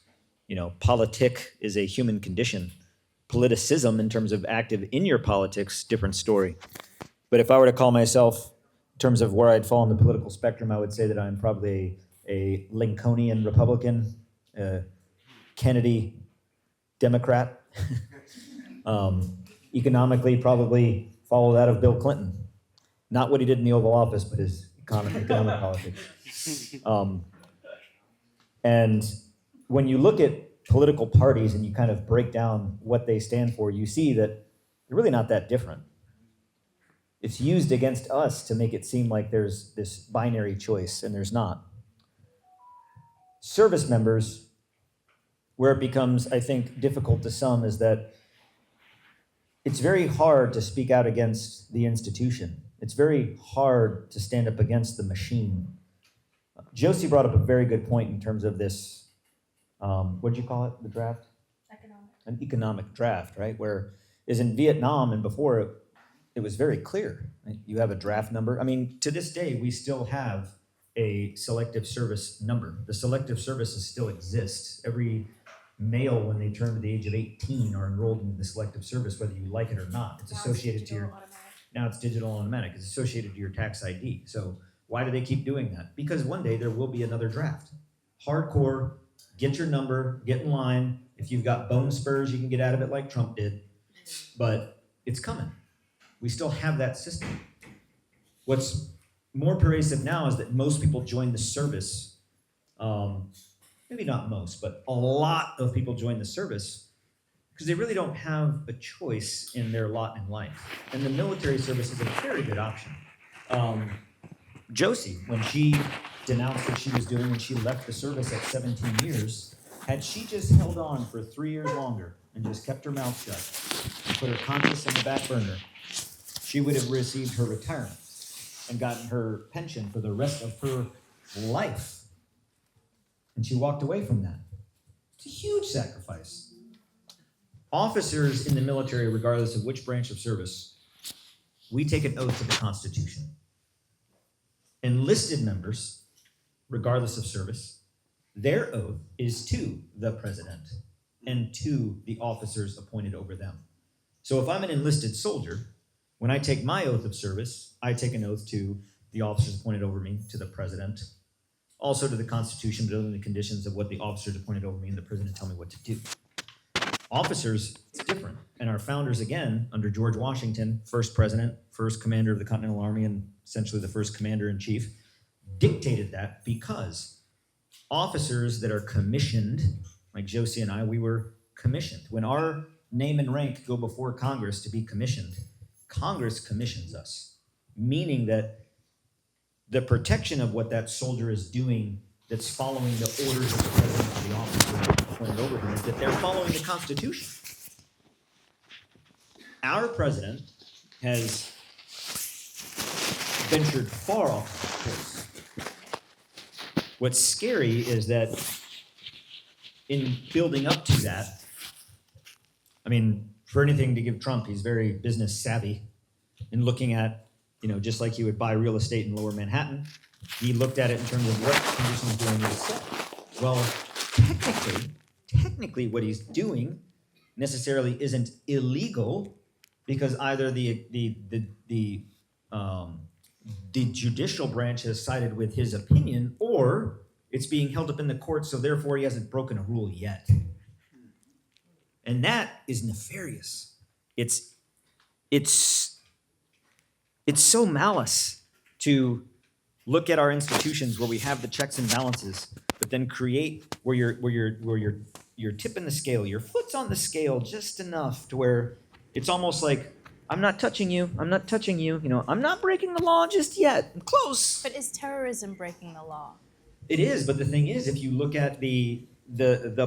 politic is a human condition. Politicism in terms of active in your politics, different story. But if I were to call myself, in terms of where I'd fall on the political spectrum, I would say that I'm probably a Lincolnian Republican, Kennedy Democrat. Economically, probably follow that of Bill Clinton. Not what he did in the Oval Office, but his economic politics. And when you look at political parties and you kind of break down what they stand for, you see that they're really not that different. It's used against us to make it seem like there's this binary choice, and there's not. Service members, where it becomes, I think, difficult to some is that it's very hard to speak out against the institution. It's very hard to stand up against the machine. Josie brought up a very good point in terms of this, what'd you call it, the draft? An economic draft, right? Where is in Vietnam and before it was very clear. Right? You have a draft number. I mean, to this day, we still have a selective service number. The selective services still exist. Every male, when they turn to the age of 18, are enrolled in the selective service, whether you like it or not. It's associated to your, now it's digital automatic. It's associated to your tax ID. So why do they keep doing that? Because one day there will be another draft. Hardcore, get your number, get in line. If you've got bone spurs, you can get out of it like Trump did. But it's coming. We still have that system. What's more pervasive now is that most people join the service, maybe not most, but a lot of people join the service because they really don't have a choice in their lot in life. And the military service is a very good option. Josie, when she denounced what she was doing when she left the service at 17 years, had she just held on for 3 years longer and just kept her mouth shut and put her conscience on the back burner, she would have received her retirement and gotten her pension for the rest of her life. And she walked away from that. It's a huge sacrifice. Officers in the military, regardless of which branch of service, we take an oath to the Constitution. Enlisted members, regardless of service, their oath is to the president and to the officers appointed over them. So if I'm an enlisted soldier, when I take my oath of service, I take an oath to the officers appointed over me, to the president, also to the Constitution, but only the conditions of what the officers appointed over me and the president tell me what to do. Officers, it's different. And our founders, again, under George Washington, first president, first commander of the Continental Army, and essentially the first commander-in-chief, dictated that because officers that are commissioned, like Josie and I, we were commissioned. When our name and rank go before Congress to be commissioned, Congress commissions us, meaning that the protection of what that soldier is doing that's following the orders of the president or the officer appointed over him is that they're following the Constitution. Our president has ventured far off course. What's scary is that in building up to that, I mean, for anything to give Trump, he's very business savvy in looking at, just like he would buy real estate in Lower Manhattan, he looked at it in terms of what conditions do I need to set. Well, technically what he's doing necessarily isn't illegal because either the judicial branch has sided with his opinion or it's being held up in the court, so therefore he hasn't broken a rule yet. And that is nefarious. It's so malice to look at our institutions where we have the checks and balances, but then create where you're tipping the scale, your foot's on the scale just enough to where it's almost like, I'm not touching you, I'm not breaking the law just yet, I'm close.
But is terrorism breaking the law?
It is, but the thing is, if you look at the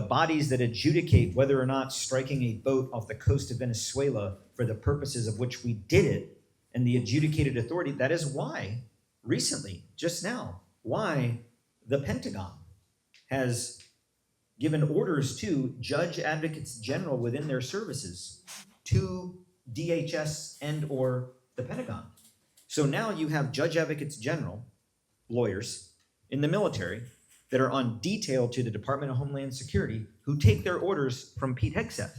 bodies that adjudicate whether or not striking a boat off the coast of Venezuela for the purposes of which we did it, and the adjudicated authority, that is why, recently, just now, why the Pentagon has given orders to judge advocates general within their services to DHS and or the Pentagon. So now you have judge advocates general, lawyers, in the military that are on detail to the Department of Homeland Security who take their orders from Pete Hegseth,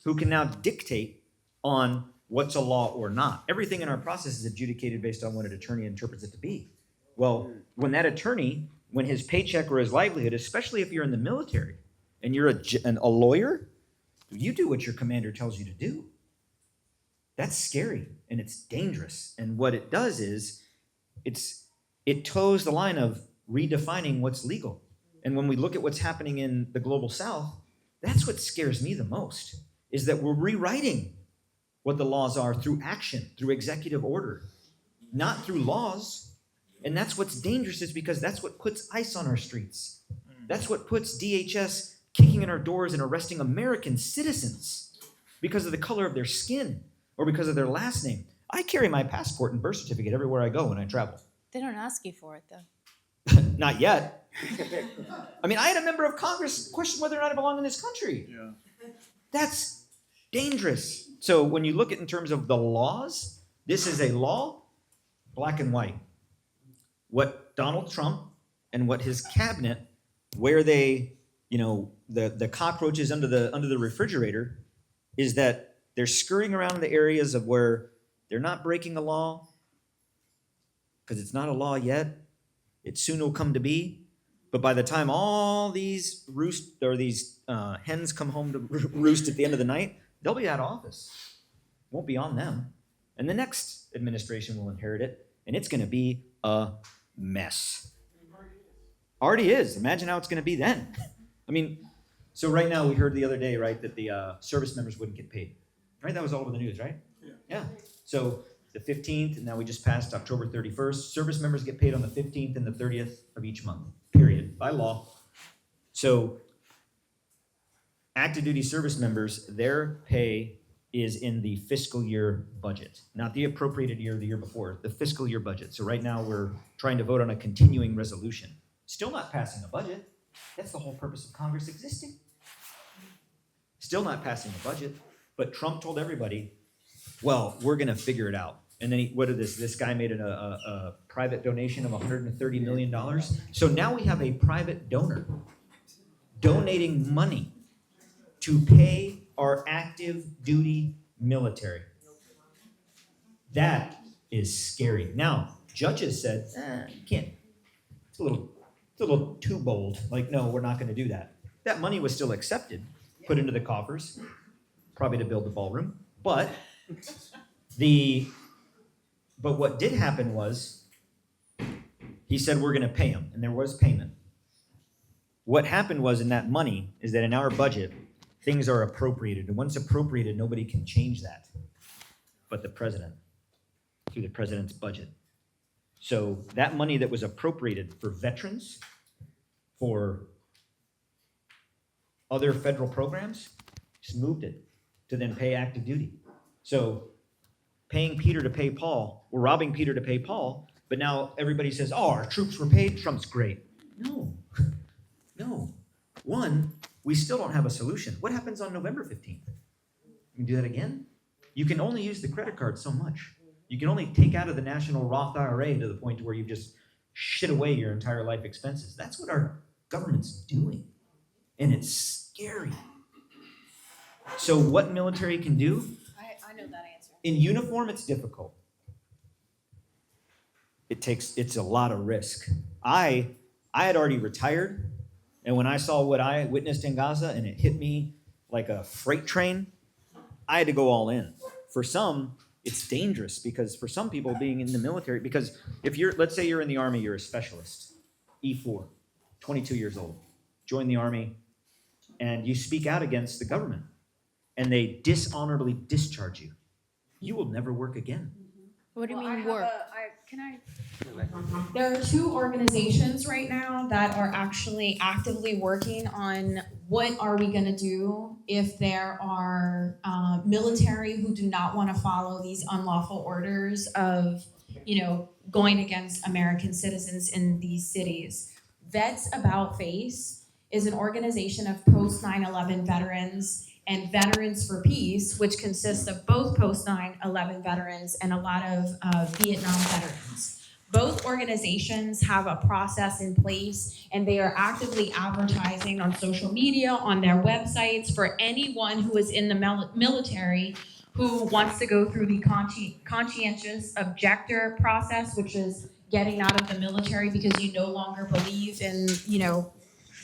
who can now dictate on what's a law or not. Everything in our process is adjudicated based on what an attorney interprets it to be. Well, when that attorney, when his paycheck or his livelihood, especially if you're in the military and you're a lawyer, you do what your commander tells you to do. That's scary and it's dangerous. And what it does is it toes the line of redefining what's legal. And when we look at what's happening in the global south, that's what scares me the most, is that we're rewriting what the laws are through action, through executive order, not through laws. And that's what's dangerous, is because that's what puts ICE on our streets. That's what puts DHS kicking in our doors and arresting American citizens because of the color of their skin or because of their last name. I carry my passport and birth certificate everywhere I go when I travel.
They don't ask you for it, though.
Not yet. I mean, I had a member of Congress question whether or not I belong in this country. Yeah. That's dangerous. So when you look at it in terms of the laws, this is a law, black and white. What Donald Trump and what his cabinet, where they, the cockroaches under the refrigerator, is that they're scurrying around the areas of where they're not breaking the law, because it's not a law yet. It soon will come to be. But by the time all these hens come home to roost at the end of the night, they'll be out of office. It won't be on them. And the next administration will inherit it, and it's going to be a mess. Already is. Imagine how it's going to be then. I mean, so right now we heard the other day, right, that the service members wouldn't get paid. Right? That was all over the news, right? Yeah. So the 15th, and now we just passed October 31st. Service members get paid on the 15th and the 30th of each month, period, by law. So active duty service members, their pay is in the fiscal year budget, not the appropriated year, the year before, the fiscal year budget. So right now we're trying to vote on a continuing resolution. Still not passing a budget. That's the whole purpose of Congress existing. Still not passing a budget, but Trump told everybody, well, we're gonna figure it out. And then this guy made a private donation of $130 million. So now we have a private donor donating money to pay our active duty military. That is scary. Now, judges said, you can't, it's a little too bold. Like, no, we're not gonna do that. That money was still accepted, put into the coffers, probably to build the ballroom. But what did happen was, he said we're gonna pay him, and there was payment. What happened was in that money is that in our budget, things are appropriated, and once appropriated, nobody can change that, but the president, through the president's budget. So that money that was appropriated for veterans, for other federal programs, just moved it to then pay active duty. So paying Peter to pay Paul, we're robbing Peter to pay Paul, but now everybody says, oh, our troops were paid, Trump's great. No, no. One, we still don't have a solution. What happens on November 15th? You can do that again? You can only use the credit card so much. You can only take out of the National Roth IRA to the point where you've just shit away your entire life expenses. That's what our government's doing. And it's scary. So what military can do?
I know that answer.
In uniform, it's difficult. It's a lot of risk. I had already retired, and when I saw what I witnessed in Gaza and it hit me like a freight train, I had to go all in. For some, it's dangerous because for some people being in the military, because if let's say you're in the Army, you're a specialist, E4, 22 years old, join the Army, and you speak out against the government, and they dishonorably discharge you. You will never work again.
What do you mean work?
There are two organizations right now that are actually actively working on what are we going to do if there are military who do not want to follow these unlawful orders of, going against American citizens in these cities. Vets About Face is an organization of post 9/11 veterans and Veterans for Peace, which consists of both post 9/11 veterans and a lot of Vietnam veterans. Both organizations have a process in place, and they are actively advertising on social media, on their websites, for anyone who is in the military who wants to go through the conscientious objector process, which is getting out of the military because you no longer believe in,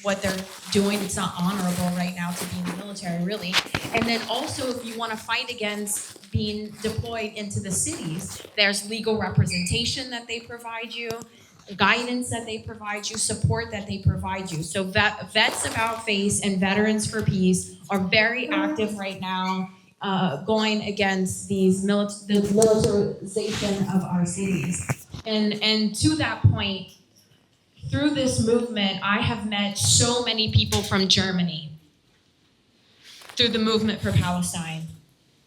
what they're doing. It's not honorable right now to be in the military, really. And then also, if you want to fight against being deployed into the cities, there's legal representation that they provide you, guidance that they provide you, support that they provide you. So Vets About Face and Veterans for Peace are very active right now, going against the militarization of our cities. And to that point, through this movement, I have met so many people from Germany through the movement for Palestine.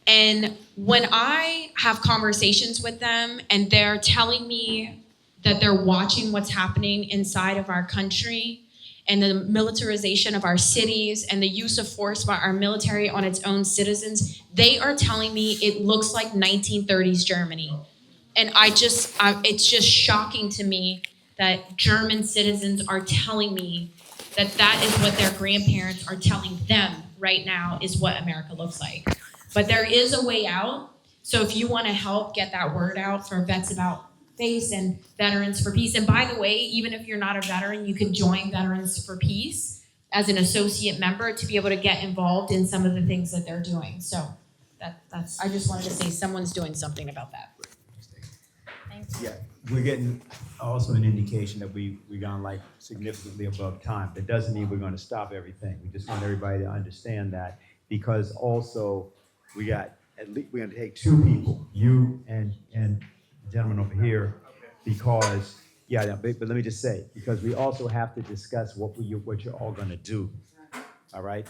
And when I have conversations with them and they're telling me that they're watching what's happening inside of our country and the militarization of our cities and the use of force by our military on its own citizens, they are telling me it looks like 1930s Germany. And it's just shocking to me that German citizens are telling me that is what their grandparents are telling them right now is what America looks like. But there is a way out. So if you want to help get that word out for Vets About Face and Veterans for Peace. And by the way, even if you're not a veteran, you can join Veterans for Peace as an associate member to be able to get involved in some of the things that they're doing. So that's I just wanted to say someone's doing something about that.
Yeah, we're getting also an indication that we've gone like significantly above time. That doesn't mean we're going to stop everything. We just want everybody to understand that, because also we're going to take two people, you and the gentleman over here, because but let me just say, because we also have to discuss what you're all going to do. All right,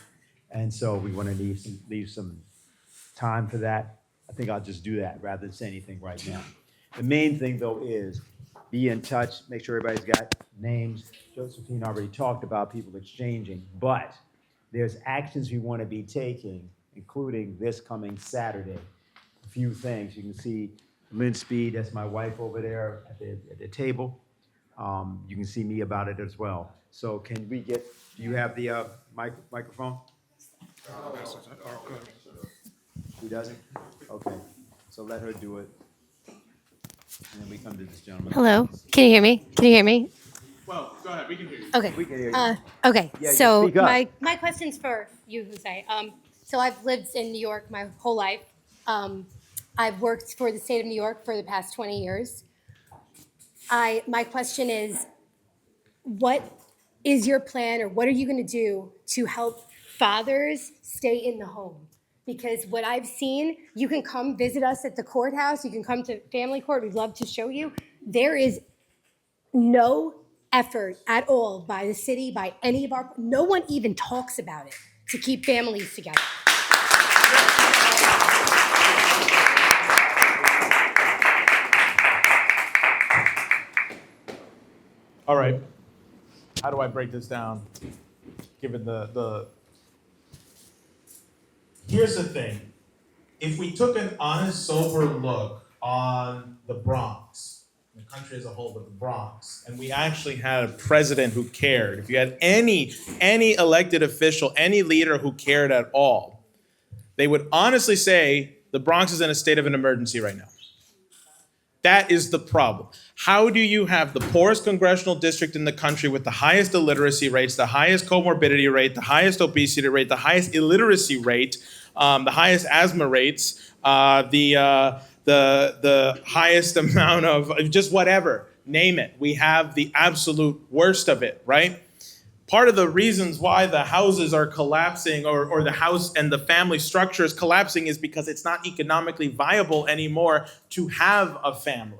and so we want to leave some time for that. I think I'll just do that rather than say anything right now. The main thing, though, is be in touch, make sure everybody's got names. Josephine already talked about people exchanging, but there's actions we want to be taking, including this coming Saturday. A few things. You can see Lynn Speed, that's my wife over there at the table. You can see me about it as well. So can we get, do you have the microphone? Who doesn't? Okay, so let her do it. And then we come to this gentleman.
Hello, can you hear me? Can you hear me?
Well, go ahead, we can hear you.
Okay.
We can hear you.
Okay.
Yeah,
So
speak up.
my question's for you, Jose. So I've lived in New York my whole life. I've worked for the state of New York for the past 20 years. My question is, what is your plan, or what are you going to do to help fathers stay in the home? Because what I've seen, you can come visit us at the courthouse. You can come to family court. We'd love to show you. There is no effort at all by the city, by any of our, no one even talks about it to keep families together.
All right. How do I break this down? Given the
Here's the thing. If we took an honest, sober look on the Bronx, the country as a whole, but the Bronx,
and we actually had a president who cared, if you had any elected official, any leader who cared at all, they would honestly say the Bronx is in a state of an emergency right now. That is the problem. How do you have the poorest congressional district in the country with the highest illiteracy rates, the highest comorbidity rate, the highest obesity rate, the highest illiteracy rate, the highest asthma rates, the highest amount of just whatever, name it. We have the absolute worst of it, right? Part of the reasons why the houses are collapsing, or the house and the family structure is collapsing, is because it's not economically viable anymore to have a family.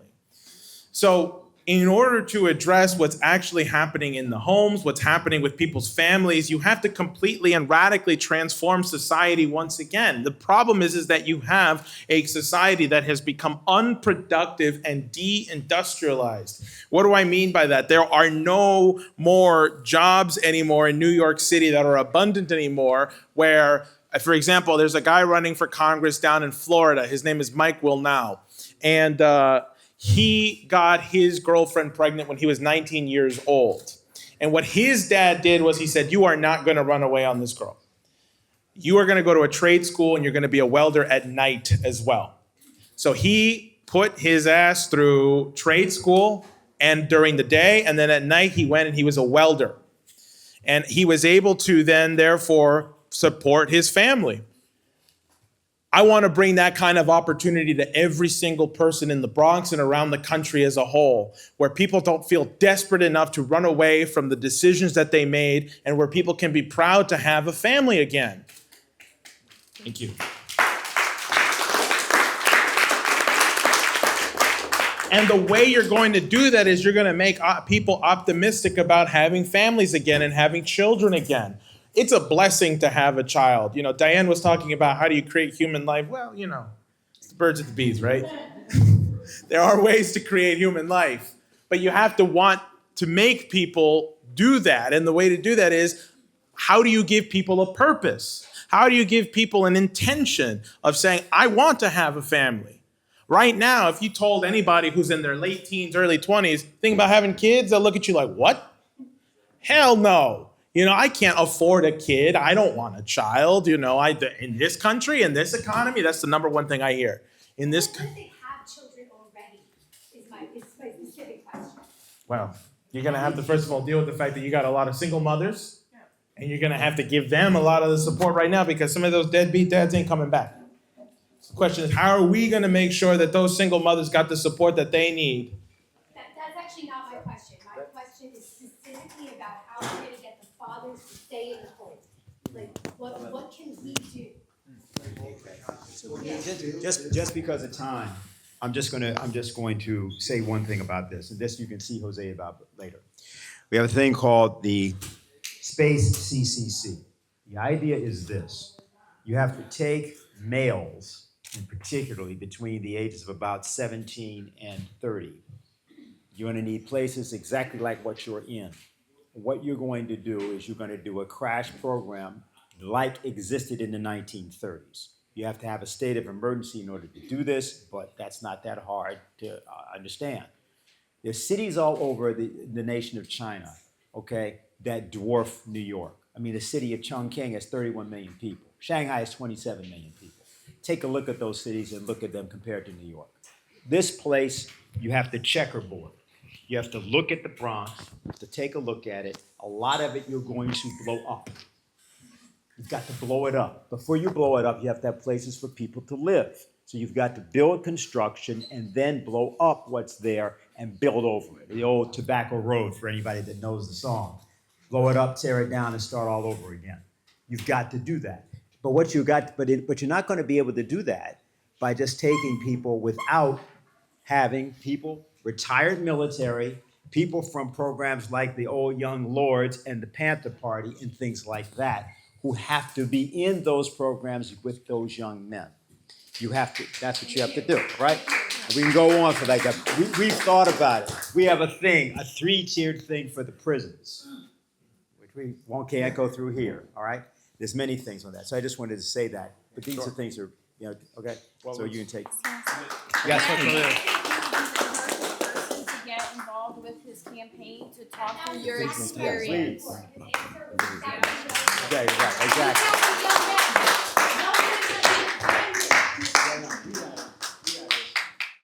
So in order to address what's actually happening in the homes, what's happening with people's families, you have to completely and radically transform society once again. The problem is that you have a society that has become unproductive and de-industrialized. What do I mean by that? There are no more jobs anymore in New York City that are abundant anymore, where, for example, there's a guy running for Congress down in Florida. His name is Mike Wilnow. And he got his girlfriend pregnant when he was 19 years old. And what his dad did was he said, you are not going to run away on this girl. You are going to go to a trade school and you're going to be a welder at night as well. So he put his ass through trade school and during the day, and then at night he went and he was a welder. And he was able to then therefore support his family. I want to bring that kind of opportunity to every single person in the Bronx and around the country as a whole, where people don't feel desperate enough to run away from the decisions that they made, and where people can be proud to have a family again. Thank you. And the way you're going to do that is you're going to make people optimistic about having families again and having children again. It's a blessing to have a child. You know, Diane was talking about how do you create human life? Well, you know, it's the birds and the bees, right? There are ways to create human life, but you have to want to make people do that. And the way to do that is, how do you give people a purpose? How do you give people an intention of saying, I want to have a family? Right now, if you told anybody who's in their late teens, early 20s, think about having kids, they'll look at you like, what? Hell no. You know, I can't afford a kid. I don't want a child. You know, in this country, in this economy, that's the number one thing I hear. In this
What if they have children already, is my specific question.
Well, you're going to have to, first of all, deal with the fact that you got a lot of single mothers, and you're going to have to give them a lot of the support right now because some of those deadbeat dads ain't coming back. So the question is, how are we going to make sure that those single mothers got the support that they need?
That's actually not my question. My question is specifically about how we're going to get the fathers to stay in the home. Like, what can we do?
Just because of time, I'm just going to say one thing about this, and this you can see Jose about later. We have a thing called the Space CCC. The idea is this: you have to take males, and particularly between the ages of about 17 and 30. You're going to need places exactly like what you're in. What you're going to do is you're going to do a crash program like existed in the 1930s. You have to have a state of emergency in order to do this, but that's not that hard to understand. There's cities all over the nation of China, okay, that dwarf New York. I mean, the city of Chongqing has 31 million people. Shanghai has 27 million people. Take a look at those cities and look at them compared to New York. This place, you have to checkerboard. You have to look at the Bronx, you have to take a look at it. A lot of it you're going to blow up. You've got to blow it up. Before you blow it up, you have to have places for people to live. So you've got to build construction and then blow up what's there and build over it. The old Tobacco Road, for anybody that knows the song. Blow it up, tear it down, and start all over again. You've got to do that. But what you got, but you're not going to be able to do that by just taking people without having people, retired military, people from programs like the Old Young Lords and the Panther Party and things like that, who have to be in those programs with those young men. You have to, that's what you have to do, right? And we can go on for that. We've thought about it. We have a thing, a 3-tiered thing for the prisons, which we can't go through here, all right? There's many things on that. So I just wanted to say that. But these are things are, you know, okay? So you can take.
Yes, person to get involved with his campaign to talk through your experience.
Okay, right, exactly.